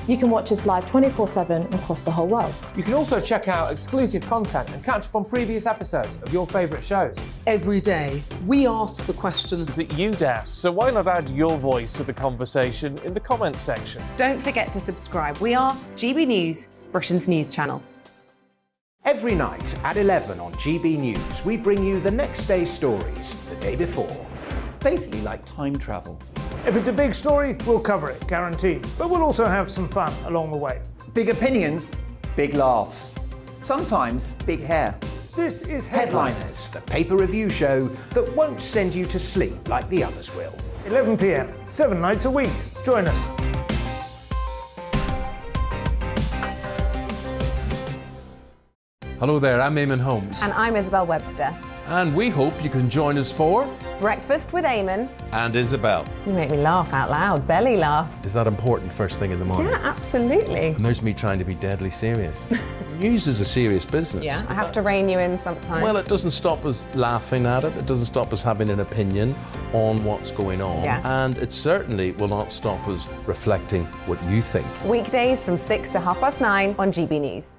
You can watch us live 24/7 across the whole world. You can also check out exclusive content and catch up on previous episodes of your favourite shows. Every day, we ask the questions that you'd ask, so why not add your voice to the conversation in the comments section? Don't forget to subscribe. We are GB News, Britain's news channel. Every night at 11 on GB News, we bring you the next day's stories the day before. It's basically like time travel. If it's a big story, we'll cover it, guaranteed. But we'll also have some fun along the way. Big opinions, big laughs. Sometimes big hair. This is Headliners, the paper review show that won't send you to sleep like the others will. 11 p.m, 7 nights a week. Join us. Hello there, I'm Eamon Holmes. And I'm Isabel Webster. And we hope you can join us for Breakfast with Eamon. And Isabel. You make me laugh out loud, belly laugh. Is that important first thing in the morning? Yeah, absolutely. And there's me trying to be deadly serious. News is a serious business. Yeah, I have to rein you in sometimes. Well, it doesn't stop us laughing at it. It doesn't stop us having an opinion on what's going on. Yeah. And it certainly will not stop us reflecting what you think. Weekdays from 6 to 9:30 on GB News.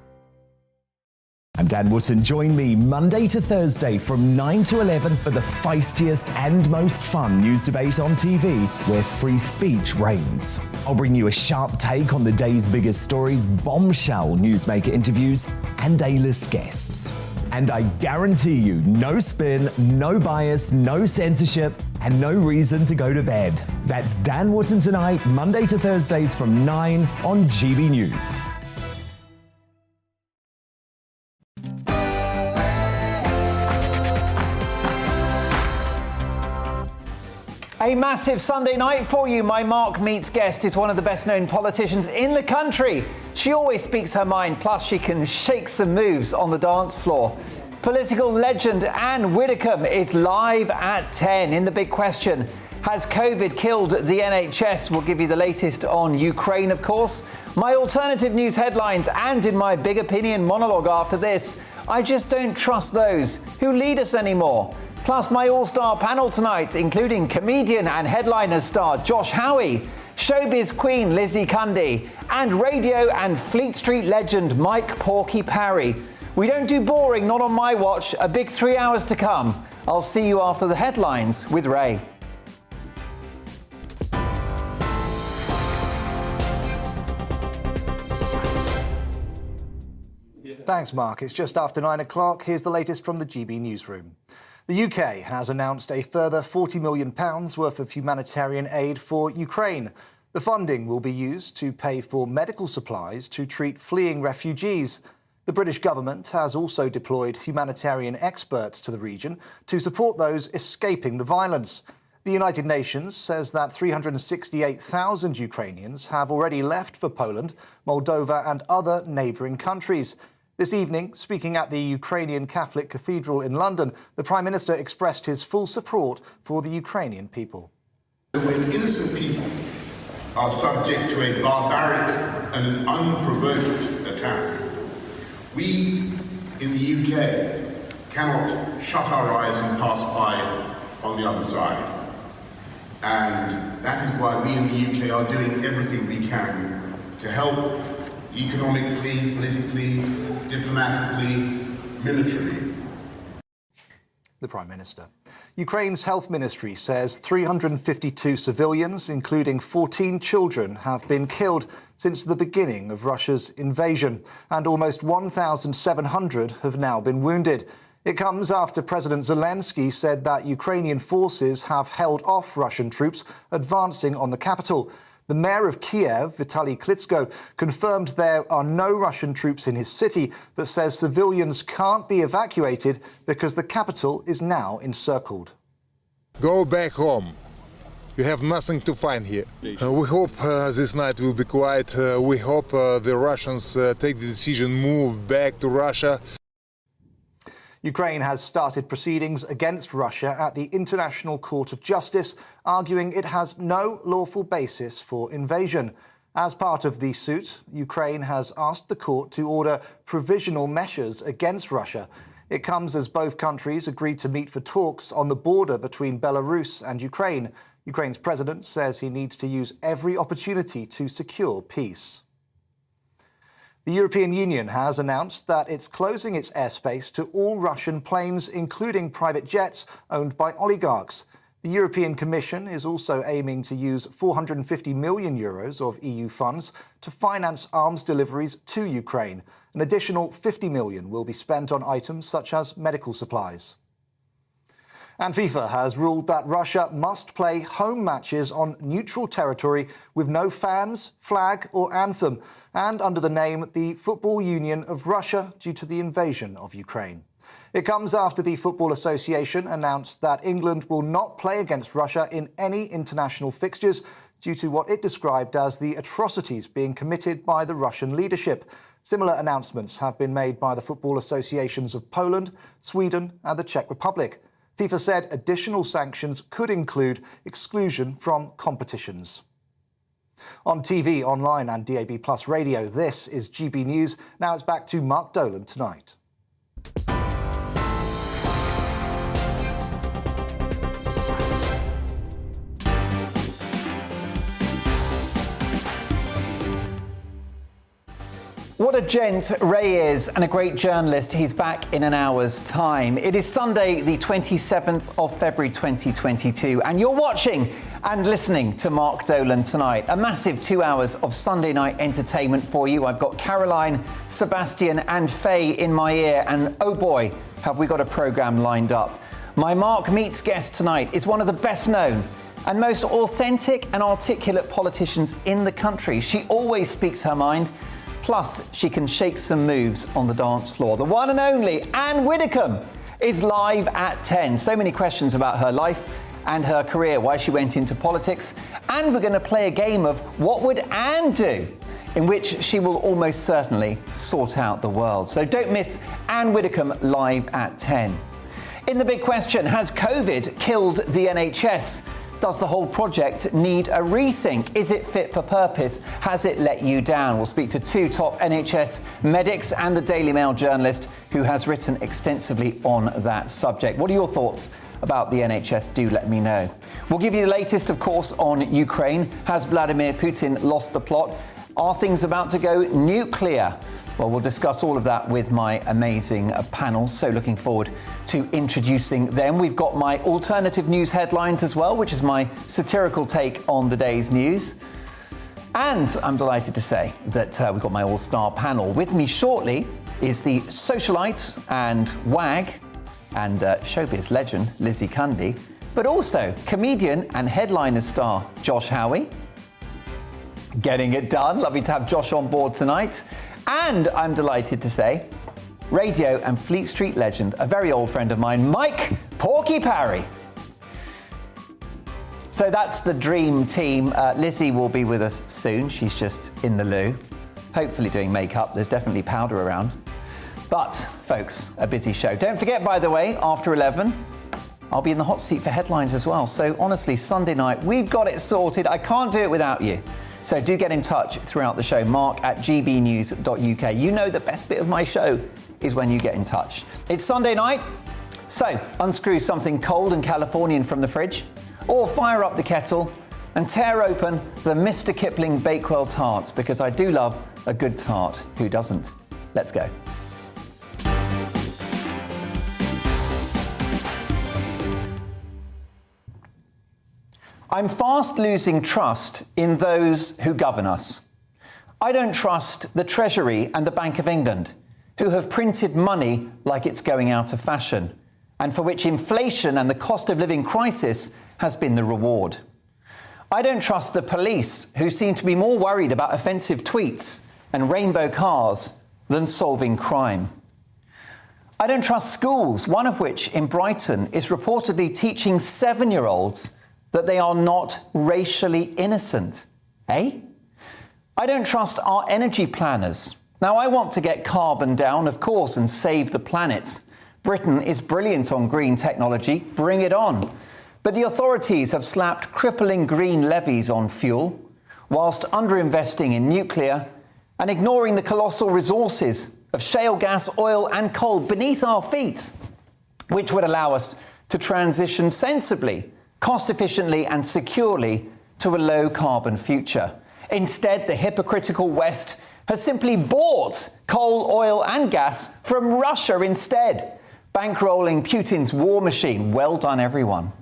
I'm Dan Wootton. Join me Monday to Thursday from 9 to 11 for the feistiest and most fun news debate on TV, where free speech reigns. I'll bring you a sharp take on the day's biggest stories, bombshell newsmaker interviews, and A-list guests. And I guarantee you, no spin, no bias, no censorship, and no reason to go to bed. That's Dan Wootton tonight, Monday to Thursdays from 9 on GB News. A massive Sunday night for you. My Mark Meets guest is one of the best-known politicians in the country. She always speaks her mind, plus she can shake some moves on the dance floor. Political legend Anne Widdecombe is live at 10 in The Big Question. Has COVID killed the NHS? We'll give you the latest on Ukraine, of course. My alternative news headlines and in my big opinion monologue after this. I just don't trust those who lead us anymore. Plus my all-star panel tonight, including comedian and headliner star Josh Howie, showbiz queen Lizzie Cundy, and radio and Fleet Street legend Mike Porky Parry. We don't do boring, not on my watch. A big 3 hours to come. I'll see you after the headlines with Ray. Thanks, Mark. It's just after 9 o'clock. Here's the latest from the GB newsroom. The UK has announced a further £40 million worth of humanitarian aid for Ukraine. The funding will be used to pay for medical supplies to treat fleeing refugees. The British government has also deployed humanitarian experts to the region to support those escaping the violence. The United Nations says that 368,000 Ukrainians have already left for Poland, Moldova and other neighbouring countries. This evening, speaking at the Ukrainian Catholic Cathedral in London, the Prime Minister expressed his full support for the Ukrainian people. When innocent people are subject to a barbaric and unprovoked attack, we in the UK cannot shut our eyes and pass by on the other side. And that is why we in the UK are doing everything we can to help economically, politically, diplomatically, militarily. The Prime Minister. Ukraine's health ministry says 352 civilians, including 14 children, have been killed since the beginning of Russia's invasion, and almost 1,700 have now been wounded. It comes after President Zelensky said that Ukrainian forces have held off Russian troops advancing on the capital. The mayor of Kiev, Vitaly Klitschko, confirmed there are no Russian troops in his city, but says civilians can't be evacuated because the capital is now encircled. Go back home. You have nothing to find here. We hope this night will be quiet. We hope the Russians take the decision, move back to Russia. Ukraine has started proceedings against Russia at the International Court of Justice, arguing it has no lawful basis for invasion. As part of the suit, Ukraine has asked the court to order provisional measures against Russia. It comes as both countries agreed to meet for talks on the border between Belarus and Ukraine. Ukraine's president says he needs to use every opportunity to secure peace. The European Union has announced that it's closing its airspace to all Russian planes, including private jets owned by oligarchs. The European Commission is also aiming to use €450 million of EU funds to finance arms deliveries to Ukraine. An additional $50 million will be spent on items such as medical supplies. And FIFA has ruled that Russia must play home matches on neutral territory with no fans, flag or anthem, and under the name the Football Union of Russia due to the invasion of Ukraine. It comes after the Football Association announced that England will not play against Russia in any international fixtures due to what it described as the atrocities being committed by the Russian leadership. Similar announcements have been made by the football associations of Poland, Sweden and the Czech Republic. FIFA said additional sanctions could include exclusion from competitions. On TV, online and DAB+ radio, this is GB News. Now it's back to Mark Dolan tonight. What a gent Ray is, and a great journalist. He's back in an hour's time. It is Sunday, the 27th of February 2022, and you're watching and listening to Mark Dolan tonight. A massive 2 hours of Sunday night entertainment for you. I've got Caroline, Sebastian and Faye in my ear, and oh boy, have we got a programme lined up. My Mark Meets guest tonight is one of the best known and most authentic and articulate politicians in the country. She always speaks her mind. Plus, she can shake some moves on the dance floor. The one and only Anne Widdecombe is live at 10. So many questions about her life and her career, why she went into politics. And we're going to play a game of What Would Anne Do?, in which she will almost certainly sort out the world. So don't miss Anne Widdecombe live at 10. In the big question, has COVID killed the NHS? Does the whole project need a rethink? Is it fit for purpose? Has it let you down? We'll speak to two top NHS medics and the Daily Mail journalist who has written extensively on that subject. What are your thoughts about the NHS? Do let me know. We'll give you the latest, of course, on Ukraine. Has Vladimir Putin lost the plot? Are things about to go nuclear? Well, we'll discuss all of that with my amazing panel. So looking forward to introducing them. We've got my alternative news headlines as well, which is my satirical take on the day's news. And I'm delighted to say that we've got my all-star panel. With me shortly is the socialite and wag and showbiz legend Lizzie Cundy, but also comedian and headliner star Josh Howie. Getting it done. Lovely to have Josh on board tonight. And I'm delighted to say, radio and Fleet Street legend, a very old friend of mine, Mike Porky Parry. So that's the dream team. Lizzie will be with us soon. She's just in the loo, hopefully doing makeup. There's definitely powder around. But, folks, a busy show. Don't forget, by the way, after 11, I'll be in the hot seat for headlines as well. So honestly, Sunday night, we've got it sorted. I can't do it without you. So do get in touch throughout the show, mark@gbnews.uk. You know the best bit of my show is when you get in touch. It's Sunday night, so unscrew something cold and Californian from the fridge, or fire up the kettle and tear open the Mr. Kipling Bakewell tarts, because I do love a good tart. Who doesn't? Let's go. I'm fast losing trust in those who govern us. I don't trust the Treasury and the Bank of England, who have printed money like it's going out of fashion, and for which inflation and the cost of living crisis has been the reward. I don't trust the police, who seem to be more worried about offensive tweets and rainbow cars than solving crime. I don't trust schools, one of which in Brighton is reportedly teaching 7-year-olds that they are not racially innocent. Eh? I don't trust our energy planners. Now, I want to get carbon down, of course, and save the planet. Britain is brilliant on green technology. Bring it on. But the authorities have slapped crippling green levies on fuel, whilst underinvesting in nuclear and ignoring the colossal resources of shale gas, oil and coal beneath our feet, which would allow us to transition sensibly, cost-efficiently and securely to a low-carbon future. Instead, the hypocritical West has simply bought coal, oil and gas from Russia instead, bankrolling Putin's war machine. Well done, everyone.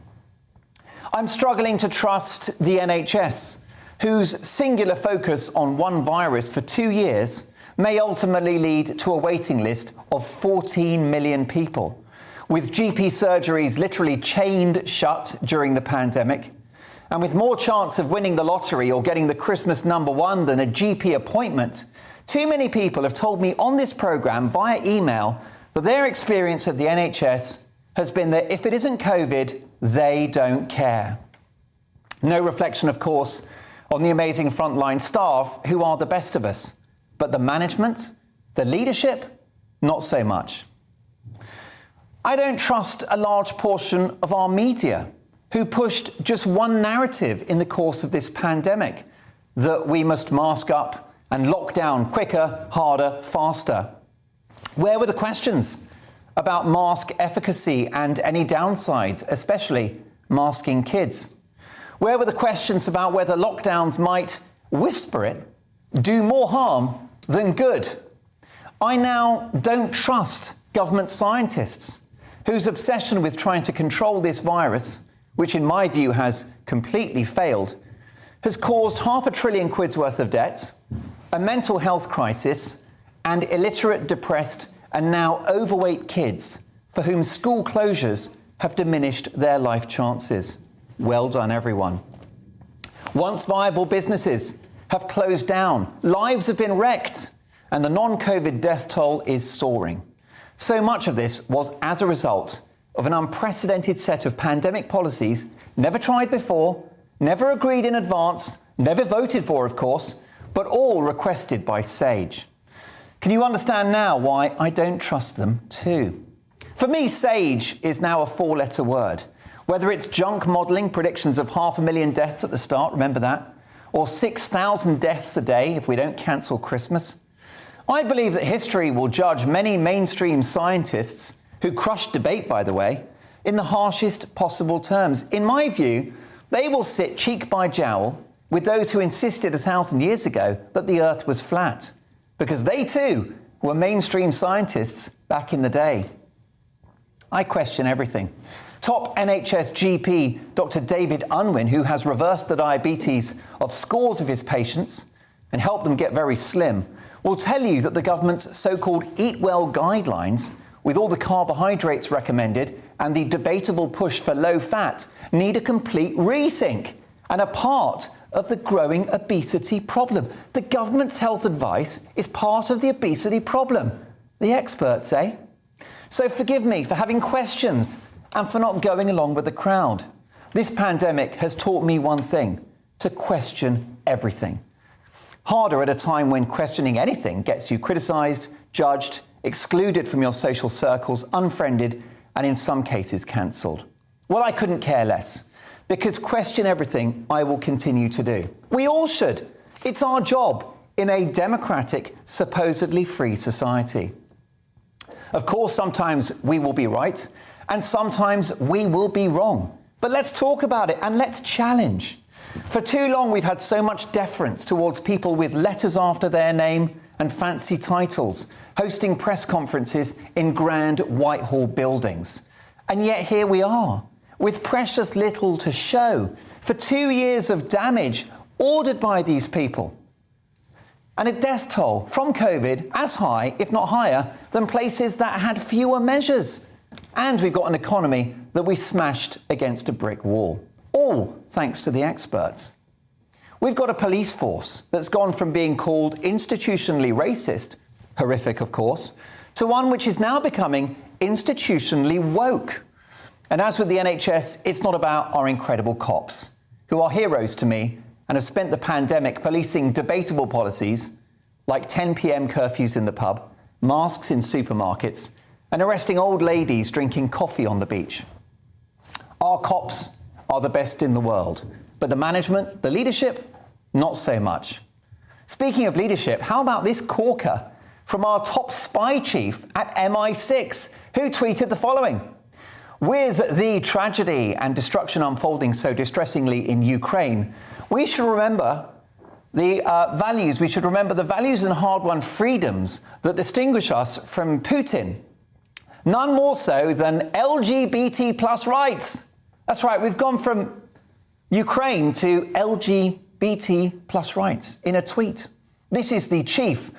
I'm struggling to trust the NHS, whose singular focus on one virus for 2 years may ultimately lead to a waiting list of 14 million people, with GP surgeries literally chained shut during the pandemic, and with more chance of winning the lottery or getting the Christmas #1 than a GP appointment. Too many people have told me on this programme via email that their experience at the NHS has been that if it isn't COVID, they don't care. No reflection, of course, on the amazing frontline staff who are the best of us. But the management, the leadership, not so much. I don't trust a large portion of our media who pushed just one narrative in the course of this pandemic, that we must mask up and lock down quicker, harder, faster. Where were the questions about mask efficacy and any downsides, especially masking kids? Where were the questions about whether lockdowns might, whisper it, do more harm than good? I now don't trust government scientists whose obsession with trying to control this virus, which in my view has completely failed, has caused £500 billion worth of debt, a mental health crisis, and illiterate, depressed, and now overweight kids for whom school closures have diminished their life chances. Well done, everyone. Once viable businesses have closed down, lives have been wrecked, and the non-COVID death toll is soaring. So much of this was as a result of an unprecedented set of pandemic policies never tried before, never agreed in advance, never voted for, of course, but all requested by SAGE. Can you understand now why I don't trust them too? For me, SAGE is now a 4-letter word. Whether it's junk modelling predictions of 500,000 deaths at the start, remember that, or 6,000 deaths a day if we don't cancel Christmas. I believe that history will judge many mainstream scientists, who crushed debate, by the way, in the harshest possible terms. In my view, they will sit cheek by jowl with those who insisted 1,000 years ago that the Earth was flat, because they too were mainstream scientists back in the day. I question everything. Top NHS GP Dr. David Unwin, who has reversed the diabetes of scores of his patients and helped them get very slim, will tell you that the government's so-called Eat Well guidelines, with all the carbohydrates recommended and the debatable push for low fat, need a complete rethink and are part of the growing obesity problem. The government's health advice is part of the obesity problem. The experts say. So forgive me for having questions and for not going along with the crowd. This pandemic has taught me one thing: to question everything. Harder at a time when questioning anything gets you criticised, judged, excluded from your social circles, unfriended, and in some cases cancelled. Well, I couldn't care less, because question everything I will continue to do. We all should. It's our job in a democratic, supposedly free society. Of course, sometimes we will be right, and sometimes we will be wrong. But let's talk about it and let's challenge. For too long, we've had so much deference towards people with letters after their name and fancy titles, hosting press conferences in grand Whitehall buildings. And yet here we are, with precious little to show for 2 years of damage ordered by these people. And a death toll from COVID as high, if not higher, than places that had fewer measures. And we've got an economy that we smashed against a brick wall. All thanks to the experts. We've got a police force that's gone from being called institutionally racist, horrific of course, to one which is now becoming institutionally woke. And as with the NHS, it's not about our incredible cops, who are heroes to me and have spent the pandemic policing debatable policies like 10 p.m. curfews in the pub, masks in supermarkets, and arresting old ladies drinking coffee on the beach. Our cops are the best in the world, but the management, the leadership, not so much. Speaking of leadership, how about this corker from our top spy chief at MI6, who tweeted the following: "With the tragedy and destruction unfolding so distressingly in Ukraine, we should remember the values, we should remember the values and hard-won freedoms that distinguish us from Putin. None more so than LGBT plus rights. That's right, we've gone from Ukraine to LGBT plus rights in a tweet. This is the chief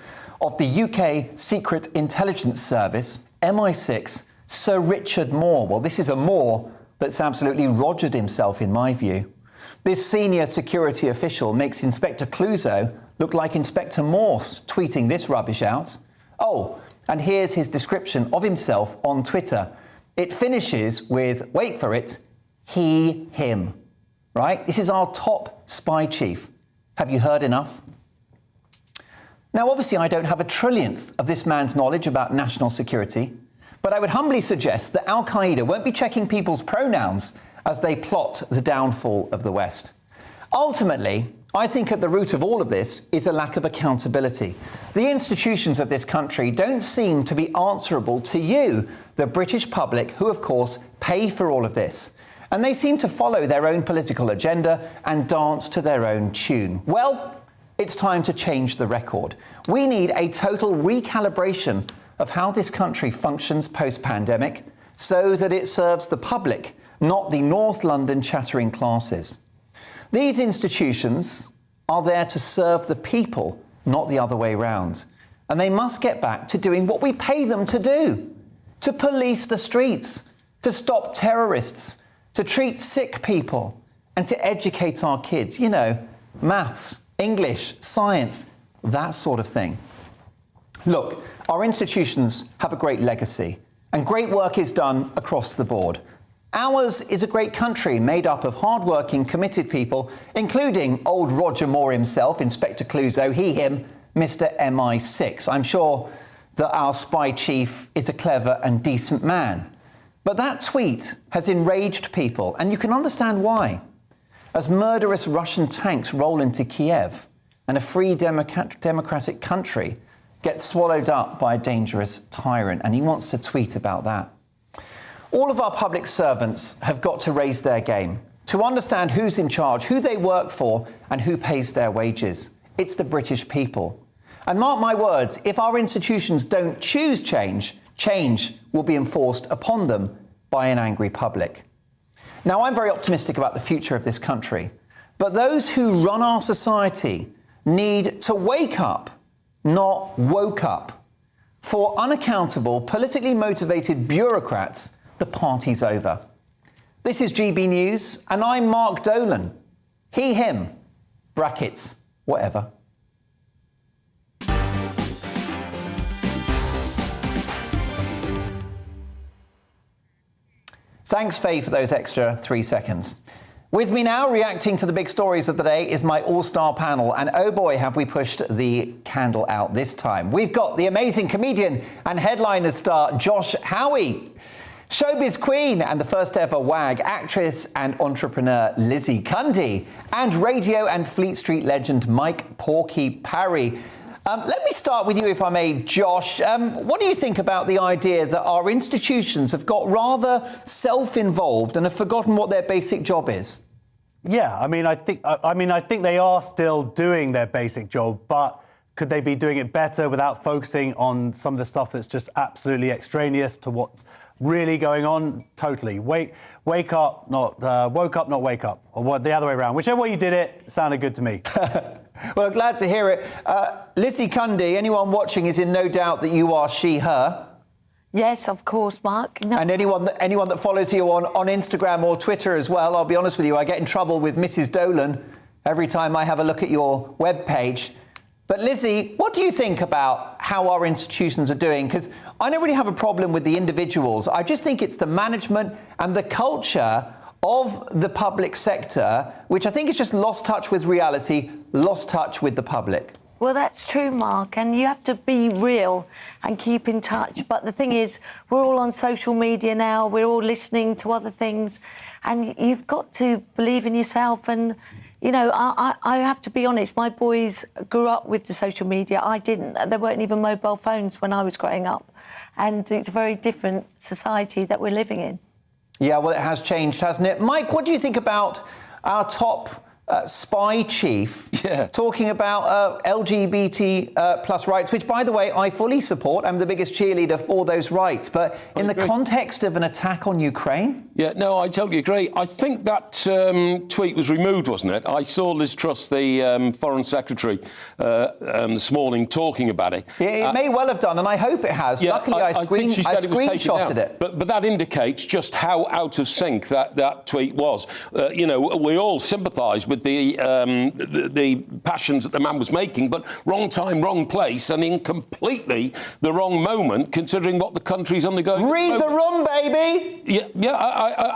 of the UK Secret Intelligence Service, MI6, Sir Richard Moore. Well, this is a Moore that's absolutely rogered himself, in my view. This senior security official makes Inspector Clouseau look like Inspector Morse, tweeting this rubbish out. Oh, and here's his description of himself on Twitter. It finishes with, wait for it, he, him. Right? This is our top spy chief. Have you heard enough? Now, obviously, I don't have a trillionth of this man's knowledge about national security, but I would humbly suggest that Al-Qaeda won't be checking people's pronouns as they plot the downfall of the West. Ultimately, I think at the root of all of this is a lack of accountability. The institutions of this country don't seem to be answerable to you, the British public, who, of course, pay for all of this. And they seem to follow their own political agenda and dance to their own tune. Well, it's time to change the record. We need a total recalibration of how this country functions post-pandemic so that it serves the public, not the North London chattering classes. These institutions are there to serve the people, not the other way round. And they must get back to doing what we pay them to do, to police the streets, to stop terrorists, to treat sick people, and to educate our kids. You know, maths, English, science, that sort of thing. Look, our institutions have a great legacy, and great work is done across the board. Ours is a great country made up of hard-working, committed people, including old Roger Moore himself, Inspector Clouseau, he, him, Mr. MI6. I'm sure that our spy chief is a clever and decent man. But that tweet has enraged people, and you can understand why. As murderous Russian tanks roll into Kiev, and a free democratic country gets swallowed up by a dangerous tyrant, and he wants to tweet about that. All of our public servants have got to raise their game, to understand who's in charge, who they work for, and who pays their wages. It's the British people. And mark my words, if our institutions don't choose change, change will be enforced upon them by an angry public. Now, I'm very optimistic about the future of this country, but those who run our society need to wake up, not woke up. For unaccountable, politically motivated bureaucrats, the party's over. This is GB News, and I'm Mark Dolan. He, him, brackets, whatever. Thanks, Faye, for those extra 3 seconds. With me now, reacting to the big stories of the day, is my all-star panel. And oh boy, have we pushed the candle out this time. We've got the amazing comedian and headliner star Josh Howie, showbiz queen and the first ever WAG actress and entrepreneur Lizzie Cundy, and radio and Fleet Street legend Mike Porky Parry. Let me start with you, if I may, Josh. What do you think about the idea that our institutions have got rather self-involved and have forgotten what their basic job is? Yeah, I think they are still doing their basic job, but could they be doing it better without focusing on some of the stuff that's just absolutely extraneous to what's really going on? Totally. Wake up, not woke up, not wake up, or the other way around. Whichever way you did it, sounded good to me. Well, glad to hear it. Lizzie Cundy, anyone watching is in no doubt that you are she, her. Yes, of course, Mark. No. And anyone that follows you on Instagram or Twitter as well, I'll be honest with you, I get in trouble with Mrs. Dolan every time I have a look at your webpage. But Lizzie, what do you think about how our institutions are doing? Because I don't really have a problem with the individuals. I just think it's the management and the culture of the public sector, which I think has just lost touch with reality, lost touch with the public. Well, that's true, Mark, and you have to be real and keep in touch. But the thing is, we're all on social media now, we're all listening to other things, and you've got to believe in yourself. And, you know, I have to be honest, my boys grew up with the social media. I didn't. There weren't even mobile phones when I was growing up. And it's a very different society that we're living in. Yeah, well, it has changed, hasn't it? Mike, what do you think about our top spy chief talking about LGBT plus rights, which, by the way, I fully support. I'm the biggest cheerleader for those rights. But in the context of an attack on Ukraine? Yeah, no, I totally agree. I think that tweet was removed, wasn't it? I saw Liz Truss, the Foreign Secretary, this morning talking about it. Yeah, it may well have done, and I hope it has. Yeah, Luckily, I screenshotted it. But that indicates just how out of sync that tweet was. You know, we all sympathise with the passions that the man was making, but wrong time, wrong place, and in completely the wrong moment, considering what the country's undergoing. Read the room, baby! Yeah,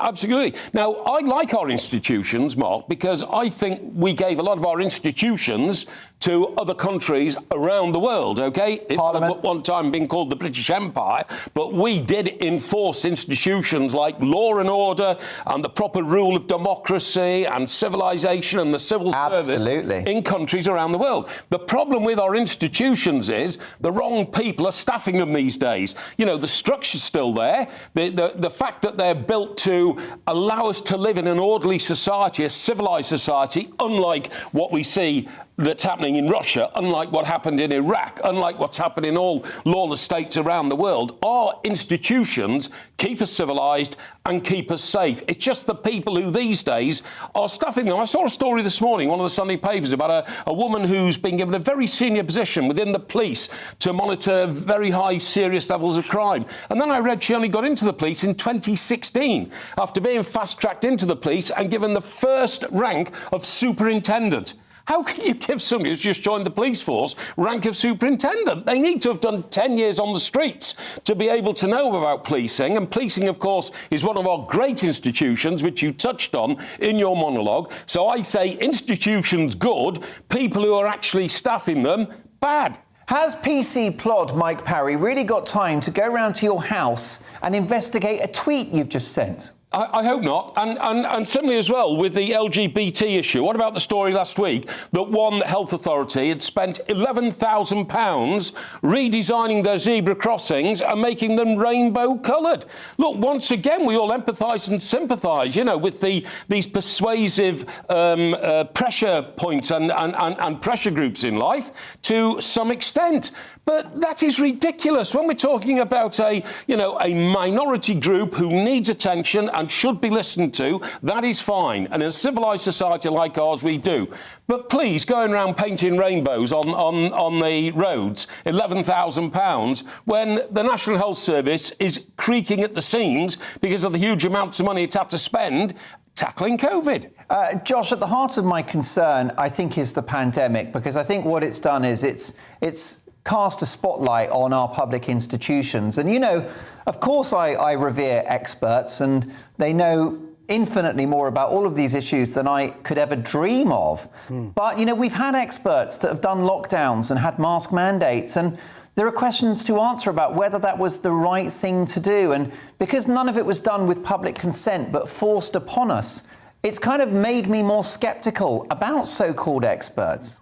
absolutely. Now, I like our institutions, Mark, because I think we gave a lot of our institutions to other countries around the world, OK? Parliament. At one time being called the British Empire, but we did enforce institutions like law and order and the proper rule of democracy and civilization and the civil service in countries around the world. The problem with our institutions is the wrong people are staffing them these days. You know, the structure's still there. The fact that they're built to allow us to live in an orderly society, a civilized society, unlike what we see that's happening in Russia, unlike what happened in Iraq, unlike what's happened in all lawless states around the world. Our institutions keep us civilised and keep us safe. It's just the people who these days are stuffing them. I saw a story this morning, one of the Sunday papers, about a woman who's been given a very senior position within the police to monitor very high, serious levels of crime. And then I read she only got into the police in 2016, after being fast-tracked into the police and given the first rank of superintendent. How can you give somebody who's just joined the police force rank of superintendent? They need to have done 10 years on the streets to be able to know about policing. And policing, of course, is one of our great institutions, which you touched on in your monologue. So I say institutions good, people who are actually staffing them bad. Has PC Plod, Mike Parry, really got time to go round to your house and investigate a tweet you've just sent? I hope not. And similarly as well with the LGBT issue. What about the story last week that one health authority had spent £11,000 redesigning their zebra crossings and making them rainbow coloured? Look, once again, we all empathise and sympathise, you know, with these persuasive pressure points and pressure groups in life to some extent. But that is ridiculous. When we're talking about a minority group who needs attention and should be listened to, that is fine. And in a civilised society like ours, we do. But please, going around painting rainbows on the roads, £11,000, when the National Health Service is creaking at the seams because of the huge amounts of money it's had to spend tackling COVID. Josh, at the heart of my concern, I think, is the pandemic, because I think what it's done is it's cast a spotlight on our public institutions. And, you know, of course I revere experts, and they know infinitely more about all of these issues than I could ever dream of. But, you know, we've had experts that have done lockdowns and had mask mandates, and there are questions to answer about whether that was the right thing to do. And because none of it was done with public consent but forced upon us, it's kind of made me more sceptical about so-called experts.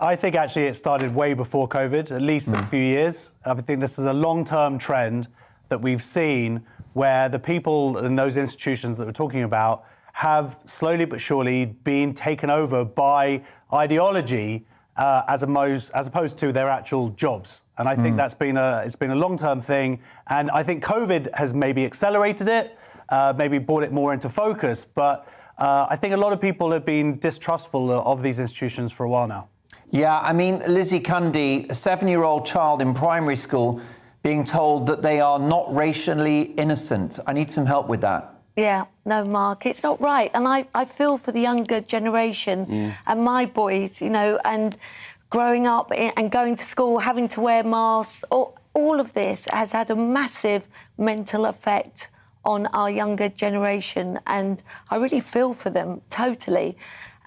I think actually it started way before COVID, at least a few years. I think this is a long-term trend that we've seen where the people in those institutions that we're talking about have slowly but surely been taken over by ideology as opposed to their actual jobs. And I think it's been a long-term thing. And I think COVID has maybe accelerated it, maybe brought it more into focus. But I think a lot of people have been distrustful of these institutions for a while now. Yeah, I mean, Lizzie Cundy, a 7-year-old child in primary school, being told that they are not racially innocent. I need some help with that. Yeah, no, Mark, it's not right. And I feel for the younger generation and my boys, you know, and growing up and going to school, having to wear masks. All of this has had a massive mental effect on our younger generation. And I really feel for them, totally.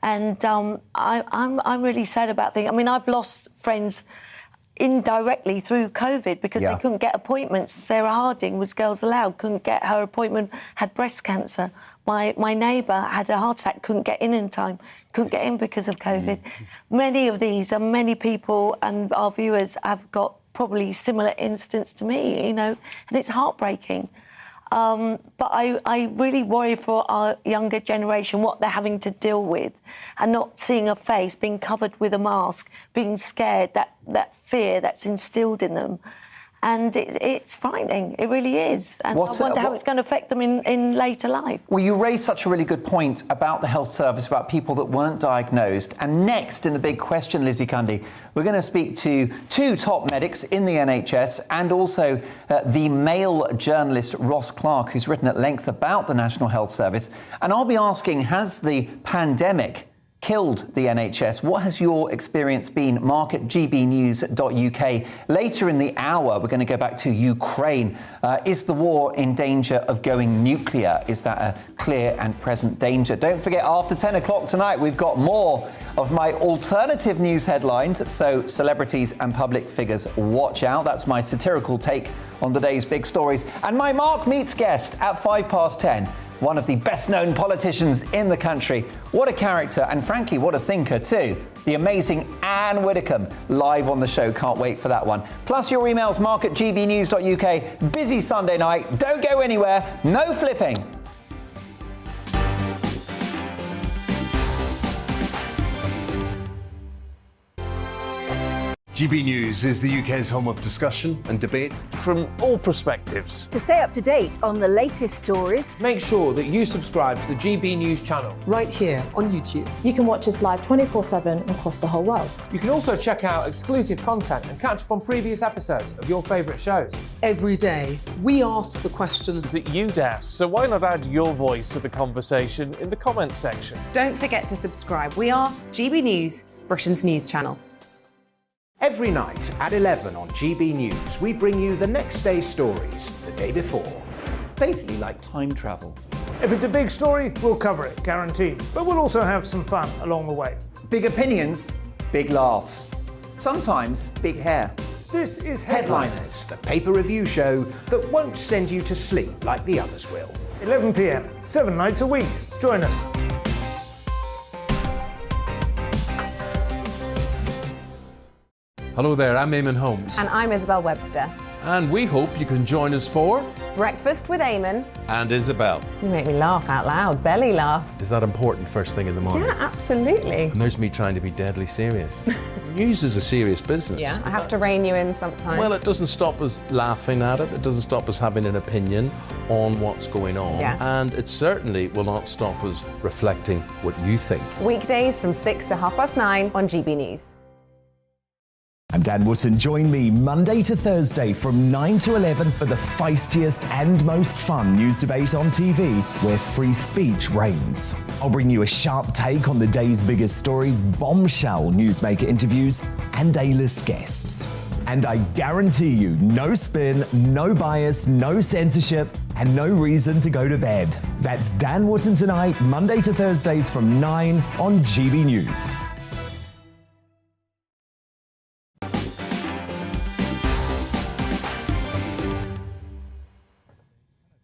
And I'm really sad about things. I mean, I've lost friends indirectly through COVID because they couldn't get appointments. Sarah Harding was Girls Aloud, couldn't get her appointment, had breast cancer. My neighbour had a heart attack, couldn't get in time, couldn't get in because of COVID. Many of these and many people and our viewers have got probably similar incidents to me, you know, and it's heartbreaking. But I really worry for our younger generation, what they're having to deal with, and not seeing a face, being covered with a mask, being scared, that fear that's instilled in them. And it's frightening, it really is. And I wonder how it's going to affect them in later life. Well, you raised such a really good point about the health service, about people that weren't diagnosed. And next in the big question, Lizzie Cundy, we're going to speak to two top medics in the NHS and also the Mail journalist Ross Clark, who's written at length about the National Health Service. And I'll be asking, has the pandemic killed the NHS? What has your experience been? Mark at gbnews.uk. Later in the hour, we're going to go back to Ukraine. Is the war in danger of going nuclear? Is that a clear and present danger? Don't forget, after 10 o'clock tonight, we've got more of my alternative news headlines. So celebrities and public figures, watch out. That's my satirical take on the day's big stories. And my Mark Meets guest at 10:05. One of the best-known politicians in the country. What a character, and frankly, what a thinker too. The amazing Anne Widdecombe, live on the show. Can't wait for that one. Plus your emails, mark at gbnews.uk. Busy Sunday night. Don't go anywhere. No flipping. GB News is the UK's home of discussion and debate from all perspectives. To stay up to date on the latest stories, make sure that you subscribe to the GB News channel right here on YouTube. You can watch us live 24/7 across the whole world. You can also check out exclusive content and catch up on previous episodes of your favourite shows. Every day, we ask the questions that you'd ask. So why not add your voice to the conversation in the comments section? Don't forget to subscribe. We are GB News, Britain's news channel. Every night at 11 on GB News, we bring you the next day's stories the day before. It's basically like time travel. If it's a big story, we'll cover it, guaranteed. But we'll also have some fun along the way. Big opinions, big laughs. Sometimes big hair. This is Headliners, the paper review show that won't send you to sleep like the others will. 11 p.m, 7 nights a week. Join us. Hello there, I'm Eamon Holmes. And I'm Isabel Webster. And we hope you can join us for Breakfast with Eamon and Isabel. You make me laugh out loud, belly laugh. Is that important first thing in the morning? Yeah, absolutely. And there's me trying to be deadly serious. News is a serious business. Yeah, I have to rein you in sometimes. Well, it doesn't stop us laughing at it. It doesn't stop us having an opinion on what's going on. Yeah. And it certainly will not stop us reflecting what you think. Weekdays from 6 to 9:30 on GB News. I'm Dan Wootton. Join me Monday to Thursday from 9 to 11 for the feistiest and most fun news debate on TV, where free speech reigns. I'll bring you a sharp take on the day's biggest stories, bombshell newsmaker interviews, and A-list guests. And I guarantee you, no spin, no bias, no censorship, and no reason to go to bed. That's Dan Wootton tonight, Monday to Thursdays from 9 on GB News.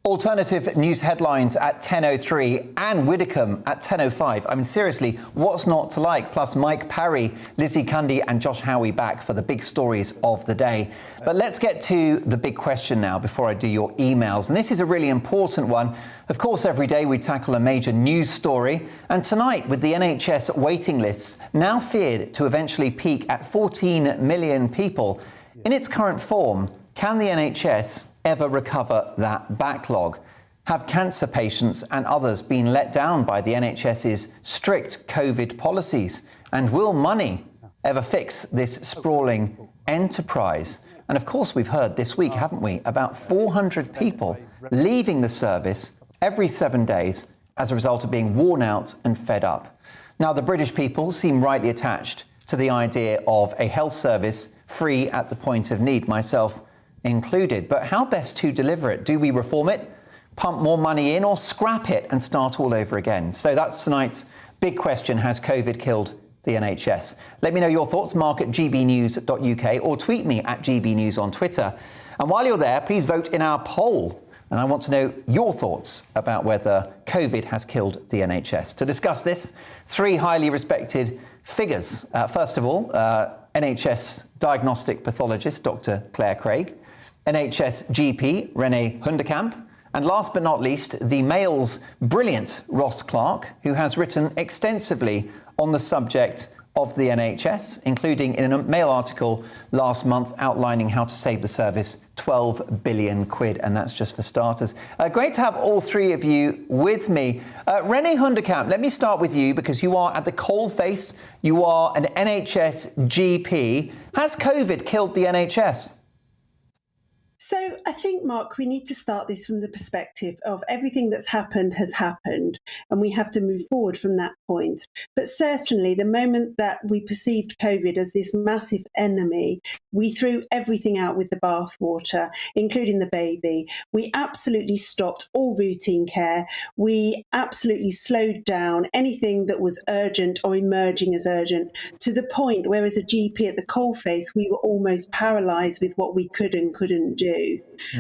Alternative news headlines at 10:03 and Widdecombe at 10:05. I mean, seriously, what's not to like? Plus Mike Parry, Lizzie Cundy and Josh Howie back for the big stories of the day. But let's get to the big question now before I do your emails. And this is a really important one. Of course, every day we tackle a major news story. And tonight, with the NHS waiting lists now feared to eventually peak at 14 million people, in its current form, can the NHS ever recover that backlog? Have cancer patients and others been let down by the NHS's strict COVID policies? And will money ever fix this sprawling enterprise? And of course, we've heard this week, haven't we, about 400 people leaving the service every 7 days as a result of being worn out and fed up. Now, the British people seem rightly attached to the idea of a health service free at the point of need, myself included. But how best to deliver it? Do we reform it, pump more money in, or scrap it and start all over again? So that's tonight's big question. Has COVID killed the NHS? Let me know your thoughts, mark at gbnews.uk, or tweet me at gbnews on Twitter. And while you're there, please vote in our poll. And I want to know your thoughts about whether COVID has killed the NHS. To discuss this, three highly respected figures. First of all, NHS diagnostic pathologist, Dr. Claire Craig, NHS GP, René Hundekamp, And last but not least, the Mail's brilliant Ross Clark, who has written extensively on the subject of the NHS, including in a Mail article last month outlining how to save the service 12 billion quid, and that's just for starters. Great to have all three of you with me. René Hundekamp, let me start with you because you are at the coalface. You are an NHS GP. Has COVID killed the NHS? So I think, Mark, we need to start this from the perspective of everything that's happened has happened, and we have to move forward from that point. But certainly the moment that we perceived COVID as this massive enemy, we threw everything out with the bathwater, including the baby. We absolutely stopped all routine care. We absolutely slowed down anything that was urgent or emerging as urgent, to the point where as a GP at the coalface, we were almost paralysed with what we could and couldn't do.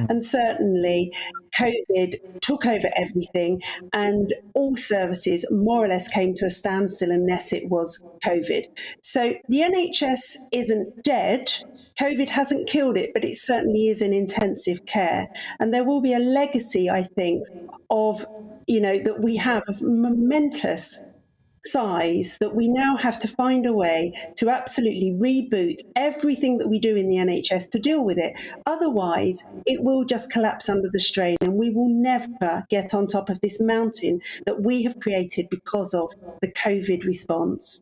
And certainly COVID took over everything, and all services more or less came to a standstill unless it was COVID. So the NHS isn't dead. COVID hasn't killed it, but it certainly is in intensive care. And there will be a legacy, I think, of, that we have of momentous size, that we now have to find a way to absolutely reboot everything that we do in the NHS to deal with it. Otherwise, it will just collapse under the strain, and we will never get on top of this mountain that we have created because of the COVID response.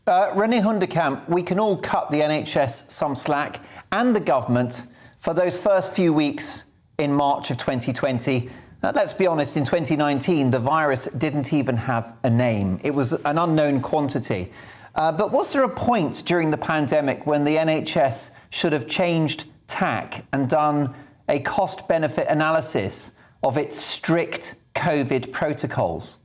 René Hundekamp, we can all cut the NHS some slack, and the government, for those first few weeks in March of 2020. Let's be honest, in 2019, the virus didn't even have a name. It was an unknown quantity. But was there a point during the pandemic when the NHS should have changed tack and done a cost-benefit analysis of its strict COVID protocols?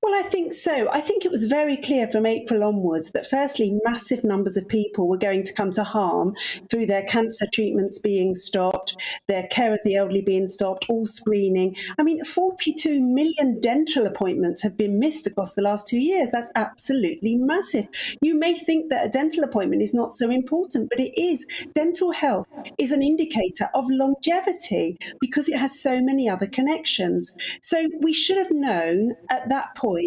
Well, I think so. I think it was very clear from April onwards that firstly, massive numbers of people were going to come to harm through their cancer treatments being stopped, their care of the elderly being stopped, all screening. I mean, 42 million dental appointments have been missed across the last 2 years. That's absolutely massive. You may think that a dental appointment is not so important, but it is. Dental health is an indicator of longevity because it has so many other connections. So we should have known at that point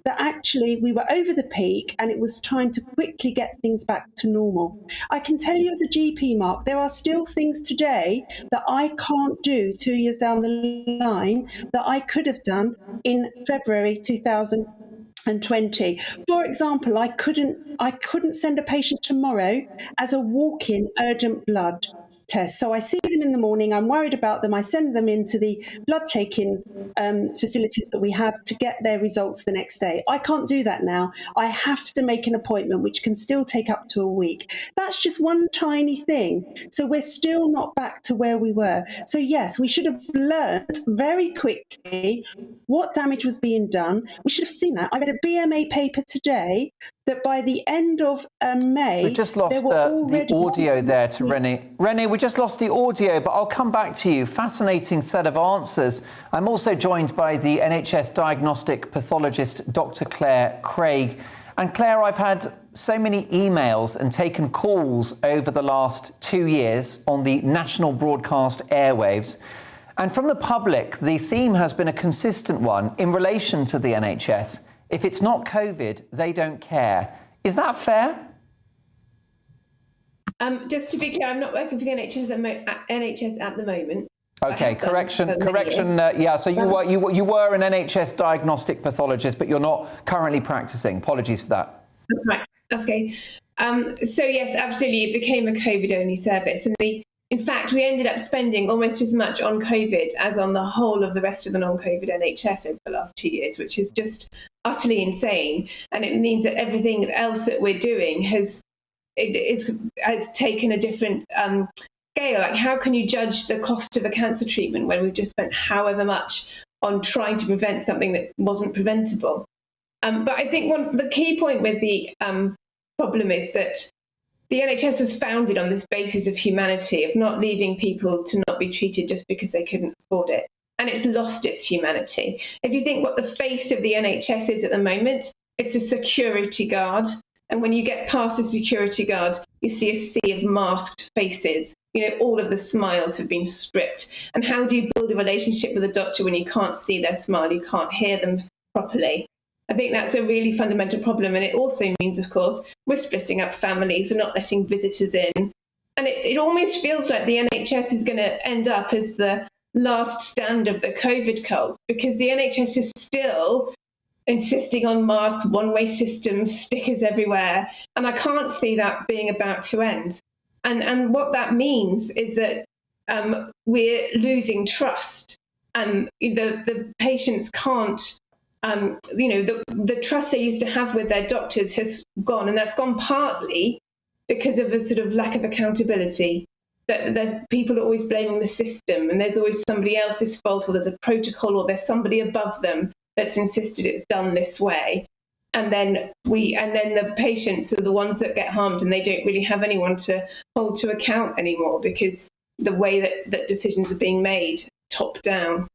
that actually we were over the peak and it was time to quickly get things back to normal. I can tell you as a GP, Mark, there are still things today that I can't do 2 years down the line that I could have done in February 2020. For example, I couldn't send a patient tomorrow as a walk-in urgent blood test. So I see them in the morning, I'm worried about them, I send them into the blood taking facilities that we have to get their results the next day. I can't do that now. I have to make an appointment, which can still take up to a week. That's just one tiny thing. So we're still not back to where we were. So yes, we should have learned very quickly what damage was being done. We should have seen that. I read a BMA paper today that by the end of May... We just lost the audio there to René. René, we just lost the audio, but I'll come back to you. Fascinating set of answers. I'm also joined by the NHS diagnostic pathologist, Dr. Claire Craig. And Claire, I've had so many emails and taken calls over the last 2 years on the national broadcast airwaves. And from the public, the theme has been a consistent one in relation to the NHS. If it's not COVID, they don't care. Is that fair? Just to be clear, I'm not working for the NHS at the moment. Okay, correction. Yeah, so you were an NHS diagnostic pathologist, but you're not currently practicing. Apologies for that. That's right. That's okay. So yes, absolutely, it became a COVID-only service, and in fact, we ended up spending almost as much on COVID as on the whole of the rest of the non-COVID NHS over the last 2 years, which is just utterly insane. And it means that everything else that we're doing has taken a different scale. Like, how can you judge the cost of a cancer treatment when we've just spent however much on trying to prevent something that wasn't preventable? But I think the key point with the problem is that the NHS was founded on this basis of humanity, of not leaving people to not be treated just because they couldn't afford it. And it's lost its humanity. If you think what the face of the NHS is at the moment, it's a security guard And when you get past the security guard, you see a sea of masked faces. You know, all of the smiles have been stripped. And how do you build a relationship with a doctor when you can't see their smile, you can't hear them properly? I think that's a really fundamental problem. And it also means, of course, we're splitting up families, we're not letting visitors in. And it almost feels like the NHS is going to end up as the last stand of the COVID cult, because the NHS is still insisting on masks, one-way systems, stickers everywhere. And I can't see that being about to end. And what that means is that we're losing trust. The patients can't, the trust they used to have with their doctors has gone. And that's gone partly because of a sort of lack of accountability. That people are always blaming the system, and there's always somebody else's fault, or there's a protocol, or there's somebody above them that's insisted it's done this way. And then the patients are the ones that get harmed, and they don't really have anyone to hold to account anymore, because the way that decisions are being made top down.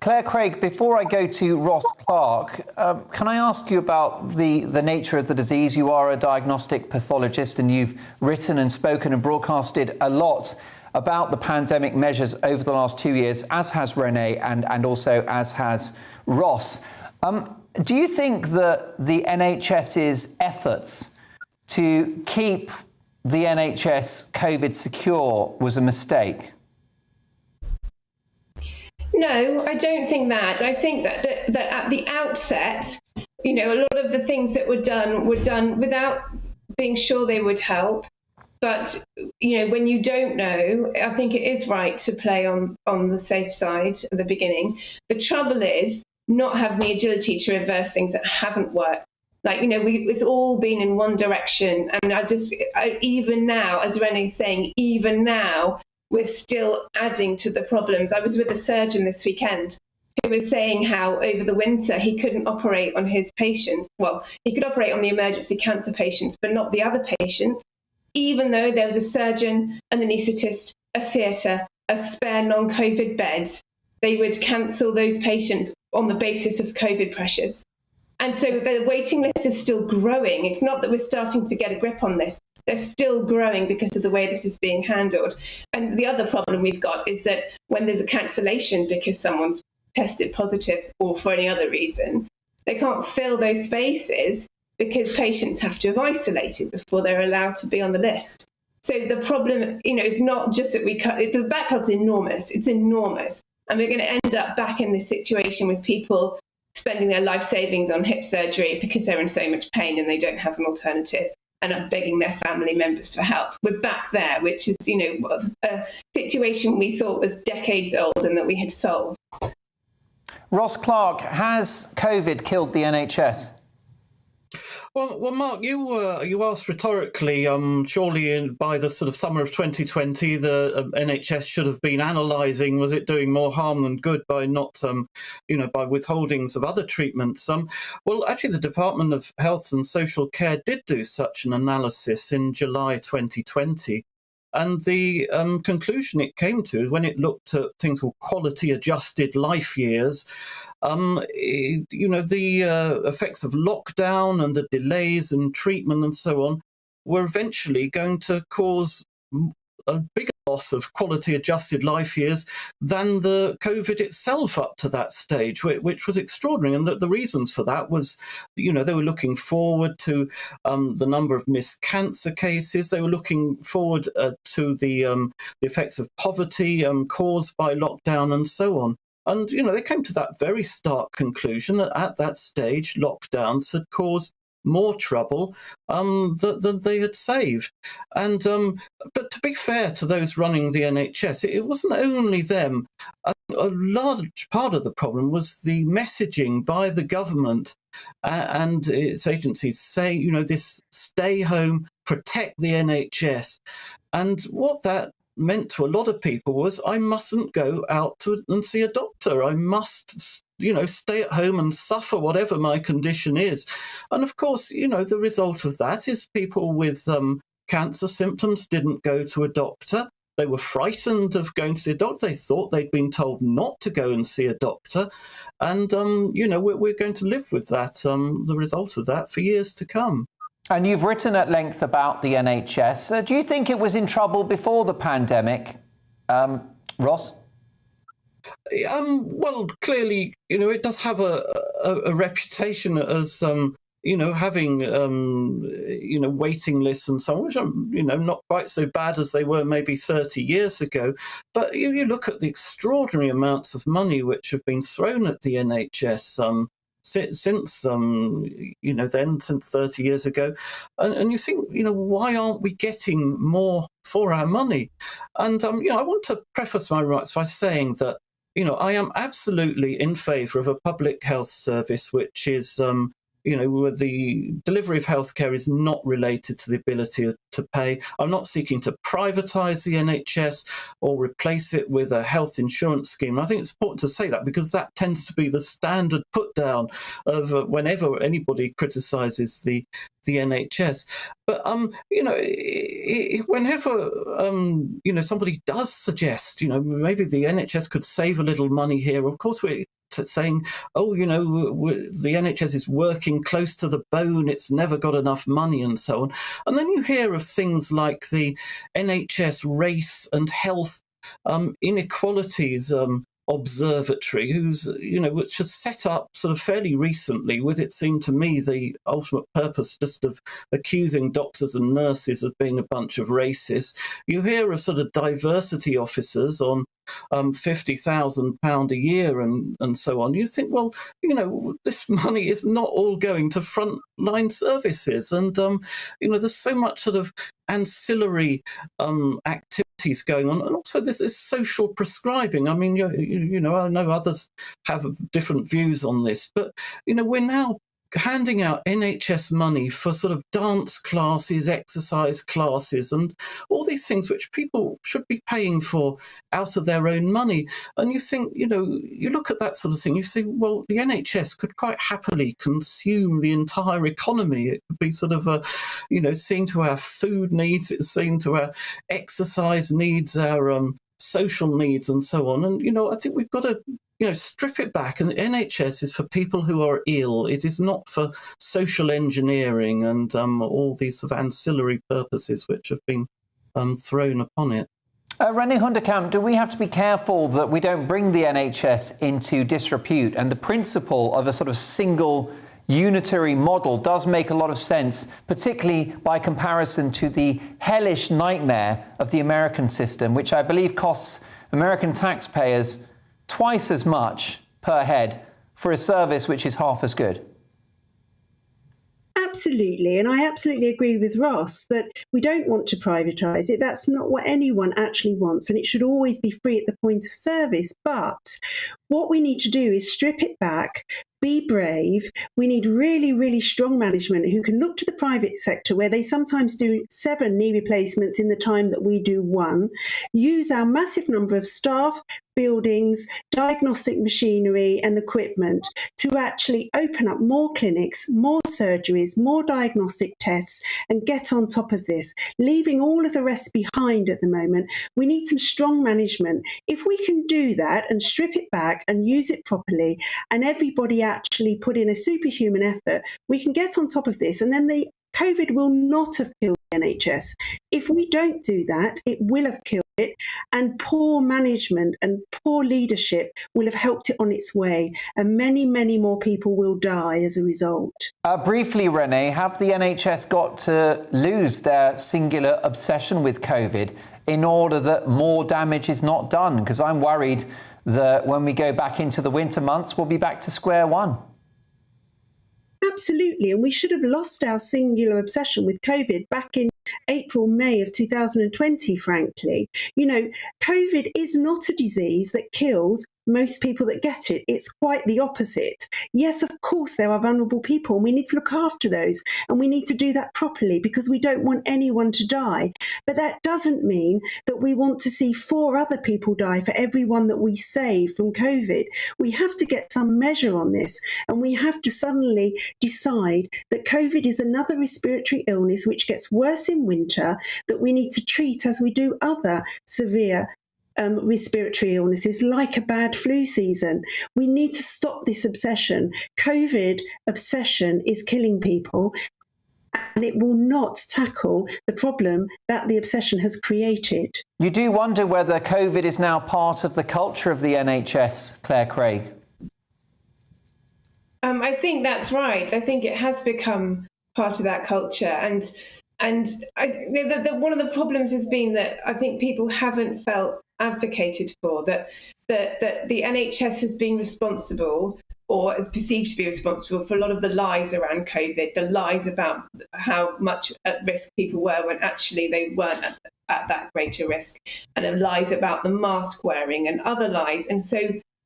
Claire Craig, before I go to Ross Clark, can I ask you about the nature of the disease? You are a diagnostic pathologist, and you've written and spoken and broadcasted a lot about the pandemic measures over the last 2 years, as has Renee and also as has Ross. Do you think that the NHS's efforts to keep the NHS COVID secure was a mistake? No, I don't think that. I think that at the outset, a lot of the things that were done without being sure they would help. But, when you don't know, I think it is right to play on the safe side at the beginning. The trouble is not having the agility to reverse things that haven't worked. It's all been in one direction. And even now, as Renee's saying, even now, we're still adding to the problems. I was with a surgeon this weekend who was saying how over the winter he couldn't operate on his patients. Well, he could operate on the emergency cancer patients, but not the other patients, even though there was a surgeon, an anaesthetist, a theatre, a spare non-COVID bed. They would cancel those patients on the basis of COVID pressures. And so the waiting list is still growing. It's not that we're starting to get a grip on this. They're still growing because of the way this is being handled. And the other problem we've got is that when there's a cancellation because someone's tested positive or for any other reason, they can't fill those spaces because patients have to have isolated before they're allowed to be on the list. So the problem, is not just that the backlog's enormous. It's enormous. And we're going to end up back in this situation with people spending their life savings on hip surgery because they're in so much pain and they don't have an alternative, and are begging their family members for help. We're back there, which is, a situation we thought was decades old and that we had solved. Ross Clark, has COVID killed the NHS? Well, Mark, you asked rhetorically. Surely, by the sort of summer of 2020, the NHS should have been analysing: was it doing more harm than good by not, by withholdings of other treatments? Well, actually, the Department of Health and Social Care did do such an analysis in July 2020. And the conclusion it came to, when it looked at things called quality-adjusted life years, the effects of lockdown and the delays in treatment and so on were eventually going to cause a bigger loss of quality-adjusted life years than the COVID itself up to that stage, which was extraordinary. And the reasons for that was, they were looking forward to the number of missed cancer cases. They were looking forward to the effects of poverty caused by lockdown and so on. And, they came to that very stark conclusion that at that stage, lockdowns had caused more trouble than they had saved. And but to be fair to those running the NHS, it wasn't only them. A large part of the problem was the messaging by the government and its agencies saying, this stay home, protect the NHS. And what that meant to a lot of people was, I mustn't go out and see a doctor. I must stay at home and suffer whatever my condition is. And of course, the result of that is people with cancer symptoms didn't go to a doctor. They were frightened of going to see a doctor. They thought they'd been told not to go and see a doctor. And, we're going to live with that, the result of that, for years to come. And you've written at length about the NHS. Do you think it was in trouble before the pandemic, Ross? Well, clearly, it does have a reputation as, having, waiting lists and so on, which are, not quite so bad as they were maybe 30 years ago. But you look at the extraordinary amounts of money which have been thrown at the NHS since 30 years ago. And you think, why aren't we getting more for our money? And, I want to preface my remarks by saying that, I am absolutely in favour of a public health service which is, where the delivery of healthcare is not related to the ability to pay. I'm not seeking to privatise the NHS or replace it with a health insurance scheme. And I think it's important to say that because that tends to be the standard put down of whenever anybody criticises the NHS. But whenever somebody does suggest maybe the NHS could save a little money here, of course we're saying, the NHS is working close to the bone, it's never got enough money and so on. And then you hear of things like the NHS race and health inequalities observatory, which was set up sort of fairly recently with, it seemed to me, the ultimate purpose just of accusing doctors and nurses of being a bunch of racists. You hear of sort of diversity officers on £50,000 a year and so on. You think, well, this money is not all going to frontline services. And, there's so much sort of ancillary activities going on. And also there's this social prescribing. I mean, I know others have different views on this, but, we're now handing out NHS money for sort of dance classes, exercise classes, and all these things which people should be paying for out of their own money. And you think, you look at that sort of thing, you see, well, the NHS could quite happily consume the entire economy. It could be sort of seeing to our food needs, it's seeing to our exercise needs, our social needs and so on. And, I think we've got to strip it back. And the NHS is for people who are ill. It is not for social engineering and all these sort of ancillary purposes which have been thrown upon it. René Hundekamp, do we have to be careful that we don't bring the NHS into disrepute? And the principle of a sort of single unitary model does make a lot of sense, particularly by comparison to the hellish nightmare of the American system, which I believe costs American taxpayers twice as much per head for a service which is half as good. Absolutely. And I absolutely agree with Ross that we don't want to privatise it. That's not what anyone actually wants. And it should always be free at the point of service. But what we need to do is strip it back, be brave. We need really, really strong management who can look to the private sector where they sometimes do 7 knee replacements in the time that we do 1, use our massive number of staff, buildings, diagnostic machinery and equipment to actually open up more clinics, more surgeries, more diagnostic tests and get on top of this, leaving all of the rest behind at the moment. We need some strong management. If we can do that and strip it back and use it properly and everybody actually put in a superhuman effort, we can get on top of this and then the COVID will not have killed the NHS. If we don't do that, it will have killed it, and poor management and poor leadership will have helped it on its way, and many, many more people will die as a result. Briefly, René, have the NHS got to lose their singular obsession with COVID in order that more damage is not done? Because I'm worried that when we go back into the winter months, we'll be back to square one. Absolutely. And we should have lost our singular obsession with COVID back in April, May of 2020, frankly. COVID is not a disease that kills most people that get it. It's quite the opposite. Yes, of course, there are vulnerable people and we need to look after those and we need to do that properly because we don't want anyone to die. But that doesn't mean that we want to see 4 other people die for everyone that we save from COVID. We have to get some measure on this and we have to suddenly decide that COVID is another respiratory illness which gets worse in winter that we need to treat as we do other severe respiratory illnesses like a bad flu season. We need to stop this obsession. COVID obsession is killing people. and it will not tackle the problem that the obsession has created. You do wonder whether COVID is now part of the culture of the NHS, Claire Craig. I think that's right. I think it has become part of that culture, and one of the problems has been that I think people haven't felt advocated for, that the NHS has been responsible, or is perceived to be responsible, for a lot of the lies around COVID, the lies about how much at risk people were when actually they weren't at that greater risk, and the lies about the mask wearing and other lies. And so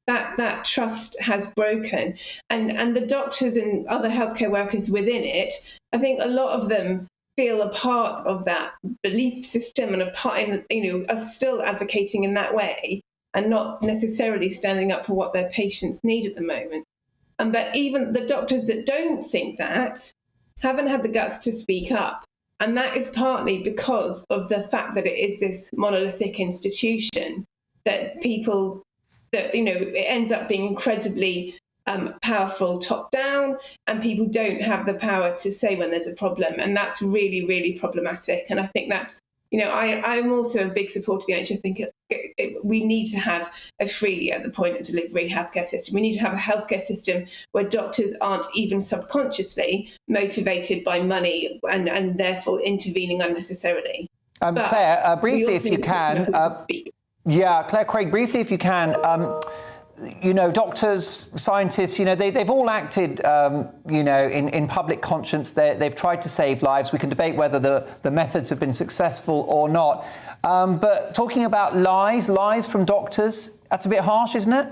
that trust has broken, and the doctors and other healthcare workers within it, I think a lot of them feel a part of that belief system and a part in, are still advocating in that way and not necessarily standing up for what their patients need at the moment. But even the doctors that don't think that haven't had the guts to speak up. And that is partly because of the fact that it is this monolithic institution that people, that, it ends up being incredibly powerful top down, and people don't have the power to say when there's a problem. And that's really, really problematic. And I think that's, I'm also a big supporter of the NHS. I think we need to have a free, at the point of delivery, healthcare system. We need to have a healthcare system where doctors aren't even subconsciously motivated by money and therefore intervening unnecessarily. Claire, briefly, if you can. Claire Craig, briefly, if you can. Doctors, scientists, they've all acted, in public conscience. They've tried to save lives. We can debate whether the methods have been successful or not. But talking about lies from doctors, that's a bit harsh, isn't it?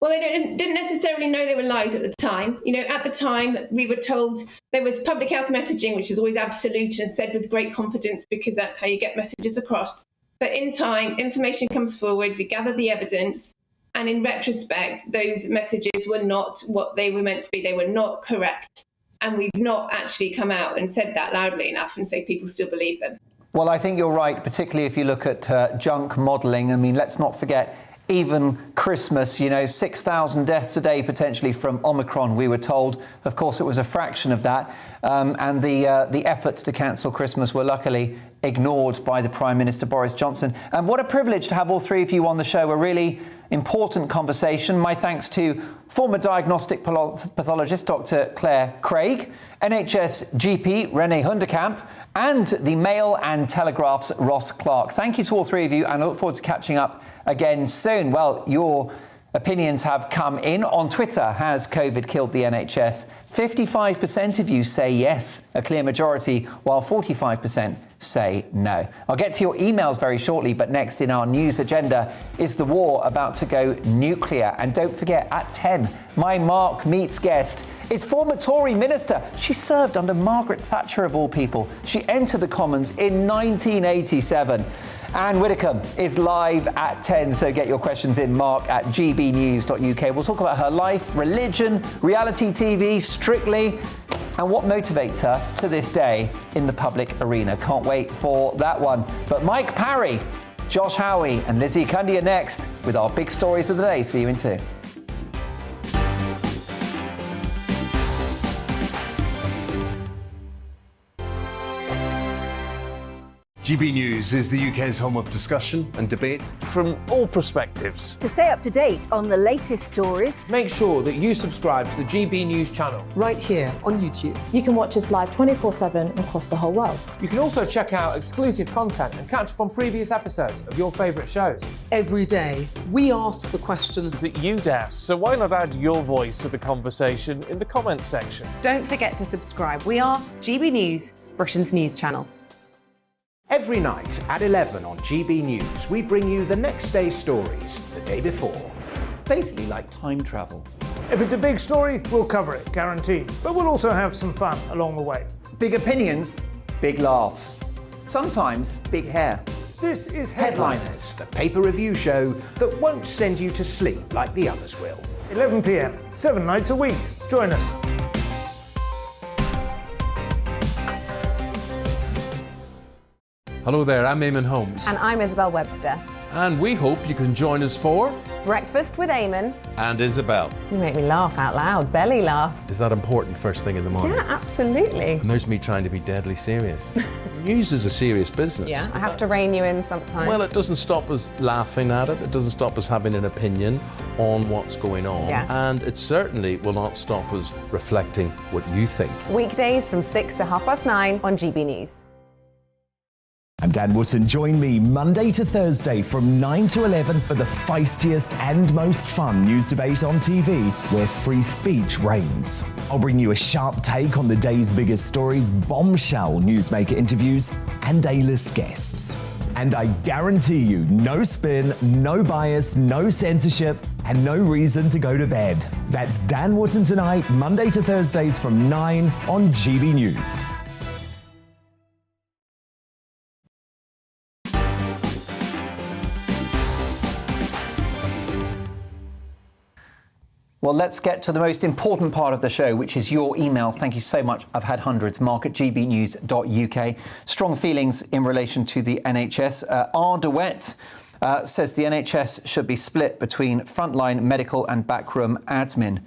Well, they didn't necessarily know they were lies at the time. At the time, we were told there was public health messaging, which is always absolute and said with great confidence because that's how you get messages across. But in time, information comes forward, we gather the evidence, and in retrospect, those messages were not what they were meant to be. They were not correct. And we've not actually come out and said that loudly enough and say people still believe them. Well, I think you're right, particularly if you look at junk modelling. I mean, let's not forget, even Christmas, 6,000 deaths a day potentially from Omicron, we were told. Of course, it was a fraction of that. And the efforts to cancel Christmas were luckily ignored by the Prime Minister, Boris Johnson. And what a privilege to have all three of you on the show. A really important conversation. My thanks to former diagnostic pathologist Dr. Claire Craig, NHS GP René Hundekamp, and the Mail and Telegraph's Ross Clark. Thank you to all three of you, and I look forward to catching up again soon. Well, your opinions have come in. On Twitter, has COVID killed the NHS? 55% of you say yes, a clear majority, while 45% say no. I'll get to your emails very shortly, but next in our news agenda is the war about to go nuclear. And don't forget, at 10, my Mark Meets guest is former Tory minister. She served under Margaret Thatcher, of all people. She entered the Commons in 1987. And Widdecombe is live at 10, so get your questions in, mark@gbnews.uk. We'll talk about her life, religion, reality TV, Strictly, and what motivates her to this day in the public arena. Can't wait for that one. But Mike Parry, Josh Howie and Lizzie Cundy are next with our big stories of the day. See you in 2. GB News is the UK's home of discussion and debate from all perspectives. To stay up to date on the latest stories, make sure that you subscribe to the GB News channel right here on YouTube. You can watch us live 24/7 across the whole world. You can also check out exclusive content and catch up on previous episodes of your favourite shows. Every day, we ask the questions that you'd ask, so why not add your voice to the conversation in the comments section? Don't forget to subscribe. We are GB News, Britain's news channel. Every night at 11 on GB News, we bring you the next day's stories the day before. Basically like time travel. If it's a big story, we'll cover it, guaranteed. But we'll also have some fun along the way. Big opinions, big laughs. Sometimes big hair. This is Headliners, the paper review show that won't send you to sleep like the others will. 11 p.m, 7 nights a week. Join us. Hello there, I'm Eamon Holmes. and I'm Isabel Webster. And we hope you can join us for Breakfast with Eamon. And Isabel. You make me laugh out loud, belly laugh. Is that important first thing in the morning? Yeah, absolutely. And there's me trying to be deadly serious. News is a serious business. Yeah, I have to rein you in sometimes. Well, it doesn't stop us laughing at it. It doesn't stop us having an opinion on what's going on. Yeah. And it certainly will not stop us reflecting what you think. Weekdays from 6 to 9:30 on GB News. I'm Dan Wootton. Join me Monday to Thursday from 9 to 11 for the feistiest and most fun news debate on TV, where free speech reigns. I'll bring you a sharp take on the day's biggest stories, bombshell newsmaker interviews, and A-list guests. And I guarantee you, no spin, no bias, no censorship, and no reason to go to bed. That's Dan Wootton Tonight, Monday to Thursdays from 9 on GB News. Well, let's get to the most important part of the show, which is your email. Thank you so much. I've had hundreds. mark@gbnews.uk. Strong feelings in relation to the NHS. R. DeWet says the NHS should be split between frontline medical and backroom admin,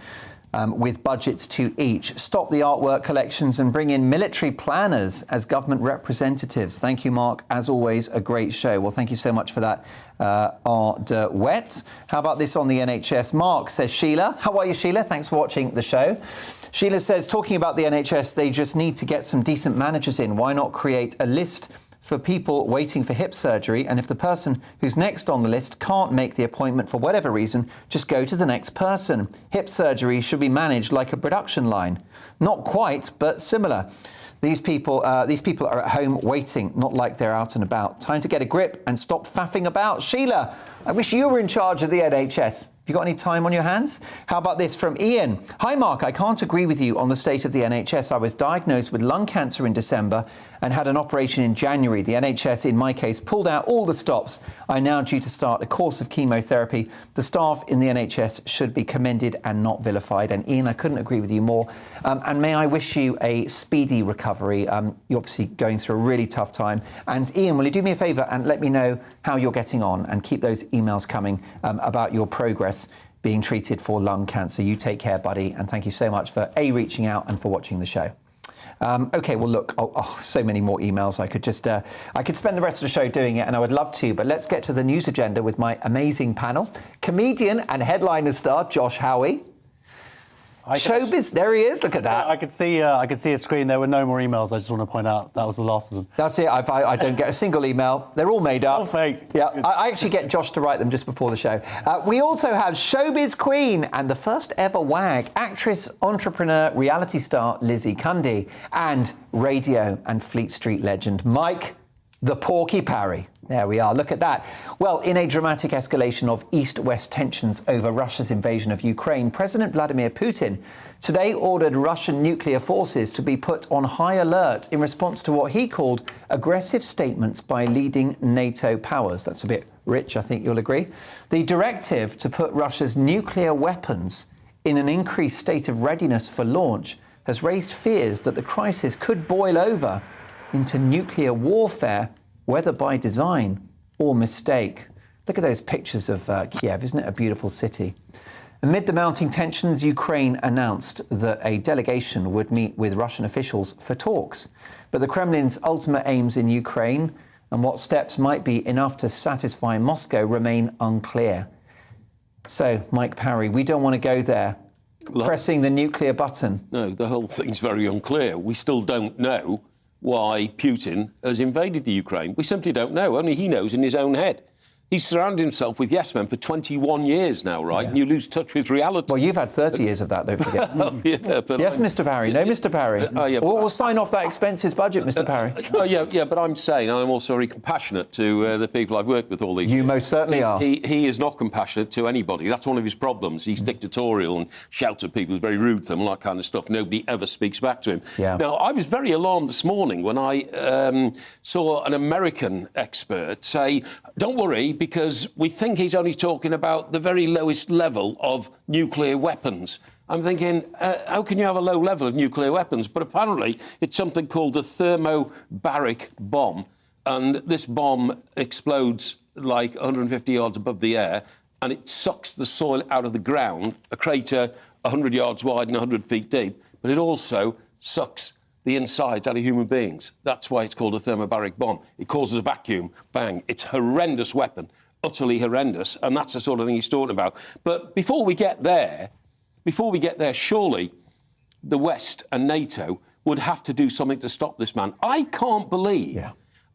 with budgets to each. Stop the artwork collections and bring in military planners as government representatives. Thank you, Mark. As always, a great show. Well, thank you so much for that, R. DeWet. How about this on the NHS? Mark, says Sheila. How are you, Sheila? Thanks for watching the show. Sheila says, talking about the NHS, they just need to get some decent managers in. Why not create a list for people waiting for hip surgery, and if the person who's next on the list can't make the appointment for whatever reason, just go to the next person. Hip surgery should be managed like a production line. Not quite, but similar. These people are at home waiting, not like they're out and about. Time to get a grip and stop faffing about. Sheila, I wish you were in charge of the NHS. Have you got any time on your hands? How about this from Ian? Hi, Mark. I can't agree with you on the state of the NHS. I was diagnosed with lung cancer in December and had an operation in January. The NHS, in my case, pulled out all the stops. I'm now due to start a course of chemotherapy. The staff in the NHS should be commended and not vilified. And Ian, I couldn't agree with you more. And may I wish you a speedy recovery. You're obviously going through a really tough time. And Ian, will you do me a favour and let me know how you're getting on, and keep those emails coming about your progress being treated for lung cancer. You take care, buddy, and thank you so much for reaching out and for watching the show. OK, well, look, so many more emails. I could spend the rest of the show doing it, and I would love to, but let's get to the news agenda with my amazing panel. Comedian and headliner star Josh Howie. Showbiz, there he is. Look at that. I could see a screen. There were no more emails. I just want to point out that was the last of them. That's it. I don't get a single email. They're all made up. All fake. Yeah, I actually get Josh to write them just before the show. We also have Showbiz Queen and the first ever WAG, actress, entrepreneur, reality star Lizzie Cundy, and radio and Fleet Street legend Mike the Porky Parry. There we are. Look at that. Well, in a dramatic escalation of East-West tensions over Russia's invasion of Ukraine, President Vladimir Putin today ordered Russian nuclear forces to be put on high alert in response to what he called aggressive statements by leading NATO powers. That's a bit rich, I think you'll agree. The directive to put Russia's nuclear weapons in an increased state of readiness for launch has raised fears that the crisis could boil over into nuclear warfare, whether by design or mistake. Look at those pictures of Kiev. Isn't it a beautiful city? Amid the mounting tensions, Ukraine announced that a delegation would meet with Russian officials for talks. But the Kremlin's ultimate aims in Ukraine and what steps might be enough to satisfy Moscow remain unclear. So, Mike Parry, we don't want to go there. Pressing the nuclear button. No, the whole thing's very unclear. We still don't know why Putin has invaded the Ukraine. We simply don't know. Only he knows in his own head. He's surrounded himself with yes men for 21 years now, right? Yeah. And you lose touch with reality. Well, you've had 30 years of that, don't forget. Yeah, but yes, Mr. Parry. No, Mr. Parry. We'll sign off that expenses budget, Mr. Parry. Yeah, but I'm saying I'm also very compassionate to the people I've worked with all these years. You most certainly are. He is not compassionate to anybody. That's one of his problems. He's dictatorial and shouts at people. He's very rude to them, all that kind of stuff. Nobody ever speaks back to him. Yeah. Now, I was very alarmed this morning when I saw an American expert say, don't worry, because we think he's only talking about the very lowest level of nuclear weapons. I'm thinking, how can you have a low level of nuclear weapons? But apparently it's something called the thermobaric bomb. And this bomb explodes like 150 yards above the air, and it sucks the soil out of the ground, a crater 100 yards wide and 100 feet deep, but it also sucks the insides out of human beings. That's why it's called a thermobaric bomb. It causes a vacuum, bang. It's a horrendous weapon, utterly horrendous, and that's the sort of thing he's talking about. But before we get there, surely the West and NATO would have to do something to stop this man. I can't believe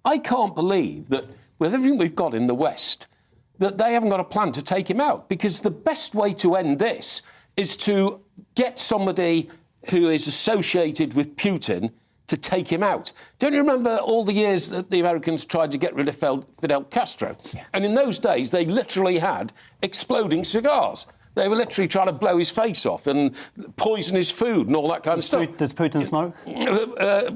that with everything we've got in the West, that they haven't got a plan to take him out, because the best way to end this is to get somebody who is associated with Putin to take him out. Don't you remember all the years that the Americans tried to get rid of Fidel Castro? Yeah. And in those days, they literally had exploding cigars. They were literally trying to blow his face off and poison his food and all that kind of stuff. Does Putin smoke?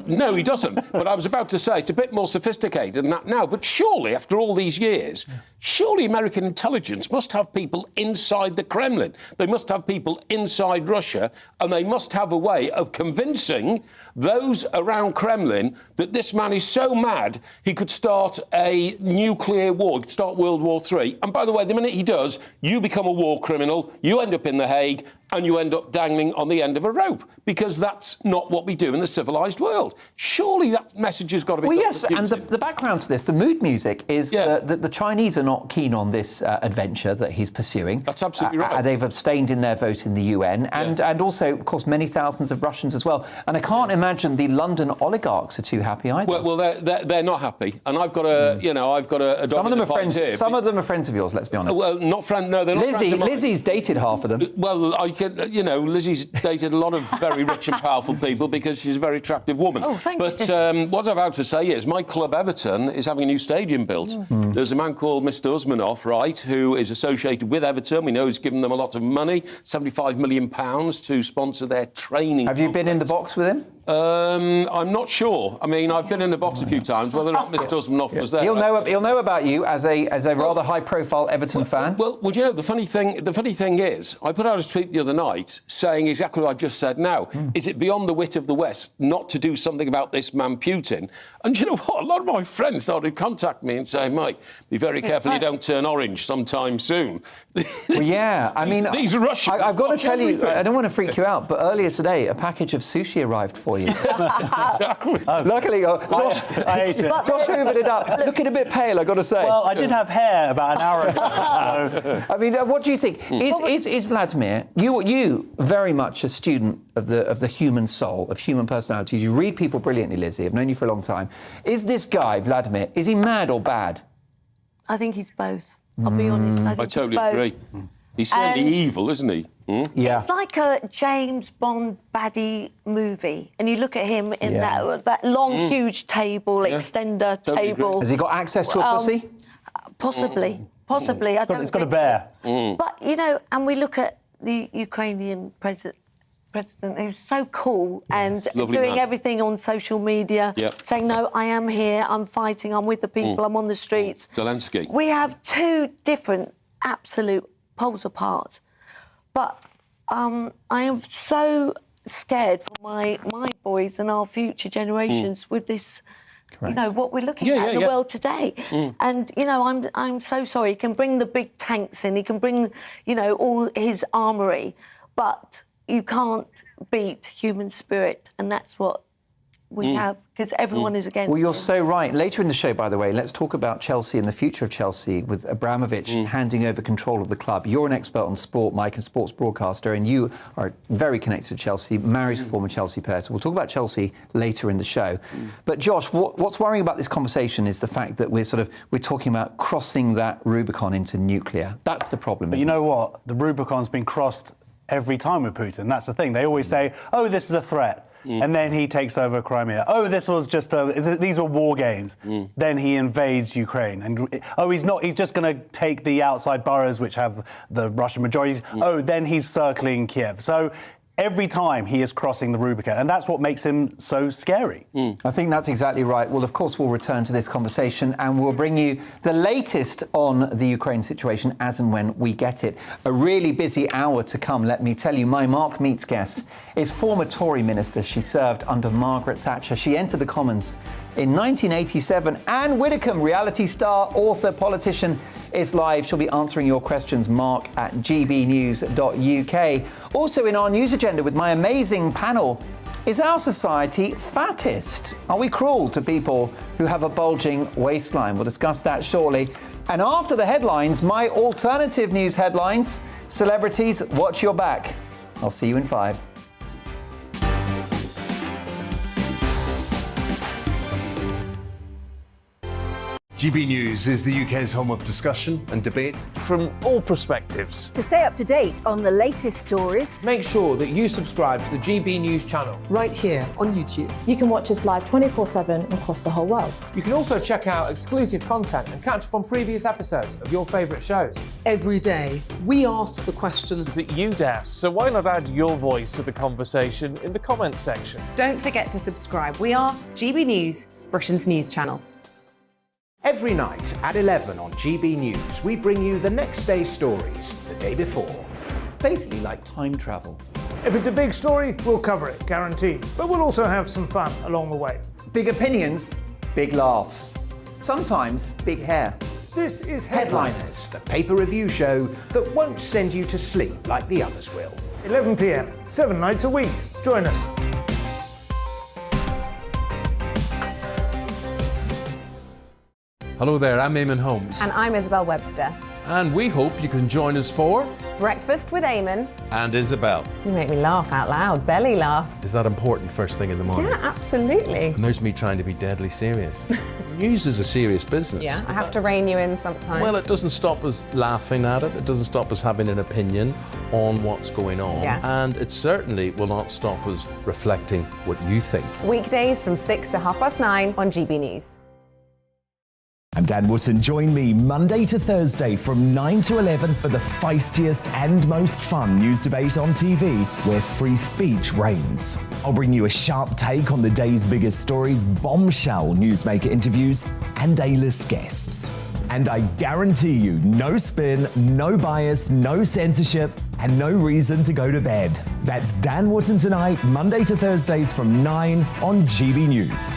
No, he doesn't. But I was about to say, it's a bit more sophisticated than that now. But surely, after all these years, surely American intelligence must have people inside the Kremlin. They must have people inside Russia, and they must have a way of convincing those around Kremlin that this man is so mad he could start a nuclear war, he could start World War III. And by the way, the minute he does, you become a war criminal, you end up in The Hague, and you end up dangling on the end of a rope, because that's not what we do in the civilised world. Surely that message has got to be... Well, yes, and the background to this, the mood music, is that the Chinese are not keen on this adventure that he's pursuing. That's absolutely right. They've abstained in their vote in the UN, and also, of course, many thousands of Russians as well. And I can't imagine the London oligarchs are too happy either. Well, they're not happy, and I've got a... Some of them are friends. Some of them are friends of yours. Let's be honest. Well, not friends. No, they're not friends of mine. Lizzie's dated half of them. Well, Lizzie's dated a lot of very rich and powerful people because she's a very attractive woman. Oh, thank you. But what I'm about to say is my club Everton is having a new stadium built. There's a man called Mr. Usmanoff, right, who is associated with Everton. We know he's given them a lot of money, £75 million to sponsor their training. Have you been in the box with him? I'm not sure. I mean, I've been in the box a few times. Whether or not Mr. Usmanoff was there, he'll know about you as a rather high-profile Everton fan. Well, you know, the funny thing is, I put out a tweet the other night saying exactly what I've just said now. Is it beyond the wit of the West not to do something about this man Putin? And you know what? A lot of my friends started contacting me and saying, Mike, be very careful you don't turn orange sometime soon. Well, yeah, I mean, these Russians. I've got to tell you, I don't want to freak you out, but earlier today, a package of sushi arrived for you. Exactly. Luckily, Josh, I ate it. Josh hoovered it up. Looking a bit pale, I've got to say. Well, I did have hair about an hour ago. So. I mean, what do you think? Is Vladimir? You very much a student of the human soul, of human personality. You read people brilliantly, Lizzie. I've known you for a long time. Is this guy Vladimir? Is he mad or bad? I think he's both. I'll be honest. I totally agree. He's certainly evil, isn't he? Yeah. It's like a James Bond baddie movie, and you look at him in that long, huge table, extender table. Has he got access to a pussy? Possibly. I don't. It's got a bear. But you know, and we look at the Ukrainian president who's so cool and doing everything on social media, saying, no, I am here, I'm fighting, I'm with the people, I'm on the streets. Zelensky. We have two different absolute poles apart. But I am so scared for my boys and our future generations with this, you know, what we're looking at in the world today. And, you know, I'm so sorry. He can bring the big tanks in, he can bring, you know, all his armoury, but you can't beat human spirit, and that's what we have, because everyone is against Well, you're him. so right. Later in the show, by the way, let's talk about Chelsea and the future of Chelsea with Abramovich handing over control of the club. You're an expert on sport, Mike, and sports broadcaster, and you are very connected to Chelsea, married to a former Chelsea player. So we'll talk about Chelsea later in the show. But Josh, what's worrying about this conversation is the fact that we're talking about crossing that Rubicon into nuclear. That's the problem. But you know what? The Rubicon's been crossed every time with Putin. That's the thing. They always say, oh, this is a threat. And then he takes over Crimea. Oh, this was just these were war games. Then he invades Ukraine. And he's just going to take the outside boroughs which have the Russian majorities. Then he's circling Kiev. So every time he is crossing the Rubicon, and that's what makes him so scary. I think that's exactly right. Well, of course, we'll return to this conversation and we'll bring you the latest on the Ukraine situation as and when we get it. A really busy hour to come, let me tell you. My Mark Meets guest is former Tory minister. She served under Margaret Thatcher. She entered the Commons in 1987. Anne Widdecombe, reality star, author, politician, is live. She'll be answering your questions, mark@gbnews.uk. Also in our news agenda with my amazing panel, is our society fattest? Are we cruel to people who have a bulging waistline? We'll discuss that shortly. And after the headlines, my alternative news headlines. Celebrities, watch your back. I'll see you in 5. GB News is the UK's home of discussion and debate from all perspectives. To stay up to date on the latest stories, make sure that you subscribe to the GB News channel. Right here on YouTube. You can watch us live 24/7 across the whole world. You can also check out exclusive content and catch up on previous episodes of your favourite shows. Every day, we ask the questions that you'd ask. So why not add your voice to the conversation in the comments section? Don't forget to subscribe. We are GB News, Britain's news channel. Every night at 11 on GB News, we bring you the next day's stories the day before. It's basically like time travel. If it's a big story, we'll cover it, guaranteed. But we'll also have some fun along the way. Big opinions, big laughs. Sometimes big hair. This is Headliners, the paper review show that won't send you to sleep like the others will. 11 p.m, 7 nights a week. Join us. Hello there, I'm Eamon Holmes. And I'm Isabel Webster. And we hope you can join us for Breakfast with Eamon. And Isabel. You make me laugh out loud, belly laugh. Is that important first thing in the morning? Yeah, absolutely. And there's me trying to be deadly serious. News is a serious business. Yeah, I have to rein you in sometimes. Well, it doesn't stop us laughing at it. It doesn't stop us having an opinion on what's going on. Yeah. And it certainly will not stop us reflecting what you think. Weekdays from 6 to 9:30 on GB News. I'm Dan Wootton. Join me Monday to Thursday from 9 to 11 for the feistiest and most fun news debate on TV, where free speech reigns. I'll bring you a sharp take on the day's biggest stories, bombshell newsmaker interviews, and A-list guests. And I guarantee you, no spin, no bias, no censorship, and no reason to go to bed. That's Dan Wootton Tonight, Monday to Thursdays from 9 on GB News.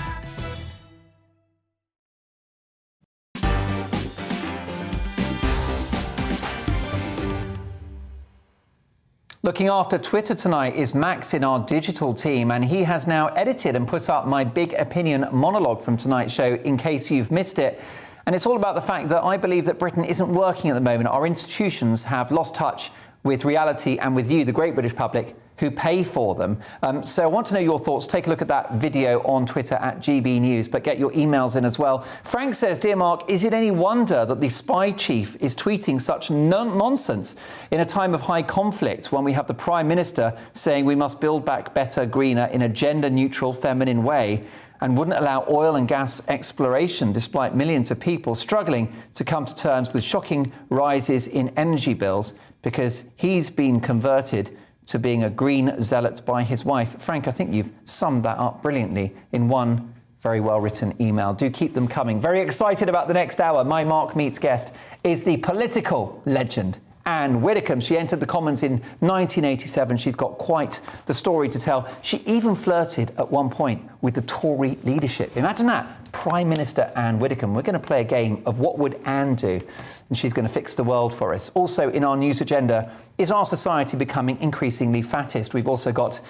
Looking after Twitter tonight is Max in our digital team, and he has now edited and put up my big opinion monologue from tonight's show in case you've missed it. And it's all about the fact that I believe that Britain isn't working at the moment. Our institutions have lost touch with reality and with you, the great British public, who pay for them. So I want to know your thoughts. Take a look at that video on Twitter at GB News, but get your emails in as well. Frank says, "Dear Mark, is it any wonder that the spy chief is tweeting such nonsense in a time of high conflict when we have the Prime Minister saying we must build back better, greener in a gender-neutral, feminine way, and wouldn't allow oil and gas exploration despite millions of people struggling to come to terms with shocking rises in energy bills because he's been converted to being a green zealot by his wife." Frank, I think you've summed that up brilliantly in one very well-written email. Do keep them coming. Very excited about the next hour. My Mark Meets guest is the political legend, Anne Widdecombe. She entered the Commons in 1987. She's got quite the story to tell. She even flirted at one point with the Tory leadership. Imagine that. Prime Minister Anne Widdecombe. We're going to play a game of what would Anne do, and she's going to fix the world for us. Also in our news agenda, is our society becoming increasingly fattest? We've also got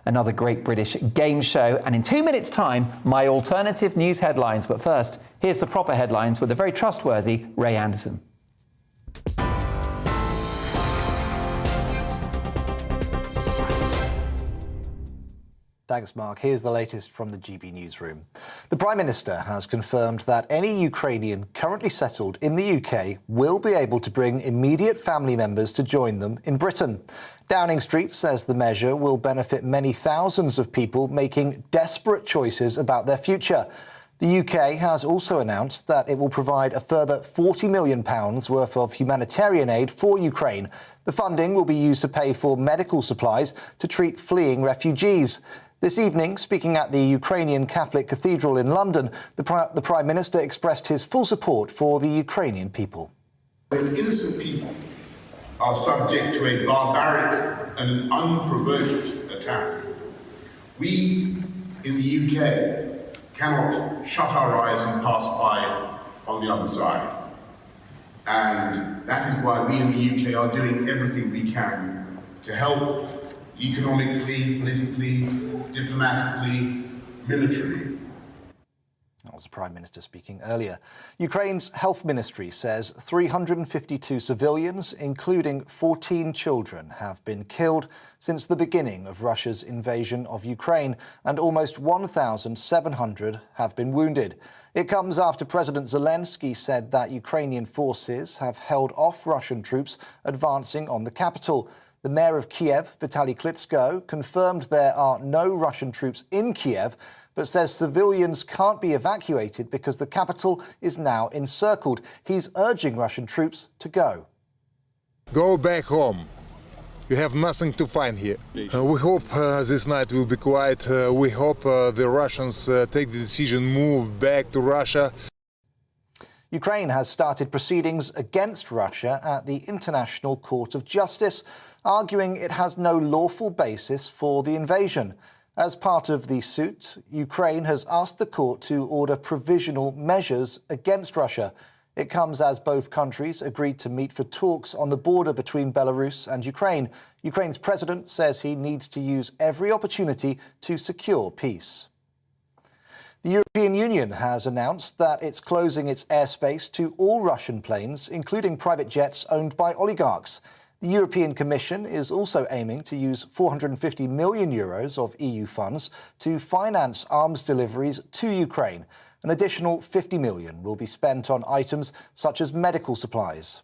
another great British game show, and in 2 minutes' time, my alternative news headlines. But first, here's the proper headlines with the very trustworthy Ray Anderson. Thanks, Mark. Here's the latest from the GB newsroom. The Prime Minister has confirmed that any Ukrainian currently settled in the UK will be able to bring immediate family members to join them in Britain. Downing Street says the measure will benefit many thousands of people making desperate choices about their future. The UK has also announced that it will provide a further £40 million worth of humanitarian aid for Ukraine. The funding will be used to pay for medical supplies to treat fleeing refugees. This evening, speaking at the Ukrainian Catholic Cathedral in London, the Prime Minister expressed his full support for the Ukrainian people. The innocent people are subject to a barbaric and unprovoked attack. We in the UK cannot shut our eyes and pass by on the other side. And that is why we in the UK are doing everything we can to help economically, politically, diplomatically, militarily. That was the Prime Minister speaking earlier. Ukraine's health ministry says 352 civilians, including 14 children, have been killed since the beginning of Russia's invasion of Ukraine, and almost 1,700 have been wounded. It comes after President Zelensky said that Ukrainian forces have held off Russian troops advancing on the capital. The mayor of Kiev, Vitaly Klitschko, confirmed there are no Russian troops in Kiev, but says civilians can't be evacuated because the capital is now encircled. He's urging Russian troops to go. Go back home. You have nothing to find here. We hope this night will be quiet. We hope the Russians take the decision, move back to Russia. Ukraine has started proceedings against Russia at the International Court of Justice, arguing it has no lawful basis for the invasion. As part of the suit, Ukraine has asked the court to order provisional measures against Russia. It comes as both countries agreed to meet for talks on the border between Belarus and Ukraine. Ukraine's president says he needs to use every opportunity to secure peace. The European Union has announced that it's closing its airspace to all Russian planes, including private jets owned by oligarchs. The European Commission is also aiming to use €450 million of EU funds to finance arms deliveries to Ukraine. An additional €50 million will be spent on items such as medical supplies.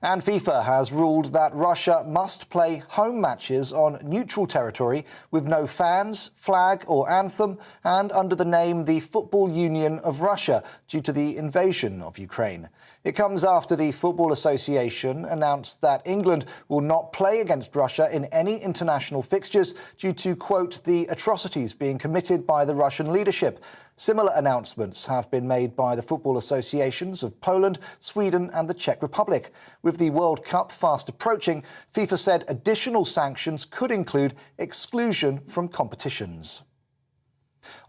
And FIFA has ruled that Russia must play home matches on neutral territory with no fans, flag or anthem, and under the name the Football Union of Russia due to the invasion of Ukraine. It comes after the Football Association announced that England will not play against Russia in any international fixtures due to, quote, the atrocities being committed by the Russian leadership. Similar announcements have been made by the football associations of Poland, Sweden and the Czech Republic. With the World Cup fast approaching, FIFA said additional sanctions could include exclusion from competitions.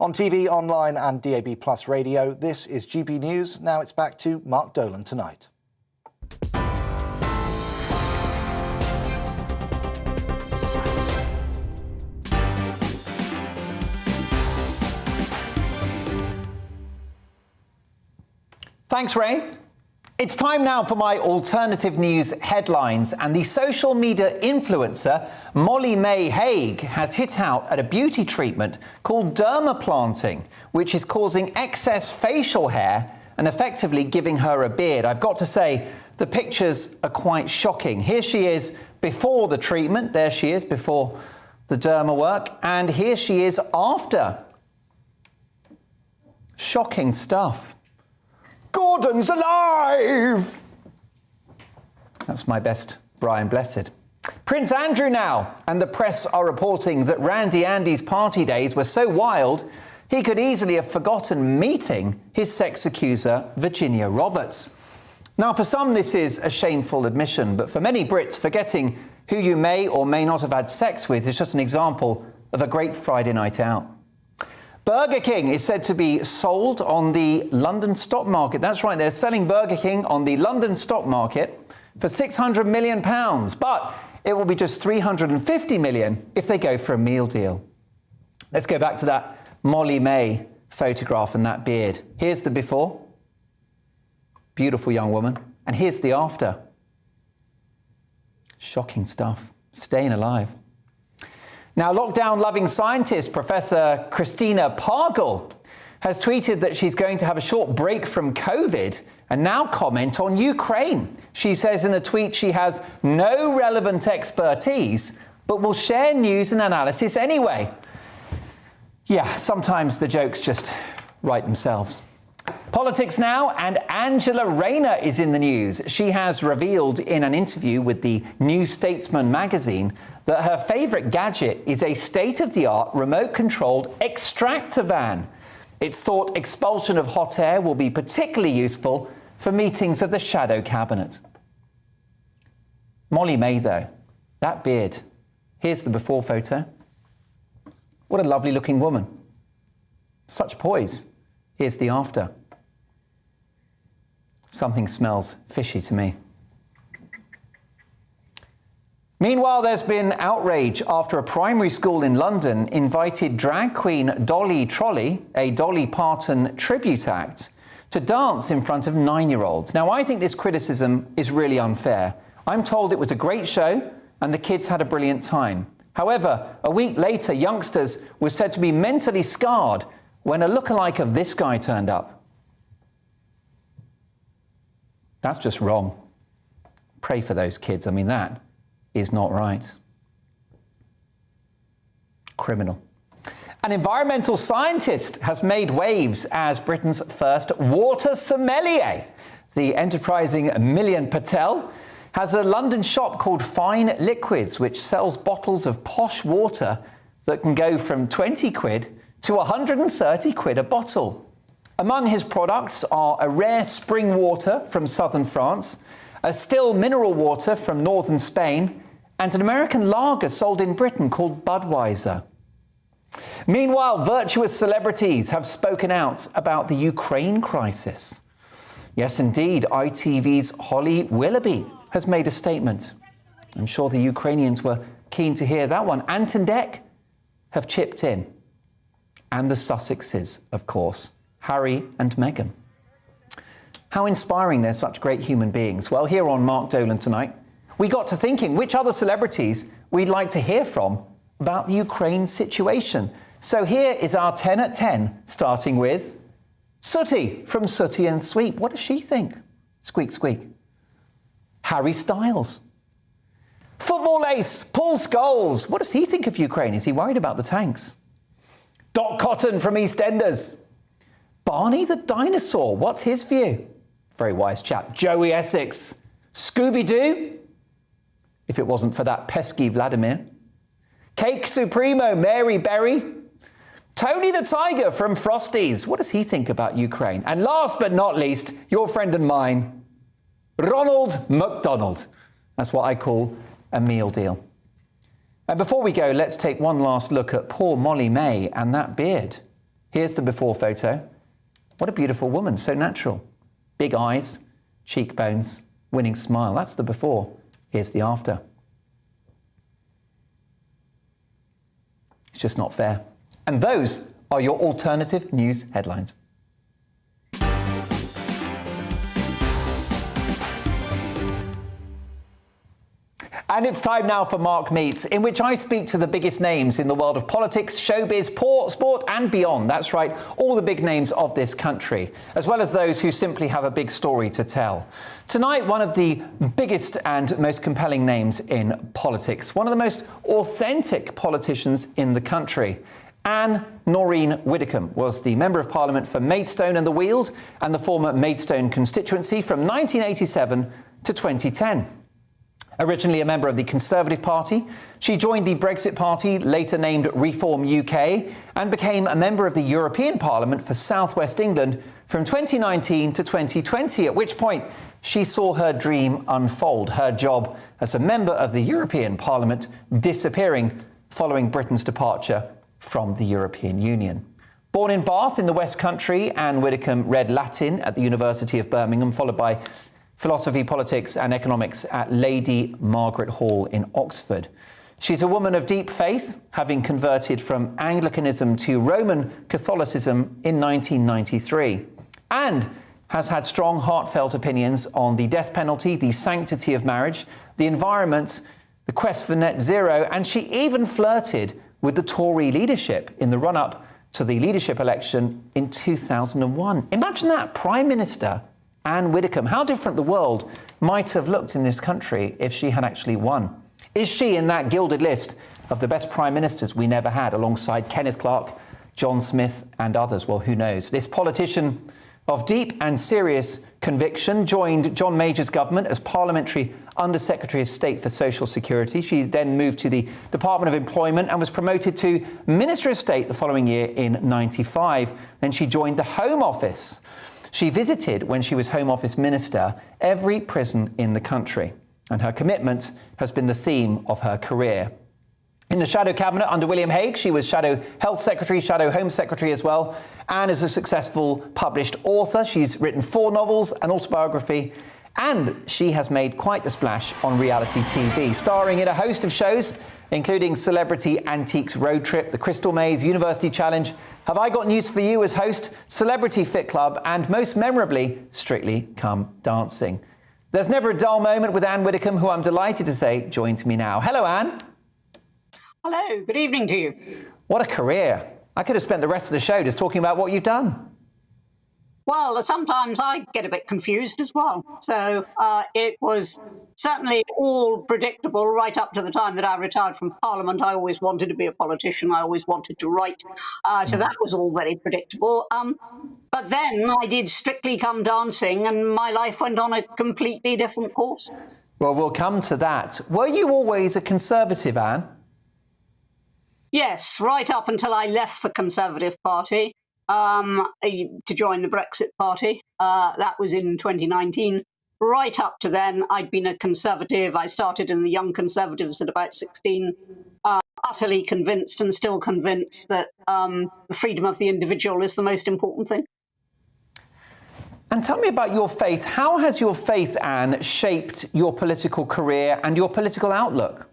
On TV, online and DAB+ radio, this is GB News. Now it's back to Mark Dolan tonight. Thanks, Ray. It's time now for my alternative news headlines, and the social media influencer Molly May Haig has hit out at a beauty treatment called dermaplanting, which is causing excess facial hair and effectively giving her a beard. I've got to say, the pictures are quite shocking. Here she is before the treatment, there she is before the derma work, and here she is after. Shocking stuff. Gordon's alive! That's my best Brian Blessed. Prince Andrew now, and the press are reporting that Randy Andy's party days were so wild he could easily have forgotten meeting his sex accuser Virginia Roberts. Now, for some this is a shameful admission, but for many Brits, forgetting who you may or may not have had sex with is just an example of a great Friday night out. Burger King is said to be sold on the London stock market. That's right, they're selling Burger King on the London stock market for £600 million, but it will be just £350 million if they go for a meal deal. Let's go back to that Molly May photograph and that beard. Here's the before. Beautiful young woman. And here's the after. Shocking stuff. Staying alive. Now, lockdown-loving scientist Professor Christina Pargel has tweeted that she's going to have a short break from COVID and now comment on Ukraine. She says in the tweet she has no relevant expertise, but will share news and analysis anyway. Yeah, sometimes the jokes just write themselves. Politics now, and Angela Rayner is in the news. She has revealed in an interview with the New Statesman magazine that her favourite gadget is a state-of-the-art remote-controlled extractor van. It's thought expulsion of hot air will be particularly useful for meetings of the shadow cabinet. Molly May, though, that beard. Here's the before photo. What a lovely-looking woman. Such poise. Here's the after. Something smells fishy to me. Meanwhile, there's been outrage after a primary school in London invited drag queen Dolly Trolley, a Dolly Parton tribute act, to dance in front of 9-year-olds. Now, I think this criticism is really unfair. I'm told it was a great show and the kids had a brilliant time. However, a week later, youngsters were said to be mentally scarred when a lookalike of this guy turned up. That's just wrong. Pray for those kids. I mean, that is not right. Criminal. An environmental scientist has made waves as Britain's first water sommelier. The enterprising Milian Patel has a London shop called Fine Liquids, which sells bottles of posh water that can go from 20 quid to 130 quid a bottle. Among his products are a rare spring water from southern France, a still mineral water from northern Spain, and an American lager sold in Britain called Budweiser. Meanwhile, virtuous celebrities have spoken out about the Ukraine crisis. Yes, indeed, ITV's Holly Willoughby has made a statement. I'm sure the Ukrainians were keen to hear that one. Ant and Dec have chipped in. And the Sussexes, of course, Harry and Meghan. How inspiring they're such great human beings. Well, here on Mark Dolan tonight, we got to thinking which other celebrities we'd like to hear from about the Ukraine situation. So here is our 10 at 10, starting with Sooty from Sooty and Sweep. What does she think? Squeak, squeak. Harry Styles. Football ace Paul Scholes. What does he think of Ukraine? Is he worried about the tanks? Doc Cotton from EastEnders. Barney the dinosaur. What's his view? Very wise chap. Joey Essex. Scooby-Doo. If it wasn't for that pesky Vladimir. Cake Supremo Mary Berry. Tony the Tiger from Frosties. What does he think about Ukraine? And last but not least, your friend and mine, Ronald McDonald. That's what I call a meal deal. And before we go, let's take one last look at poor Molly May and that beard. Here's the before photo. What a beautiful woman, so natural. Big eyes, cheekbones, winning smile. That's the before. Here's the after. It's just not fair. And those are your alternative news headlines. And it's time now for Mark Meets, in which I speak to the biggest names in the world of politics, showbiz, sport and beyond. That's right, all the big names of this country, as well as those who simply have a big story to tell. Tonight, one of the biggest and most compelling names in politics, one of the most authentic politicians in the country. Anne Noreen Widdecombe was the Member of Parliament for Maidstone and the Weald and the former Maidstone constituency from 1987 to 2010. Originally a member of the Conservative Party, she joined the Brexit Party, later named Reform UK, and became a member of the European Parliament for South West England from 2019 to 2020, at which point she saw her dream unfold, her job as a member of the European Parliament disappearing following Britain's departure from the European Union. Born in Bath in the West Country, Anne Widdecombe read Latin at the University of Birmingham, followed by philosophy, politics and economics at Lady Margaret Hall in Oxford. She's a woman of deep faith, having converted from Anglicanism to Roman Catholicism in 1993, and has had strong, heartfelt opinions on the death penalty, the sanctity of marriage, the environment, the quest for net zero, and she even flirted with the Tory leadership in the run-up to the leadership election in 2001. Imagine that, Prime Minister Anne Widdecombe. How different the world might have looked in this country if she had actually won. Is she in that gilded list of the best prime ministers we never had, alongside Kenneth Clarke, John Smith and others? Well, who knows? This politician of deep and serious conviction joined John Major's government as Parliamentary Under-Secretary of State for Social Security. She then moved to the Department of Employment and was promoted to Minister of State the following year in '95. Then she joined the Home Office. She visited, when she was Home Office Minister, every prison in the country, and her commitment has been the theme of her career. In the Shadow Cabinet under William Hague, she was Shadow Health Secretary, Shadow Home Secretary as well, and is a successful published author. She's written 4 novels, an autobiography, and she has made quite the splash on reality TV, starring in a host of shows, including Celebrity Antiques Road Trip, The Crystal Maze, University Challenge, Have I Got News for You as host, Celebrity Fit Club, and most memorably, Strictly Come Dancing. There's never a dull moment with Anne Widdecombe, who I'm delighted to say joins me now. Hello, Anne. Hello, good evening to you. What a career. I could have spent the rest of the show just talking about what you've done. Well, sometimes I get a bit confused as well. So it was certainly all predictable right up to the time that I retired from Parliament. I always wanted to be a politician. I always wanted to write. So that was all very predictable. But then I did Strictly Come Dancing and my life went on a completely different course. Well, we'll come to that. Were you always a Conservative, Anne? Yes, right up until I left the Conservative Party to join the Brexit Party. That was in 2019. Right up to then, I'd been a Conservative. I started in the Young Conservatives at about 16, utterly convinced and still convinced that the freedom of the individual is the most important thing. And tell me about your faith. How has your faith, Anne, shaped your political career and your political outlook?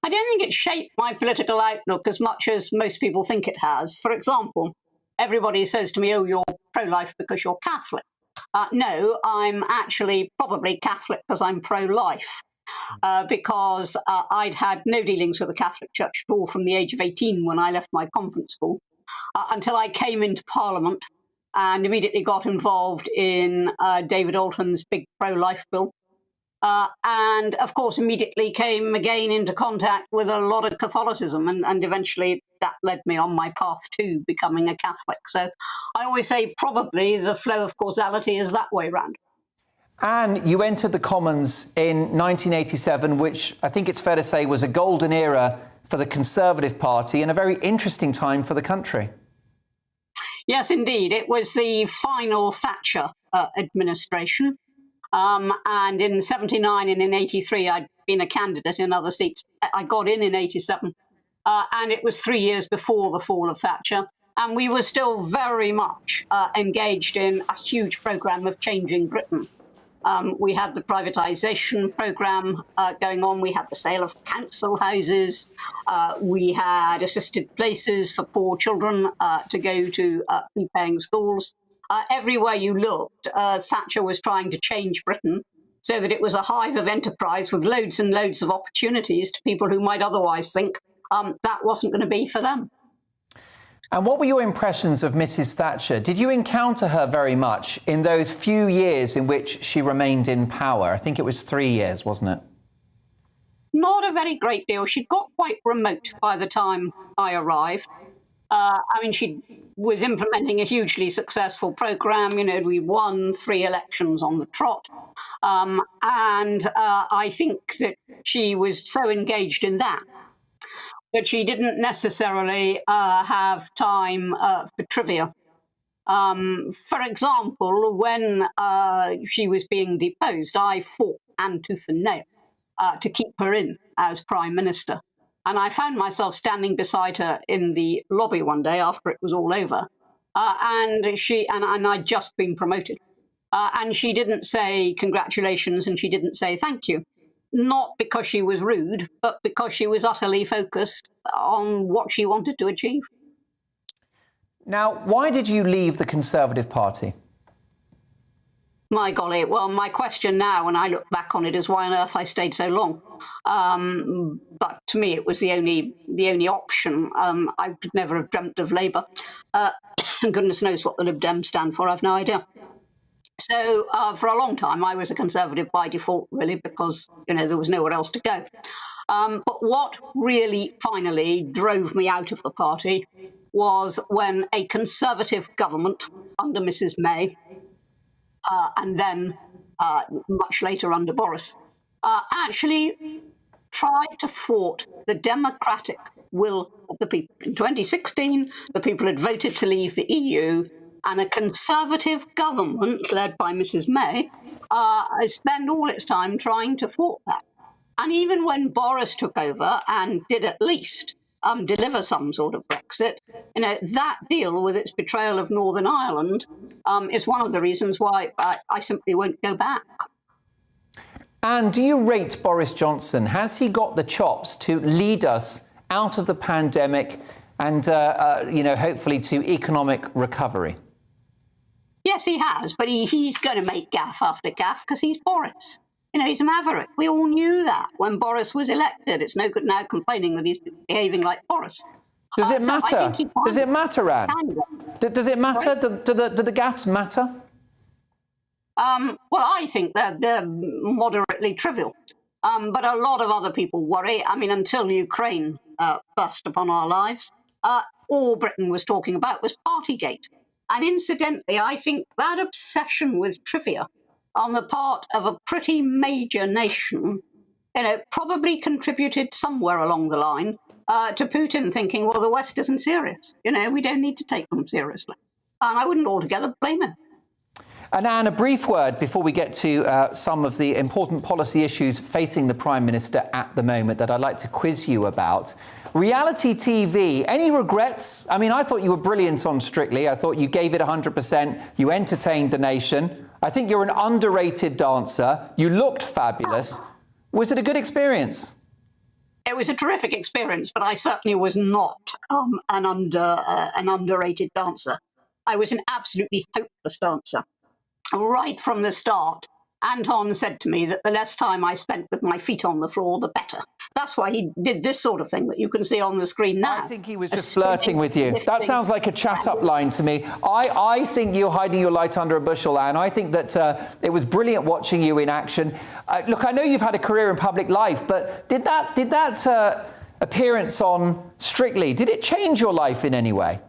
I don't think it shaped my political outlook as much as most people think it has. For example, everybody says to me, oh, you're pro-life because you're Catholic. No, I'm actually probably Catholic because I'm pro-life, because I'd had no dealings with the Catholic Church at all from the age of 18 when I left my convent school, until I came into Parliament and immediately got involved in David Alton's big pro-life bill. And, of course, immediately came again into contact with a lot of Catholicism, and eventually that led me on my path to becoming a Catholic. So I always say probably the flow of causality is that way round. Anne, you entered the Commons in 1987, which I think it's fair to say was a golden era for the Conservative Party and a very interesting time for the country. Yes, indeed. It was the final Thatcher administration. And in 79 and in 83, I'd been a candidate in other seats. I got in 87. And it was 3 years before the fall of Thatcher. And we were still very much engaged in a huge programme of changing Britain. We had the privatisation programme going on. We had the sale of council houses. We had assisted places for poor children to go to fee-paying schools. Everywhere you looked, Thatcher was trying to change Britain so that it was a hive of enterprise with loads and loads of opportunities to people who might otherwise think that wasn't going to be for them. And what were your impressions of Mrs. Thatcher? Did you encounter her very much in those few years in which she remained in power? I think it was 3 years, wasn't it? Not a very great deal. She'd got quite remote by the time I arrived. I mean, she was implementing a hugely successful programme. You know, we won 3 elections on the trot. And I think that she was so engaged in that she didn't necessarily have time for trivia. For example, when she was being deposed, I fought hand, tooth and nail to keep her in as Prime Minister. And I found myself standing beside her in the lobby one day after it was all over. And I'd just been promoted. And she didn't say congratulations and she didn't say thank you. Not because she was rude, but because she was utterly focused on what she wanted to achieve. Now, why did you leave the Conservative Party? My golly, well, my question now, when I look back on it, is why on earth I stayed so long. But to me, it was the only option. I could never have dreamt of Labour. And goodness knows what the Lib Dems stand for, I've no idea. So for a long time, I was a Conservative by default, really, because, you know, there was nowhere else to go. But what really finally drove me out of the party was when a Conservative government under Mrs. May, and then much later under Boris, actually tried to thwart the democratic will of the people. In 2016, the people had voted to leave the EU, and a Conservative government, led by Mrs. May, spent all its time trying to thwart that. And even when Boris took over and did at least deliver some sort of Brexit, that deal with its betrayal of Northern Ireland is one of the reasons why I simply won't go back. And do you rate Boris Johnson? Has he got the chops to lead us out of the pandemic and, hopefully to economic recovery? Yes, he has, but he's going to make gaffe after gaffe because he's Boris. He's a maverick. We all knew that when Boris was elected. It's no good now complaining that he's behaving like Boris. Does it matter? Does it matter, Anne? Does it matter? Do the gaffes matter? Well, I think they're moderately trivial. But a lot of other people worry. I mean, until Ukraine burst upon our lives, all Britain was talking about was Partygate. And incidentally, I think that obsession with trivia on the part of a pretty major nation, probably contributed somewhere along the line to Putin thinking, well, the West isn't serious. We don't need to take them seriously. And I wouldn't altogether blame him. And Anne, a brief word before we get to some of the important policy issues facing the Prime Minister at the moment that I'd like to quiz you about. Reality TV, any regrets? I mean, I thought you were brilliant on Strictly. I thought you gave it 100%. You entertained the nation. I think you're an underrated dancer. You looked fabulous. Was it a good experience? It was a terrific experience, but I certainly was not an underrated dancer. I was an absolutely hopeless dancer. Right from the start, Anton said to me that the less time I spent with my feet on the floor, the better. That's why he did this sort of thing that you can see on the screen now. I think he was just flirting with you. That sounds like a chat-up line to me. I think you're hiding your light under a bushel, Anne. I think that it was brilliant watching you in action. Look, I know you've had a career in public life, but did that appearance on Strictly, did it change your life in any way?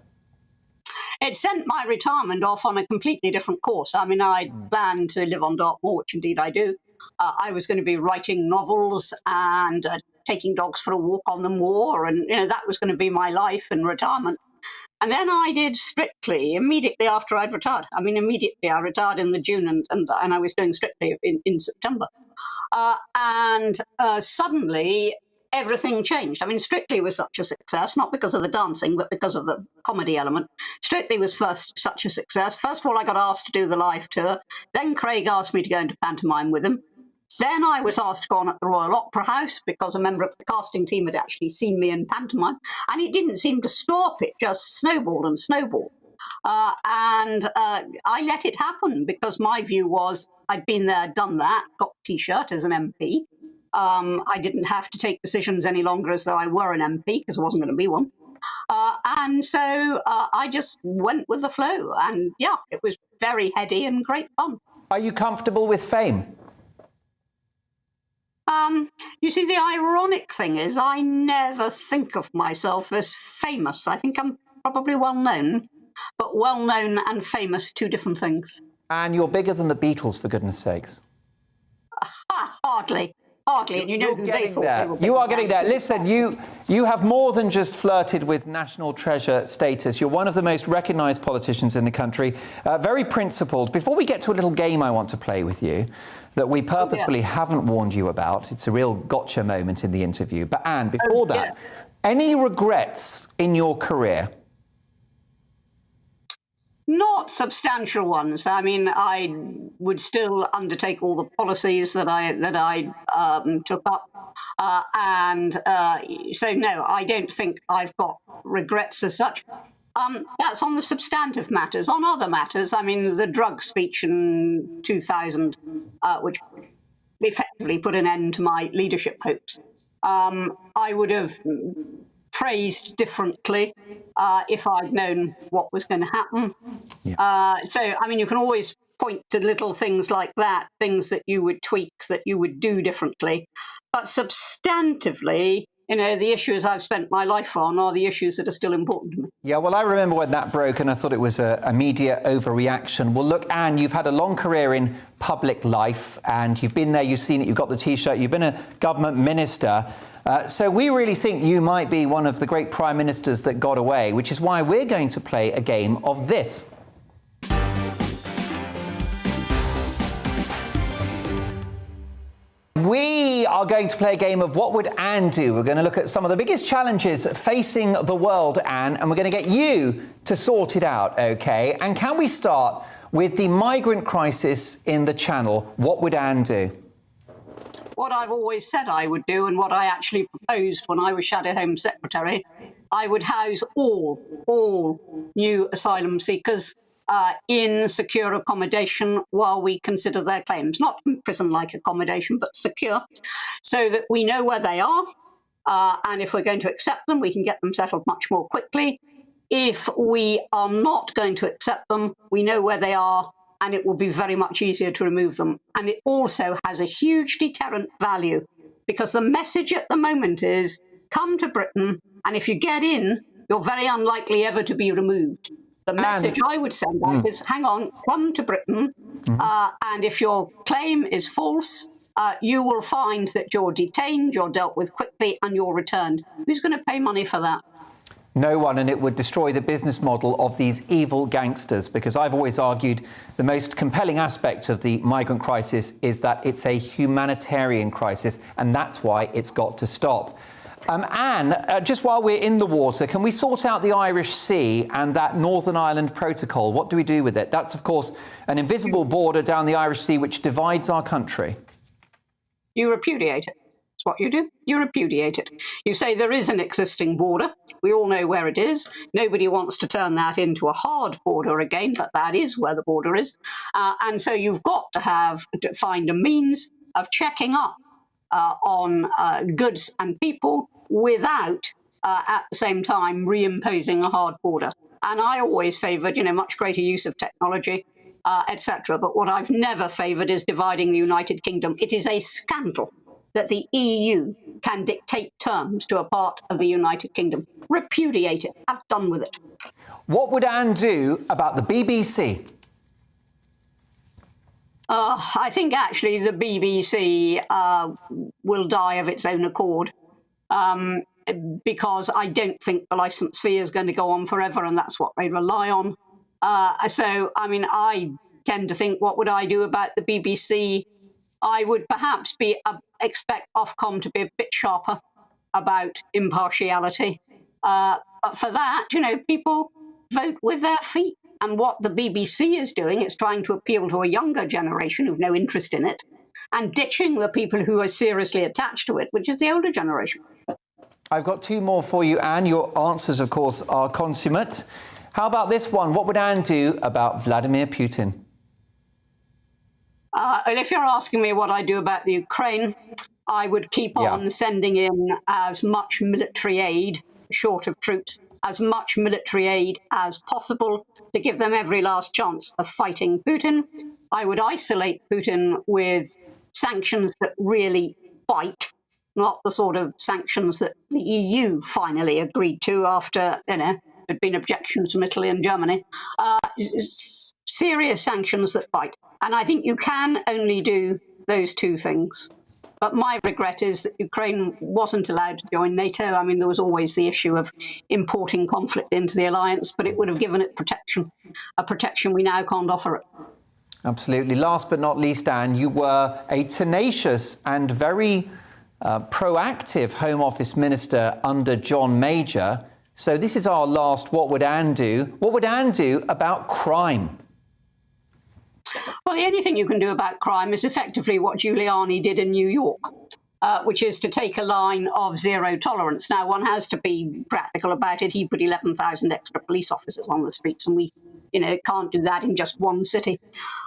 It sent my retirement off on a completely different course. I mean, I planned to live on Dartmoor, which indeed I do. I was going to be writing novels and taking dogs for a walk on the moor, and that was going to be my life in retirement. And then I did Strictly immediately after I'd retired. I mean, immediately. I retired in the June, and I was doing Strictly in September. And suddenly everything changed. I mean, Strictly was such a success, not because of the dancing, but because of the comedy element. Strictly was first such a success. First of all, I got asked to do the live tour. Then Craig asked me to go into pantomime with him. Then I was asked to go on at the Royal Opera House because a member of the casting team had actually seen me in pantomime. And it didn't seem to stop. It just snowballed and snowballed. And I let it happen because my view was I'd been there, done that, got the T-shirt as an MP. I didn't have to take decisions any longer as though I were an MP because I wasn't going to be one. And so I just went with the flow. And yeah, it was very heady and great fun. Are you comfortable with fame? You see, the ironic thing is I never think of myself as famous. I think I'm probably well known, but well known and famous, two different things. And you're bigger than the Beatles, for goodness sakes. Hardly. Hardly, and you know who they thought they were. You are getting there. Listen, you have more than just flirted with national treasure status. You're one of the most recognised politicians in the country, very principled. Before we get to a little game I want to play with you that we purposefully haven't warned you about, it's a real gotcha moment in the interview. But Anne, before that, any regrets in your career? Not substantial ones. I mean, I would still undertake all the policies that I took up, so no, I don't think I've got regrets as such. That's on the substantive matters. On other matters, I mean, the drug speech in 2000, which effectively put an end to my leadership hopes, I would have phrased differently if I'd known what was going to happen. So, I mean, you can always point to little things like that, things that you would tweak, that you would do differently. But substantively, the issues I've spent my life on are the issues that are still important to me. Yeah, well, I remember when that broke and I thought it was a media overreaction. Well, look, Anne, you've had a long career in public life and you've been there, you've seen it, you've got the T-shirt, you've been a government minister. So we really think you might be one of the great prime ministers that got away, which is why we're going to play a game of this. we are going to play a game of What Would Anne Do? We're going to look at some of the biggest challenges facing the world, Anne, and we're going to get you to sort it out, OK? And can we start with the migrant crisis in the Channel? What would Anne do? What I've always said I would do, and what I actually proposed when I was Shadow Home Secretary, I would house all new asylum seekers in secure accommodation while we consider their claims. Not prison-like accommodation, but secure, so that we know where they are. And if we're going to accept them, we can get them settled much more quickly. If we are not going to accept them, we know where they are, and it will be very much easier to remove them. And it also has a huge deterrent value, because the message at the moment is, come to Britain, and if you get in, you're very unlikely ever to be removed. The message I would send out is, hang on, come to Britain, and if your claim is false, you will find that you're detained, you're dealt with quickly, and you're returned. Who's going to pay money for that? No one, and it would destroy the business model of these evil gangsters, because I've always argued the most compelling aspect of the migrant crisis is that it's a humanitarian crisis, and that's why it's got to stop. Anne, just while we're in the water, can we sort out the Irish Sea and that Northern Ireland Protocol? What do we do with it? That's, of course, an invisible border down the Irish Sea which divides our country. You repudiate it. That's what you do. You repudiate it. You say there is an existing border. We all know where it is. Nobody wants to turn that into a hard border again, but that is where the border is. And so you've got to find a means of checking up on goods and people without, at the same time, reimposing a hard border. And I always favoured, much greater use of technology, etc. But what I've never favoured is dividing the United Kingdom. It is a scandal that the EU can dictate terms to a part of the United Kingdom. Repudiate it. Have done with it. What would Anne do about the BBC? I think actually the BBC will die of its own accord, because I don't think the licence fee is going to go on forever, and that's what they rely on. I tend to think, what would I do about the BBC? I would perhaps expect Ofcom to be a bit sharper about impartiality. But for that, people vote with their feet. And what the BBC is doing is trying to appeal to a younger generation who've no interest in it, and ditching the people who are seriously attached to it, which is the older generation. I've got two more for you, Anne. Your answers, of course, are consummate. How about this one? What would Anne do about Vladimir Putin? And if you're asking me what I do about the Ukraine, I would keep on sending in as much military aid, short of troops, as much military aid as possible to give them every last chance of fighting Putin. I would isolate Putin with sanctions that really bite, not the sort of sanctions that the EU finally agreed to after, there'd been objections from Italy and Germany. Serious sanctions that bite. And I think you can only do those two things. But my regret is that Ukraine wasn't allowed to join NATO. I mean, there was always the issue of importing conflict into the alliance, but it would have given it protection, a protection we now can't offer it. Absolutely. Last but not least, Anne, you were a tenacious and very proactive Home Office Minister under John Major. So this is our last What Would Anne Do? What would Anne do about crime? Well, the only thing you can do about crime is effectively what Giuliani did in New York, which is to take a line of zero tolerance. Now, one has to be practical about it. He put 11,000 extra police officers on the streets, and we, can't do that in just one city.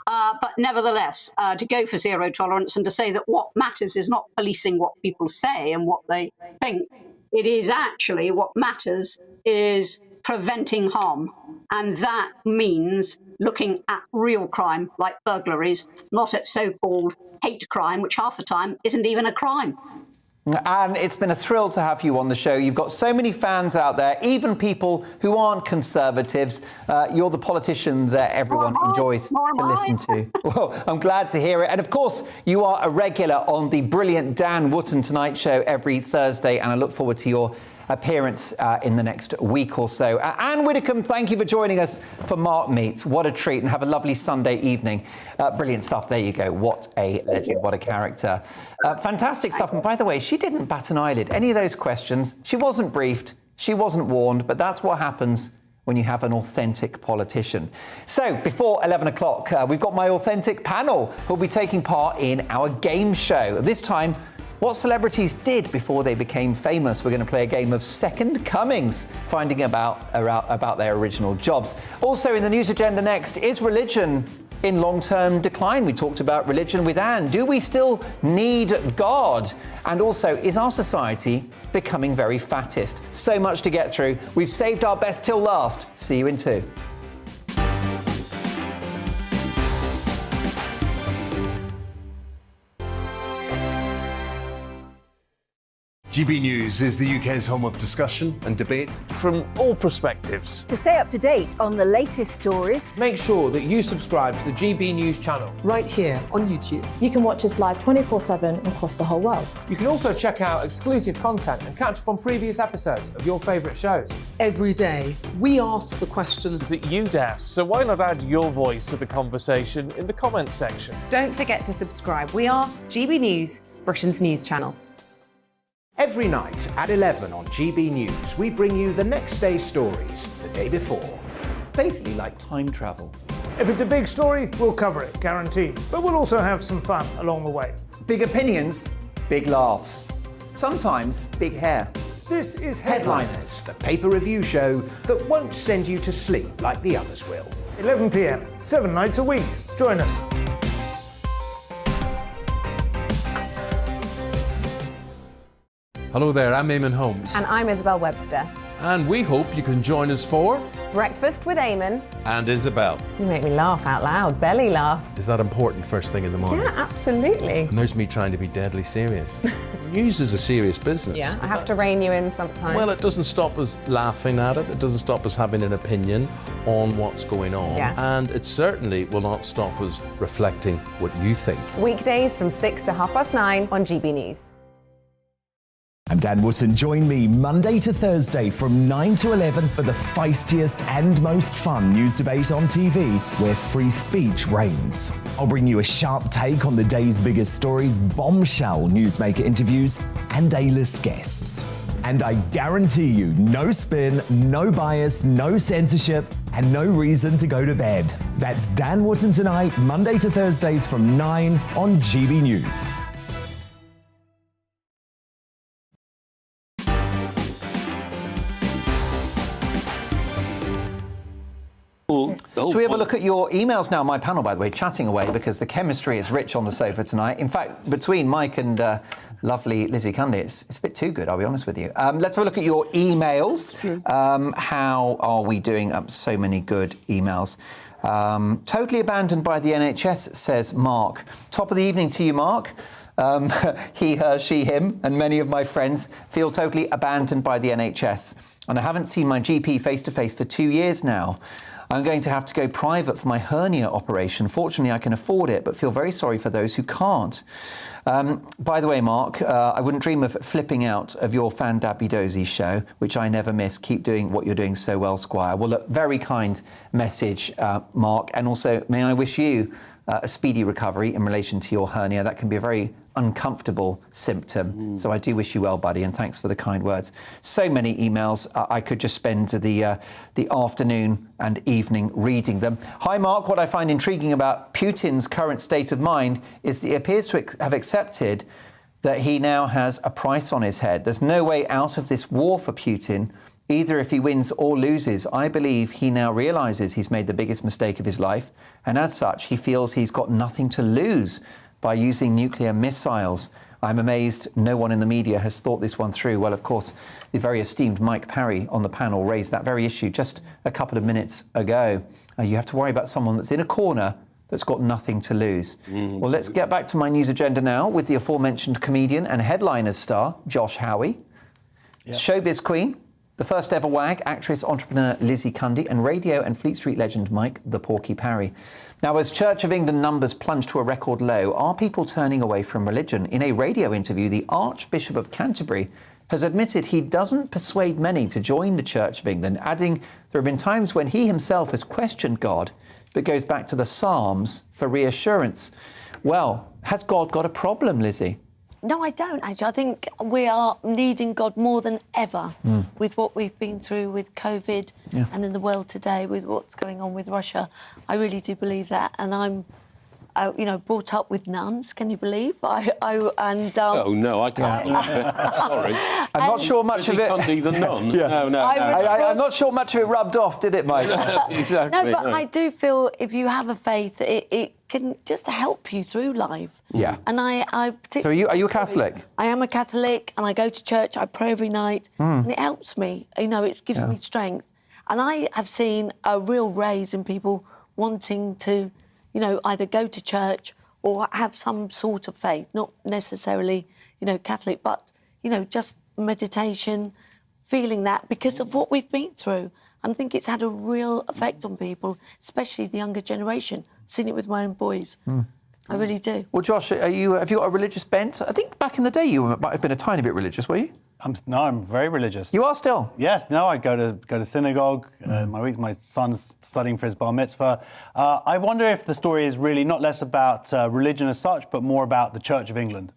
But nevertheless, to go for zero tolerance and to say that what matters is not policing what people say and what they think. It is actually what matters is preventing harm. And that means looking at real crime like burglaries, not at so-called hate crime, which half the time isn't even a crime. Anne, it's been a thrill to have you on the show. You've got so many fans out there, even people who aren't Conservatives. You're the politician that everyone enjoys to listen to. Well, I'm glad to hear it. And of course, you are a regular on the brilliant Dan Wootton Tonight Show every Thursday, and I look forward to your appearance in the next week or so. Anne Widdecombe, thank you for joining us for Mark Meets. What a treat, and have a lovely Sunday evening. Brilliant stuff. There you go. What a legend. What a character. Fantastic stuff. And by the way, she didn't bat an eyelid. Any of those questions, she wasn't briefed, she wasn't warned, but that's what happens when you have an authentic politician. So, before 11 o'clock, we've got my authentic panel who'll be taking part in our game show. This time, what celebrities did before they became famous. We're going to play a game of Second Comings, finding about their original jobs. Also, in the news agenda next, is religion in long-term decline? We talked about religion with Anne. Do we still need God? And also, is our society becoming very fattest? So much to get through. We've saved our best till last. See you in 2. GB News is the UK's home of discussion and debate from all perspectives. To stay up to date on the latest stories, make sure that you subscribe to the GB News channel. Right here on YouTube. You can watch us live 24/7 across the whole world. You can also check out exclusive content and catch up on previous episodes of your favourite shows. Every day, we ask the questions that you'd ask, so why not add your voice to the conversation in the comments section? Don't forget to subscribe. We are GB News, Britain's news channel. Every night at 11 on GB News, we bring you the next day's stories the day before. Basically like time travel. If it's a big story, we'll cover it, guaranteed. But we'll also have some fun along the way. Big opinions, big laughs. Sometimes big hair. This is Headliners, the paper review show that won't send you to sleep like the others will. 11 p.m, 7 nights a week. Join us. Hello there, I'm Eamon Holmes. And I'm Isabel Webster. And we hope you can join us for Breakfast with Eamon and Isabel. You make me laugh out loud, belly laugh. Is that important first thing in the morning? Yeah, absolutely. And there's me trying to be deadly serious. News is a serious business. Yeah, I have to rein you in sometimes. Well, it doesn't stop us laughing at it. It doesn't stop us having an opinion on what's going on. Yeah. And it certainly will not stop us reflecting what you think. Weekdays from 6 to 9:30 on GB News. I'm Dan Wootton. Join me Monday to Thursday from 9 to 11 for the feistiest and most fun news debate on TV, where free speech reigns. I'll bring you a sharp take on the day's biggest stories, bombshell newsmaker interviews, and A-list guests. And I guarantee you, no spin, no bias, no censorship, and no reason to go to bed. That's Dan Wootton Tonight, Monday to Thursdays from 9 on GB News. Shall we have a look at your emails now? My panel, by the way, chatting away because the chemistry is rich on the sofa tonight. In fact, between Mike and lovely Lizzie Cundy, it's a bit too good, I'll be honest with you. Let's have a look at your emails. How are we doing? So many good emails. Totally abandoned by the NHS, says Mark. Top of the evening to you, Mark. He, her, she, him, and many of my friends feel totally abandoned by the NHS. And I haven't seen my GP face-to-face for 2 years now. I'm going to have to go private for my hernia operation. Fortunately, I can afford it, but feel very sorry for those who can't. By the way, Mark, I wouldn't dream of flipping out of your Fan Dabby Dozy show, which I never miss. Keep doing what you're doing so well, Squire. Well, look, very kind message, Mark. And also, may I wish you a speedy recovery in relation to your hernia. That can be a very uncomfortable symptom. So I do wish you well, buddy, and thanks for the kind words. So many emails. I could just spend the afternoon and evening reading them. Hi, Mark. What I find intriguing about Putin's current state of mind is that he appears to have accepted that he now has a price on his head. There's no way out of this war for Putin, either if he wins or loses. I believe he now realises he's made the biggest mistake of his life, and as such, he feels he's got nothing to lose by using nuclear missiles. I'm amazed no one in the media has thought this one through. Well, of course, the very esteemed Mike Parry on the panel raised that very issue just a couple of minutes ago. You have to worry about someone that's in a corner that's got nothing to lose. Well, let's get back to my news agenda now with the aforementioned comedian and Headliners star, Josh Howie, showbiz queen, the first ever WAG, actress, entrepreneur Lizzie Cundy, and radio and Fleet Street legend Mike the Porky Parry. Now, as Church of England numbers plunge to a record low, are people turning away from religion? In a radio interview, the Archbishop of Canterbury has admitted he doesn't persuade many to join the Church of England, adding there have been times when he himself has questioned God, but goes back to the Psalms for reassurance. Well, has God got a problem, Lizzie? No, I don't, actually. I think we are needing God more than ever with what we've been through with COVID and in the world today with what's going on with Russia. I really do believe that. And I'm, brought up with nuns, can you believe? Oh, no, I can't. Sorry. I'm not sure much of it... Can't be the nun. No. I'm not sure much of it rubbed off, did it, Mike? Exactly. No, but I do feel if you have a faith, it can just help you through life. Yeah. And I So are you a Catholic? I am a Catholic, and I go to church. I pray every night, and it helps me. It gives me strength. And I have seen a real raise in people wanting to, either go to church or have some sort of faith, not necessarily, Catholic, but, just meditation, feeling that because of what we've been through. And I think it's had a real effect on people, especially the younger generation. I've seen it with my own boys. I really do. Well, Josh, have you got a religious bent? I think back in the day you might have been a tiny bit religious, were you? No, I'm very religious. You are still? Yes. No, I go to synagogue. My son's studying for his bar mitzvah. I wonder if the story is really not less about religion as such, but more about the Church of England.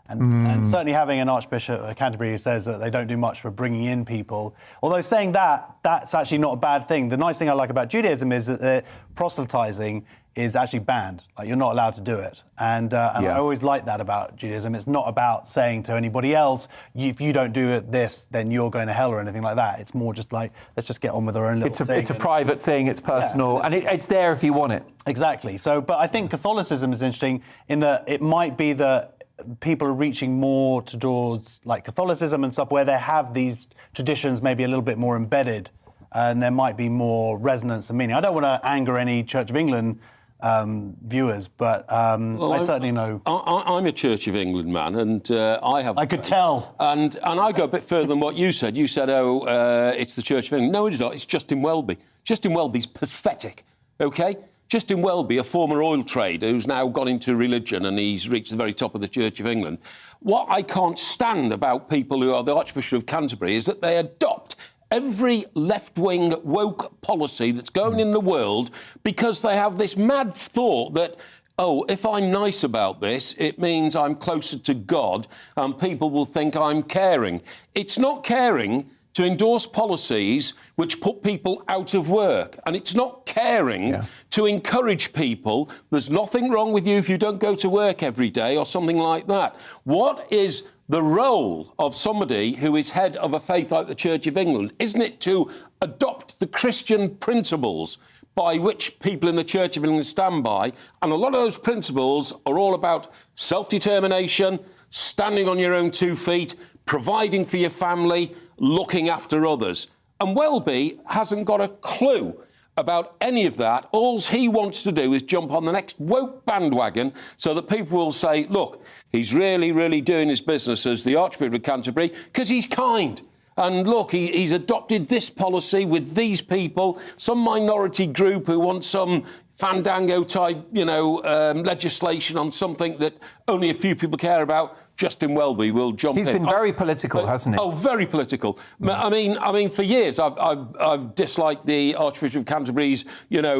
And certainly having an Archbishop of Canterbury who says that they don't do much for bringing in people. Although saying that's actually not a bad thing. The nice thing I like about Judaism is that proselytizing is actually banned. Like, you're not allowed to do it. And I always like that about Judaism. It's not about saying to anybody else, if you don't do this, then you're going to hell or anything like that. It's more just like, let's just get on with our own little thing. It's a private thing, it's personal, and it's there if you want it. Exactly. So, but I think Catholicism is interesting in that it might be that people are reaching more towards like Catholicism and stuff where they have these traditions maybe a little bit more embedded and there might be more resonance and meaning. I don't want to anger any Church of England viewers, but I certainly know... I'm a Church of England man, and I could tell. And I go a bit further than what you said. You said, it's the Church of England. No, it's not. It's Justin Welby. Justin Welby's pathetic, OK? Justin Welby, a former oil trader who's now gone into religion and he's reached the very top of the Church of England. What I can't stand about people who are the Archbishop of Canterbury is that they adopt every left-wing woke policy that's going in the world because they have this mad thought that, if I'm nice about this, it means I'm closer to God and people will think I'm caring. It's not caring to endorse policies which put people out of work. And it's not caring to encourage people. There's nothing wrong with you if you don't go to work every day or something like that. What is the role of somebody who is head of a faith like the Church of England? Isn't it to adopt the Christian principles by which people in the Church of England stand by? And a lot of those principles are all about self-determination, standing on your own 2 feet, providing for your family, looking after others. And Welby hasn't got a clue about any of that. All he wants to do is jump on the next woke bandwagon so that people will say, look, he's really, really doing his business as the Archbishop of Canterbury because he's kind. And look, he's adopted this policy with these people, some minority group who want some fandango-type, legislation on something that only a few people care about. Justin Welby will jump in. He's been very political, hasn't he? Oh, very political. I mean, for years I've disliked the Archbishop of Canterbury's,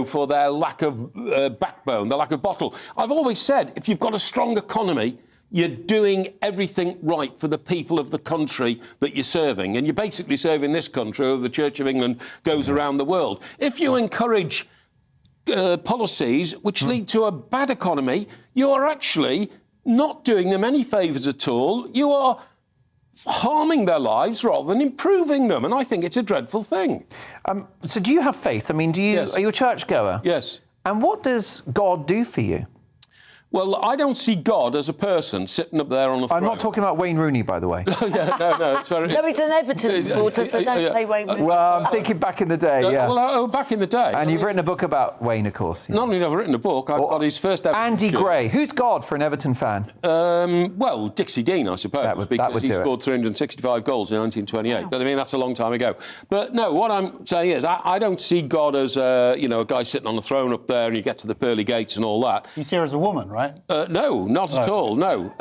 for their lack of backbone, their lack of bottle. I've always said, if you've got a strong economy, you're doing everything right for the people of the country that you're serving. And you're basically serving this country, or the Church of England goes around the world. If you encourage policies which lead to a bad economy, you are actually not doing them any favours at all. You are harming their lives rather than improving them, and I think it's a dreadful thing. So do you have faith? I mean, are you a churchgoer? Yes. And what does God do for you? Well, I don't see God as a person sitting up there on a throne. I'm not talking about Wayne Rooney, by the way. No, it's very... No, he's an Everton supporter, so don't say Wayne Rooney. Well, I'm thinking back in the day, Well, back in the day. And you've written a book about Wayne, of course. Not only have I written a book, I've got his first ever... Andy Gray. Who's God for an Everton fan? Well, Dixie Dean, I suppose, because he scored 365 goals in 1928. Wow. But, I mean, that's a long time ago. But, no, what I'm saying is I don't see God as, a guy sitting on the throne up there and you get to the pearly gates and all that. You see her as a woman, right? right? No, not at all, no.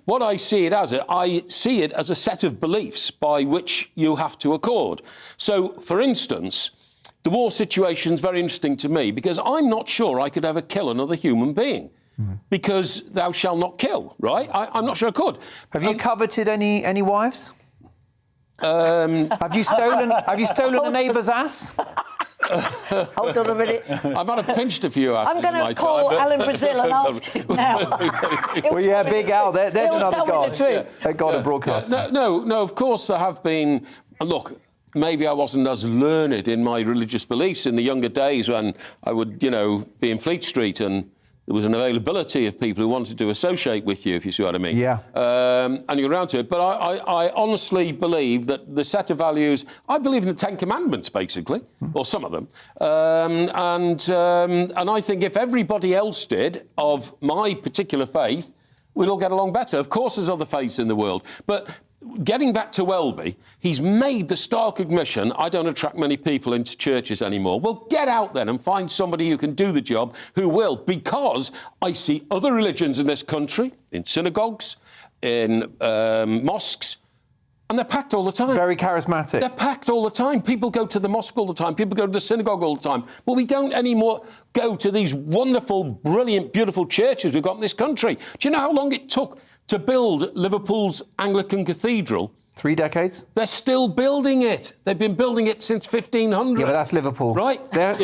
What I see it as a set of beliefs by which you have to accord. So, for instance, the war situation's very interesting to me because I'm not sure I could ever kill another human being. Because thou shalt not kill, right? I'm not sure I could. Have you coveted any wives? Have you stolen a neighbour's ass? Hold on a minute. I might have pinched a few asses I'm going in my to call time, Alan Brazil and ask him now. Well, yeah, Big Al, there's another tell me God. the truth. A God of broadcasting. No, of course there have been... Look, maybe I wasn't as learned in my religious beliefs in the younger days when I would, be in Fleet Street and there was an availability of people who wanted to associate with you, if you see what I mean. Yeah. And you're around to it. But I honestly believe that the set of values... I believe in the Ten Commandments, basically, or some of them. And I think if everybody else did, of my particular faith, we'd all get along better. Of course, there's other faiths in the world. But... Getting back to Welby, he's made the stark admission, I don't attract many people into churches anymore. Well, get out then and find somebody who can do the job, who will, because I see other religions in this country, in synagogues, in mosques, and they're packed all the time. Very charismatic. They're packed all the time. People go to the mosque all the time. People go to the synagogue all the time. But we don't anymore go to these wonderful, brilliant, beautiful churches we've got in this country. Do you know how long it took to build Liverpool's Anglican Cathedral? 3 decades. They're still building it. They've been building it since 1500. Yeah, but that's Liverpool. Right? Yeah.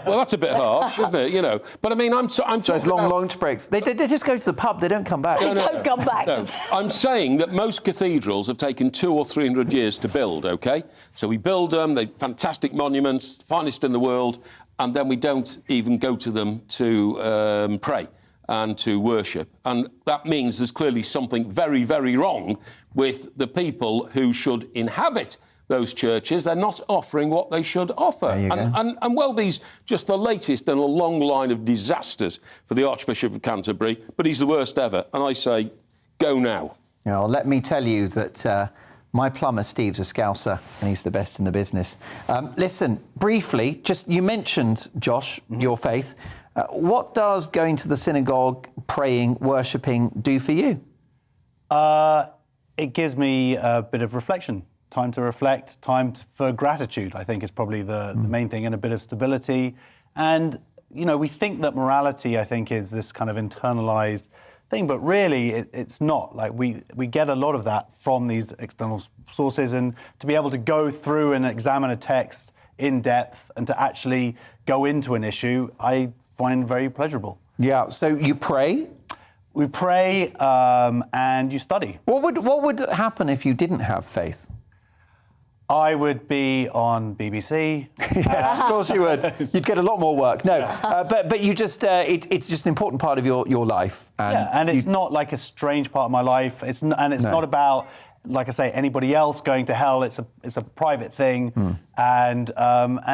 Well, that's a bit harsh, isn't it? But I mean, so it's long lunch breaks. They just go to the pub. They don't come back. They don't come back. No. I'm saying that most cathedrals have taken 200 or 300 years to build, OK? So we build them, they're fantastic monuments, finest in the world, and then we don't even go to them to pray and to worship. And that means there's clearly something very, very wrong with the people who should inhabit those churches. They're not offering what they should offer. And Welby's just the latest in a long line of disasters for the Archbishop of Canterbury, but he's the worst ever. And I say, go now. Well, let me tell you that my plumber, Steve's a Scouser, and he's the best in the business. Listen, briefly, you mentioned, Josh, your faith. What does going to the synagogue, praying, worshipping do for you? It gives me a bit of reflection, time to reflect, for gratitude, I think is probably the main thing, and a bit of stability. And, we think that morality, I think, is this kind of internalised thing, but really it's not. Like, we get a lot of that from these external sources, and to be able to go through and examine a text in depth and to actually go into an issue, I find very pleasurable. Yeah, so you pray? We pray and you study. What would happen if you didn't have faith? I would be on BBC. Yes, of course you would. You'd get a lot more work. No, but you just, it's just an important part of your life. And it's not like a strange part of my life. It's not about, like I say, anybody else going to hell. It's a private thing, and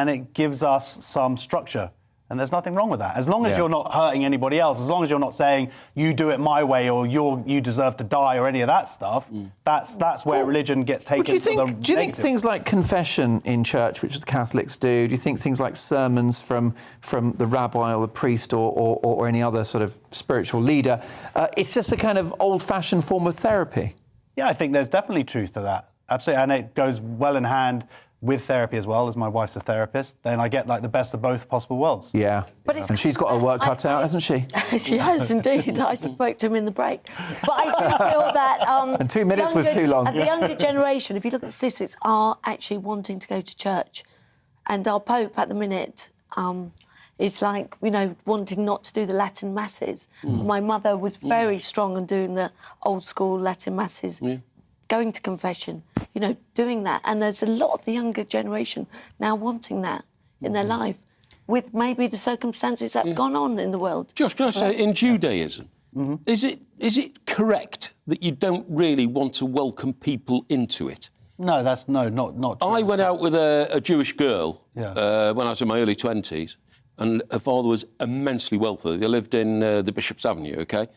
it gives us some structure. And there's nothing wrong with that. As long as you're not hurting anybody else, as long as you're not saying, you do it my way or you deserve to die or any of that stuff, that's where religion gets taken to the negative. Do you think things like confession in church, which the Catholics do you think things like sermons from the rabbi or the priest or any other sort of spiritual leader, it's just a kind of old-fashioned form of therapy? Yeah, I think there's definitely truth to that. Absolutely. And it goes well in hand with therapy as well, as my wife's a therapist, then I get like the best of both possible worlds. Yeah, and she's got her work cut out, hasn't she? She has indeed. I spoke to him in the break. But I do feel that... and 2 minutes was too long. The younger generation, if you look at statistics, are actually wanting to go to church. And our Pope at the minute is like, wanting not to do the Latin masses. My mother was very strong on doing the old school Latin masses. Going to confession, doing that. And there's a lot of the younger generation now wanting that in their life with maybe the circumstances that have gone on in the world. Josh, can I say, in Judaism, is it correct that you don't really want to welcome people into it? No, not true. I went out with a Jewish girl when I was in my early 20s, and her father was immensely wealthy. They lived in the Bishop's Avenue, OK?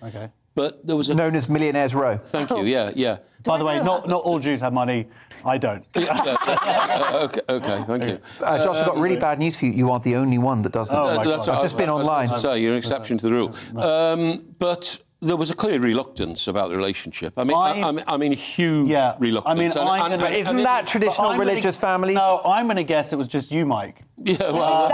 But there was a... Known as Millionaires Row. Thank you, yeah. By the way, not all Jews have money. I don't. Okay, thank you. Josh, I've got really bad news for you. You are the only one that doesn't. That's I've just been online. So you're an exception to the rule. But there was a clear reluctance about the relationship. I mean, huge reluctance. But isn't that traditional religious families? No, I'm going to guess it was just you, Mike. Yeah, well,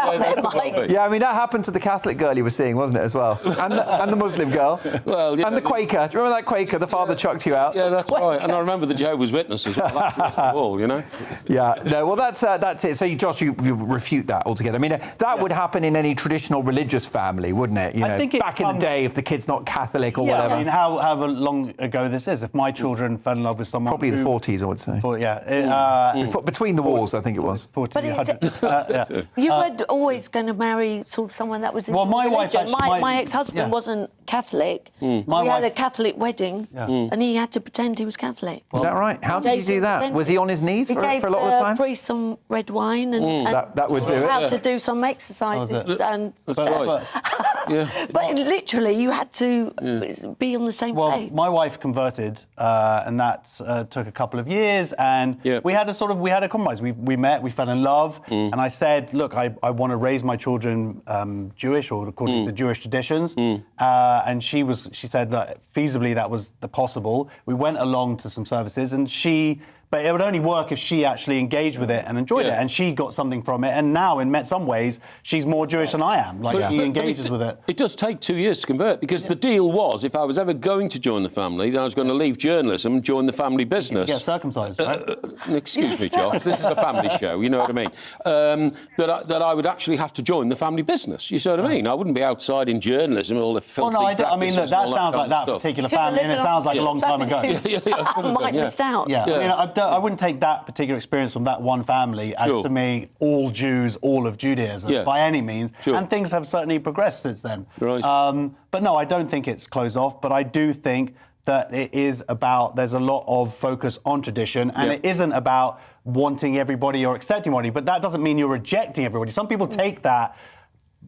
yeah, I mean, that happened to the Catholic girl you were seeing, wasn't it, as well? And the Muslim girl. Well, and the Quaker. Do you remember that Quaker? The father chucked you out. Yeah, that's right. And I remember the Jehovah's Witness as well. That's worst of all, you know? Yeah, no, well, that's it. So, Josh, you refute that altogether. I mean, that would happen in any traditional religious family, wouldn't it? You know, back in the day, if the kid's not Catholic or whatever. I mean, however long ago this is, if my children fell in love with someone... Probably the 40s, I would say. Between the wars, I think it was. 40, But you weren't always going to marry sort of someone that was in my religion. wife actually... My ex-husband wasn't Catholic. We had a Catholic wedding, and he had to pretend he was Catholic. Is that right? How did he do that? Was he on his knees for a lot of the time? He gave the priest some red wine and that would do it. How to do some exercises. And, That's right. But literally, you had to be on the same faith. My wife converted, and that took a couple of years, and we had a compromise. We met, we fell in love, and I said, look, I want to raise my children Jewish or according to the Jewish traditions, and she said that feasibly that was possible. We went along to some services, and but it would only work if she actually engaged with it and enjoyed it, and she got something from it. And now, in some ways, she's more Jewish than I am. She engages with it. It does take 2 years to convert, because the deal was, if I was ever going to join the family, then I was going to leave journalism and join the family business. Get circumcised, right? Excuse me, Josh. This is a family show. You know what I mean? That I would actually have to join the family business. You see what I mean? I wouldn't be outside in journalism all the filthy I mean, look, that sounds like that particular family, and it sounds like a long time ago. Mike missed out. I wouldn't take that particular experience from that one family as to me all Jews, all of Judaism by any means. And things have certainly progressed since then. Right. But no, I don't think it's closed off. But I do think that it is about, there's a lot of focus on tradition, and it isn't about wanting everybody or accepting everybody. But that doesn't mean you're rejecting everybody. Some people take that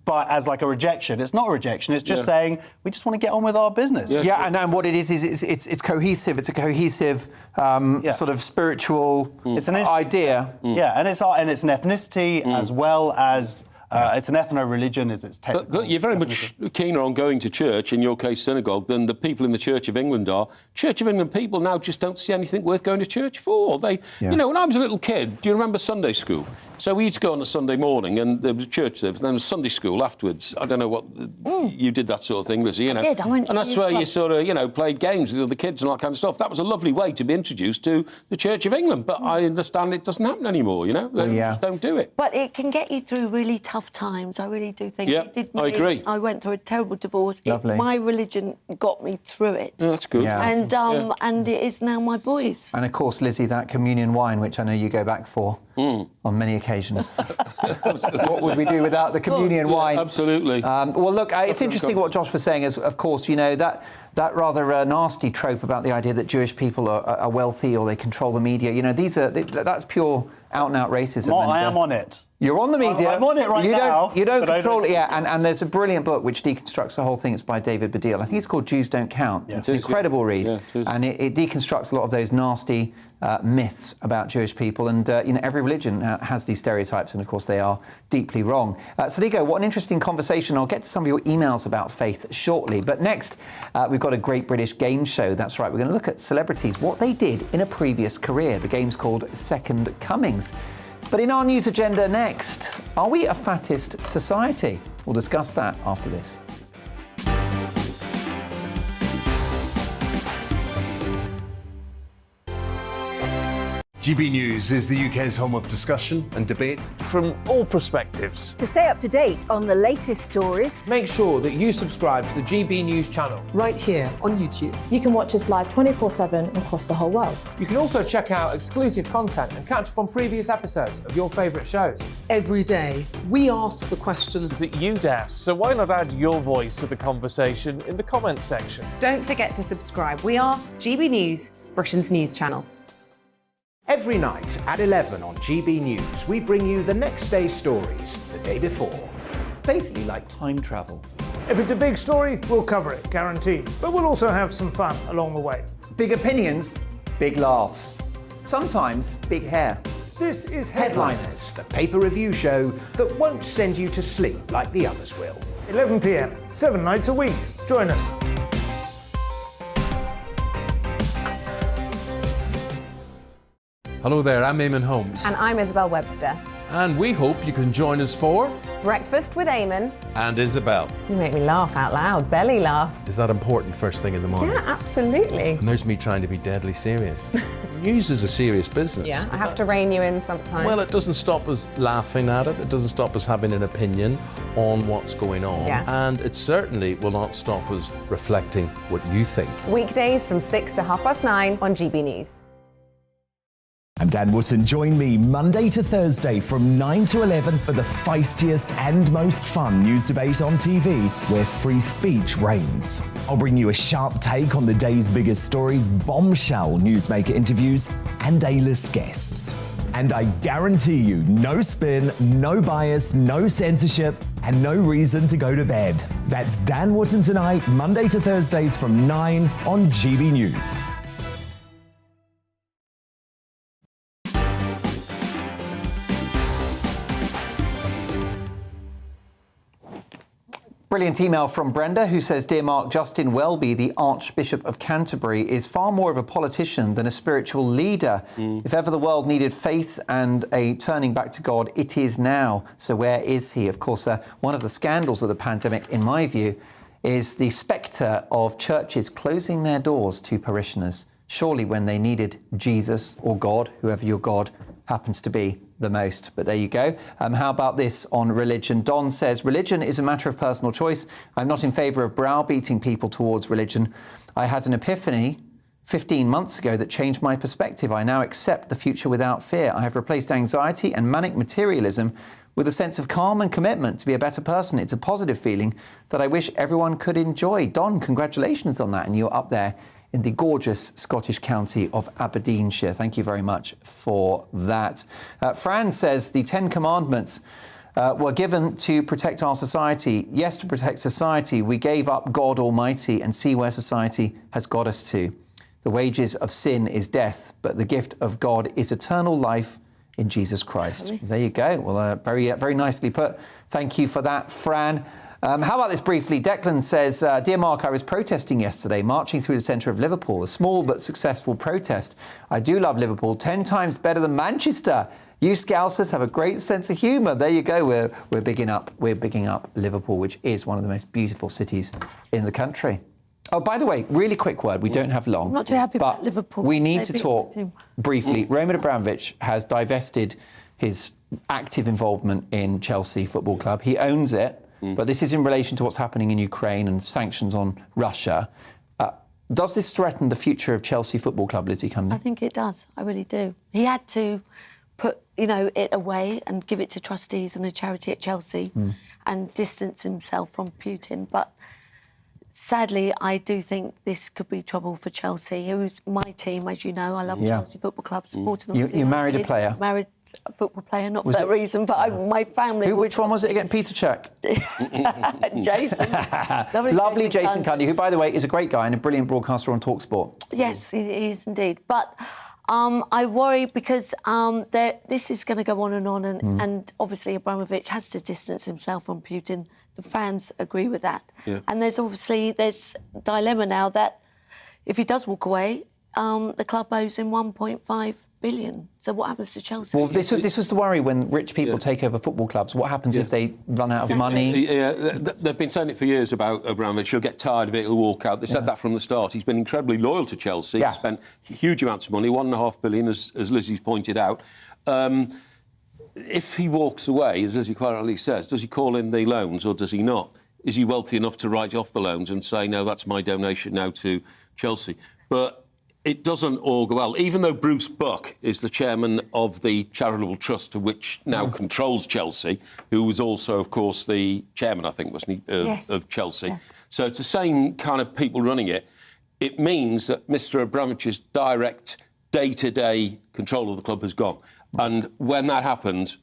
as like a rejection. It's not a rejection. It's just saying we just want to get on with our business. And what it is it's cohesive. It's a cohesive sort of spiritual idea. Yeah, and it's an ethnicity as well as it's an ethno-religion. But you're very much keener on going to church, in your case synagogue, than the people in the Church of England are. Church of England people now just don't see anything worth going to church for. You know, when I was a little kid, do you remember Sunday school? So we used to go on a Sunday morning, and there was a church service, and then there was Sunday school afterwards. I don't know what you did, that sort of thing, Lizzie. You know, I did. I went and that's where you sort of, played games with other kids and all that kind of stuff. That was a lovely way to be introduced to the Church of England. But I understand it doesn't happen anymore. You know, they just don't do it. But it can get you through really tough times. I really do think. Yeah, it did I agree. I went through a terrible divorce. Lovely. My religion got me through it. Yeah, that's good. Yeah. And it is now my boys. And of course, Lizzie, that communion wine, which I know you go back for on many occasions. What would we do without the communion wine? Absolutely. Well, look, it's interesting what Josh was saying. Is of course, that rather nasty trope about the idea that Jewish people are wealthy or they control the media. You know, that's pure out-and-out racism. I am on it. You're on the media. I'm on it right now. You don't control it. Yeah, and there's a brilliant book which deconstructs the whole thing. It's by David Baddiel. I think it's called Jews Don't Count. It's an incredible read, and it deconstructs a lot of those nasty myths about Jewish people. And every religion has these stereotypes, and of course they are deeply wrong. So there you go. What an interesting conversation. I'll get to some of your emails about faith shortly. But next, we've got a great British game show. That's right. We're going to look at celebrities, what they did in a previous career. The game's called Second Comings. But in our news agenda next, are we a fattest society? We'll discuss that after this. GB News is the UK's home of discussion and debate from all perspectives. To stay up to date on the latest stories, make sure that you subscribe to the GB News channel. Right here on YouTube. You can watch us live 24/7 across the whole world. You can also check out exclusive content and catch up on previous episodes of your favourite shows. Every day, we ask the questions that you'd ask, so why not add your voice to the conversation in the comments section? Don't forget to subscribe. We are GB News, Britain's news channel. Every night at 11 on GB News, we bring you the next day's stories the day before. It's basically like time travel. If it's a big story, we'll cover it, guaranteed. But we'll also have some fun along the way. Big opinions, big laughs. Sometimes big hair. This is Headliners, the paper review show that won't send you to sleep like the others will. 11 p.m, 7 nights a week. Join us. Hello there, I'm Eamon Holmes. And I'm Isabel Webster. And we hope you can join us for Breakfast with Eamon and Isabel. You make me laugh out loud, belly laugh. Is that important first thing in the morning? Yeah, absolutely. And there's me trying to be deadly serious. News is a serious business. Yeah, I have to rein you in sometimes. Well, it doesn't stop us laughing at it. It doesn't stop us having an opinion on what's going on. Yeah. And it certainly will not stop us reflecting what you think. Weekdays from 6 to 9:30 on GB News. I'm Dan Wootton. Join me Monday to Thursday from 9 to 11 for the feistiest and most fun news debate on TV, where free speech reigns. I'll bring you a sharp take on the day's biggest stories, bombshell newsmaker interviews, and A-list guests. And I guarantee you, no spin, no bias, no censorship, and no reason to go to bed. That's Dan Wootton Tonight, Monday to Thursdays from 9 on GB News. Brilliant email from Brenda, who says, Dear Mark, Justin Welby, the Archbishop of Canterbury, is far more of a politician than a spiritual leader. If ever the world needed faith and a turning back to God, it is now. So where is he? Of course, one of the scandals of the pandemic, in my view, is the spectre of churches closing their doors to parishioners. Surely when they needed Jesus or God, whoever your God happens to be, the most. But there you go. How about this on religion? Don says, religion is a matter of personal choice. I'm not in favour of browbeating people towards religion. I had an epiphany 15 months ago that changed my perspective. I now accept the future without fear. I have replaced anxiety and manic materialism with a sense of calm and commitment to be a better person. It's a positive feeling that I wish everyone could enjoy. Don, congratulations on that. And you're up there in the gorgeous Scottish county of Aberdeenshire. Thank you very much for that. Fran says the 10 Commandments were given to protect our society. Yes, to protect society. We gave up God Almighty and see where society has got us to. The wages of sin is death, but the gift of God is eternal life in Jesus Christ. There you go. Well, very nicely put. Thank you for that, Fran. How about this briefly? Declan says, Dear Mark, I was protesting yesterday, marching through the centre of Liverpool, a small but successful protest. I do love Liverpool, 10 times better than Manchester. You Scousers have a great sense of humour. There you go. We're bigging up Liverpool, which is one of the most beautiful cities in the country. Oh, by the way, really quick word. We don't have long. I'm not too happy about Liverpool. We need to talk briefly. Roman Abramovich has divested his active involvement in Chelsea Football Club. He owns it. But this is in relation to what's happening in Ukraine and sanctions on Russia. Does this threaten the future of Chelsea Football Club, Lizzie Cundy? I think it does. I really do. He had to put, it away and give it to trustees and a charity at Chelsea and distance himself from Putin. But sadly, I do think this could be trouble for Chelsea, who's my team, as you know. I love Chelsea Football Club, supporting them. You married a player? Married a football player, not for that reason, but my family... Which one was it again? Peter Cech? Jason. Lovely Jason Cundy, who, by the way, is a great guy and a brilliant broadcaster on TalkSport. Yes, he is indeed. But I worry because this is going to go on, and obviously Abramovich has to distance himself from Putin. The fans agree with that. Yeah. And there's dilemma now that if he does walk away, the club owes him 1.5 billion. So what happens to Chelsea? Well, this was the worry when rich people take over football clubs. What happens if they run out of money? Yeah, they've been saying it for years about Abramovich. He'll get tired of it, he'll walk out. They said that from the start. He's been incredibly loyal to Chelsea. He's spent huge amounts of money, 1.5 billion, as Lizzie's pointed out. If he walks away, as Lizzie quite rightly says, does he call in the loans or does he not? Is he wealthy enough to write off the loans and say, no, that's my donation now to Chelsea? But it doesn't all go well. Even though Bruce Buck is the chairman of the charitable trust which now controls Chelsea, who was also, of course, the chairman, I think, wasn't he, of Chelsea. Yeah. So it's the same kind of people running it. It means that Mr. Abramovich's direct day-to-day control of the club has gone. And when that happens,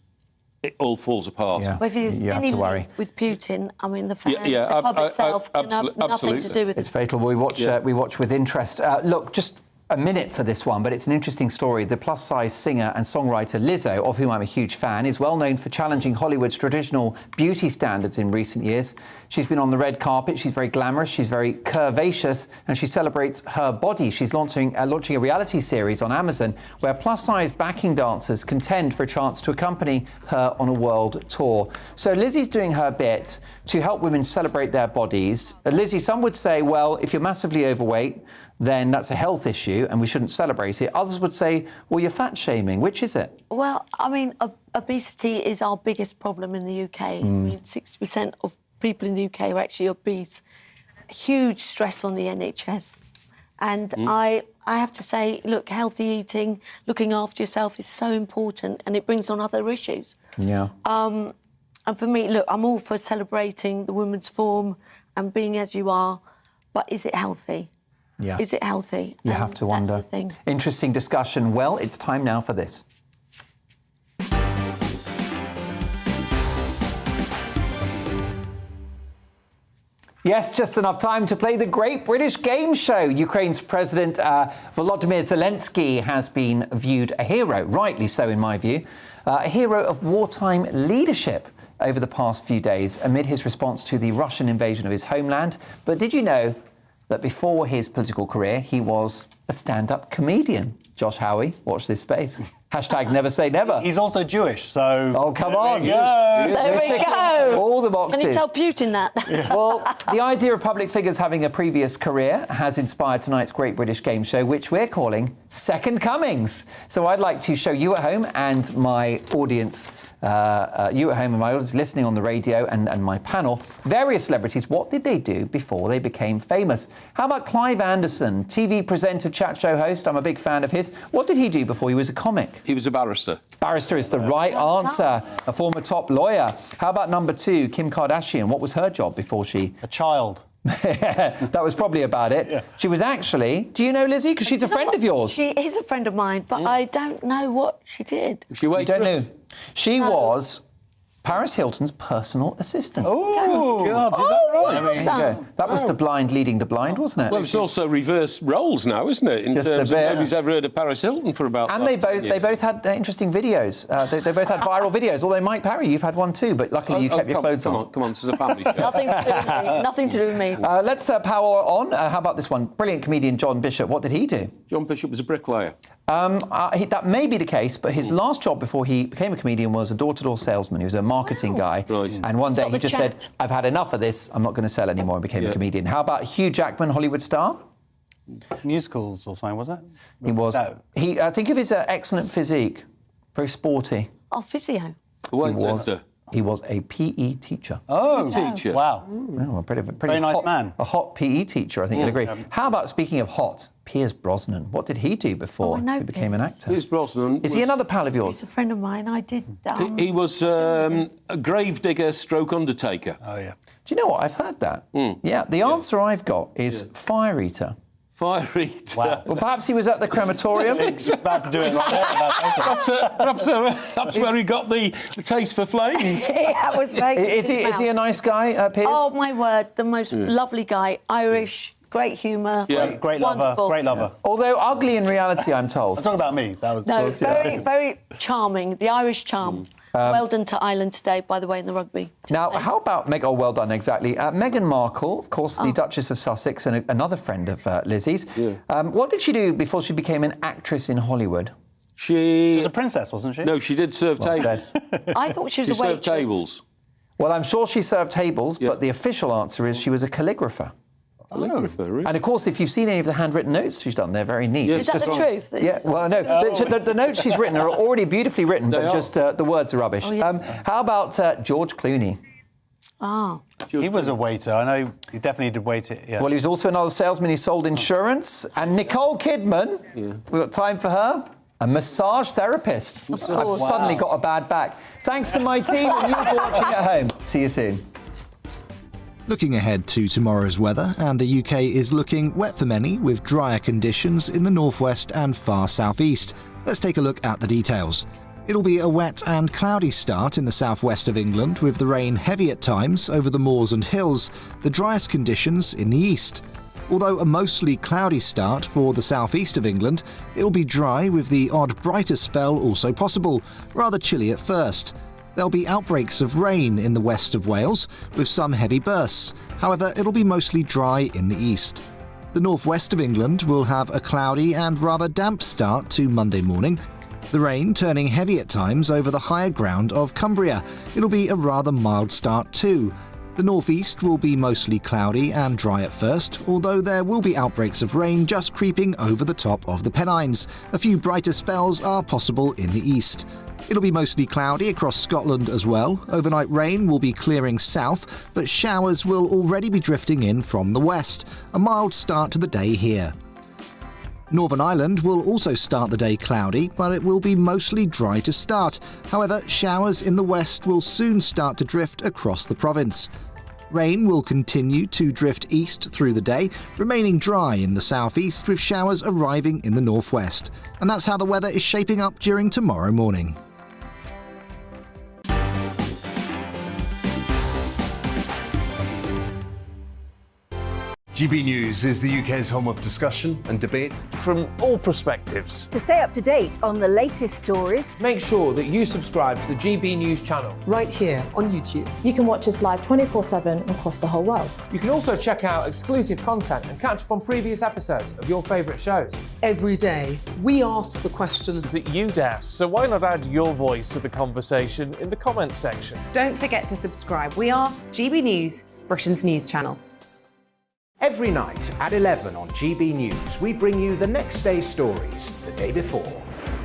it all falls apart. Well, if there's You have any to worry. link with Putin, I mean, the fans, Yeah, the pub itself can have nothing absolutely. to do with It's it. fatal. We watch with interest. Look, just a minute for this one, but it's an interesting story. The plus-size singer and songwriter Lizzo, of whom I'm a huge fan, is well known for challenging Hollywood's traditional beauty standards in recent years. She's been on the red carpet. She's very glamorous. She's very curvaceous, and she celebrates her body. She's launching a reality series on Amazon where plus-size backing dancers contend for a chance to accompany her on a world tour. So Lizzie's doing her bit to help women celebrate their bodies. Lizzie, some would say, well, if you're massively overweight, then that's a health issue and we shouldn't celebrate it. Others would say, well, you're fat shaming. Which is it? Well, I mean, obesity is our biggest problem in the UK. I mean, 60% of people in the UK are actually obese. Huge stress on the NHS. And I have to say, look, healthy eating, looking after yourself is so important, and it brings on other issues. Yeah. And for me, look, I'm all for celebrating the women's form and being as you are, but is it healthy? Yeah. Is it healthy? You have to wonder. That's the thing. Interesting discussion. Well, it's time now for this. Yes, just enough time to play the Great British Game Show. Ukraine's President Volodymyr Zelensky has been viewed a hero, rightly so in my view, a hero of wartime leadership over the past few days amid his response to the Russian invasion of his homeland. But did you know that before his political career, he was a stand-up comedian? Josh Howie, watch this space. Hashtag never say never. He's also Jewish, so... Oh, come on. There we go. All the boxes. Can you tell Putin that? Well, the idea of public figures having a previous career has inspired tonight's Great British Game Show, which we're calling Second Comings. So I'd like to show you at home and my audience, listening on the radio and my panel, various celebrities. What did they do before they became famous? How about Clive Anderson, TV presenter, chat show host? I'm a big fan of his. What did he do before he was a comic? He was a barrister. Barrister is the right answer. A former top lawyer. How about number 2, Kim Kardashian? What was her job before she... A child. That was probably about it. Yeah. She was actually... Do you know Lizzie? Because she's a friend of yours. She is a friend of mine, but I don't know what she did. You don't know. She was Paris Hilton's personal assistant. Oh, God, is that right? There you go. That was the blind leading the blind, wasn't it? Well, it's also reverse roles now, isn't it? In Just terms a bit. of nobody's ever heard of Paris Hilton for about... And they both had interesting videos. They both had viral videos. Although, Mike Parry, you've had one too, but luckily you kept your clothes on. Come on, this is a family show. Nothing to do with me. Nothing to do with me. Let's power on. How about this one? Brilliant comedian John Bishop. What did he do? John Bishop was a bricklayer. That may be the case, but his last job before he became a comedian was a door-to-door salesman. He was a marketing guy. Right. And one day he just said, I've had enough of this. I'm not going to sell anymore, and became a comedian. How about Hugh Jackman, Hollywood star? Musicals or something, was it? He was. Think of his excellent physique. Very sporty. Oh, physio. He was a PE teacher. Oh, teacher. Wow. Oh, pretty Very nice hot, man. A hot PE teacher, I think you'll agree. How about, speaking of hot, Pierce Brosnan? What did he do before he became an actor? Pierce Brosnan. Is he another pal of yours? He's a friend of mine. I did... He was a gravedigger stroke undertaker. Oh, yeah. Do you know what? I've heard that. Yeah, the answer I've got is fire eater. Fire eater. Wow. Well, perhaps he was at the crematorium. He's about to do it right there. Perhaps where he got the taste for flames. That was very... Is he a nice guy, Pierce? Oh, my word. The most lovely guy. Irish, great humour. Yeah. Great wonderful. lover. Great lover. Although ugly in reality, I'm told. I'm talking about me. That was No, very charming. The Irish charm. Well done to Ireland today, by the way, in the rugby. Now, how about oh, well done, exactly. Meghan Markle, of course, the Duchess of Sussex, and another friend of Lizzie's. Yeah. What did she do before she became an actress in Hollywood? She was a princess, wasn't she? No, she did serve tables. I thought she was a waitress. She served tables. Well, I'm sure she served tables, but the official answer is she was a calligrapher. Really? And of course, if you've seen any of the handwritten notes she's done, they're very neat. Is that the truth? Yeah, well, no. The notes she's written are already beautifully written, but just the words are rubbish. Oh, yeah. How about George Clooney? Ah. He was a waiter. I know he definitely did wait it. Yeah. Well, he was also another salesman. He sold insurance. And Nicole Kidman, we've got time for her, a massage therapist. I've suddenly got a bad back. Thanks to my team and you for watching at home. See you soon. Looking ahead to tomorrow's weather, and the UK is looking wet for many, with drier conditions in the northwest and far southeast. Let's take a look at the details. It'll be a wet and cloudy start in the southwest of England, with the rain heavy at times over the moors and hills, the driest conditions in the east. Although a mostly cloudy start for the southeast of England, it'll be dry with the odd brighter spell also possible, rather chilly at first. There'll be outbreaks of rain in the west of Wales, with some heavy bursts. However, it'll be mostly dry in the east. The northwest of England will have a cloudy and rather damp start to Monday morning, the rain turning heavy at times over the higher ground of Cumbria. It'll be a rather mild start too. The northeast will be mostly cloudy and dry at first, although there will be outbreaks of rain just creeping over the top of the Pennines. A few brighter spells are possible in the east. It'll be mostly cloudy across Scotland as well. Overnight rain will be clearing south, but showers will already be drifting in from the west. A mild start to the day here. Northern Ireland will also start the day cloudy, but it will be mostly dry to start. However, showers in the west will soon start to drift across the province. Rain will continue to drift east through the day, remaining dry in the southeast with showers arriving in the northwest. And that's how the weather is shaping up during tomorrow morning. GB News is the UK's home of discussion and debate from all perspectives. To stay up to date on the latest stories, make sure that you subscribe to the GB News channel right here on YouTube. You can watch us live 24/7 across the whole world. You can also check out exclusive content and catch up on previous episodes of your favourite shows. Every day, we ask the questions that you'd ask, so why not add your voice to the conversation in the comments section? Don't forget to subscribe. We are GB News, Britain's news channel. Every night at 11 on GB News, we bring you the next day's stories the day before.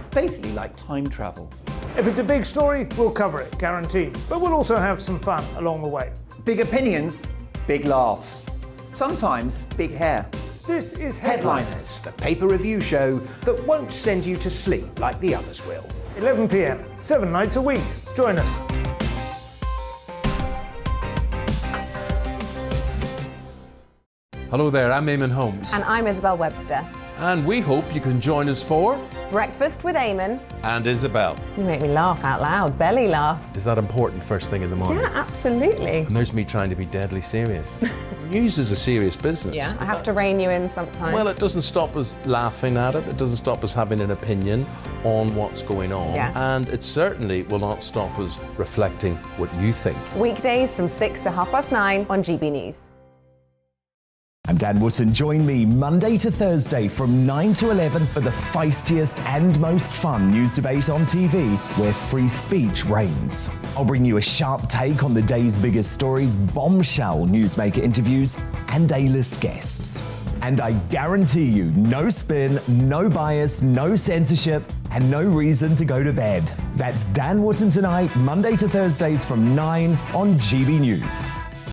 It's basically like time travel. If it's a big story, we'll cover it, guaranteed. But we'll also have some fun along the way. Big opinions, big laughs. Sometimes big hair. This is Headliners, the paper review show that won't send you to sleep like the others will. 11 p.m, 7 nights a week. Join us. Hello there, I'm Eamon Holmes. And I'm Isabel Webster. And we hope you can join us for Breakfast with Eamon and Isabel. You make me laugh out loud, belly laugh. Is that important first thing in the morning? Yeah, absolutely. And there's me trying to be deadly serious. News is a serious business. Yeah, I have to rein you in sometimes. Well, it doesn't stop us laughing at it. It doesn't stop us having an opinion on what's going on. Yeah. And it certainly will not stop us reflecting what you think. Weekdays from 6 to 9:30 on GB News. I'm Dan Wootton. Join me Monday to Thursday from 9 to 11 for the feistiest and most fun news debate on TV, where free speech reigns. I'll bring you a sharp take on the day's biggest stories, bombshell newsmaker interviews, and A-list guests. And I guarantee you, no spin, no bias, no censorship, and no reason to go to bed. That's Dan Wootton Tonight, Monday to Thursdays from 9 on GB News.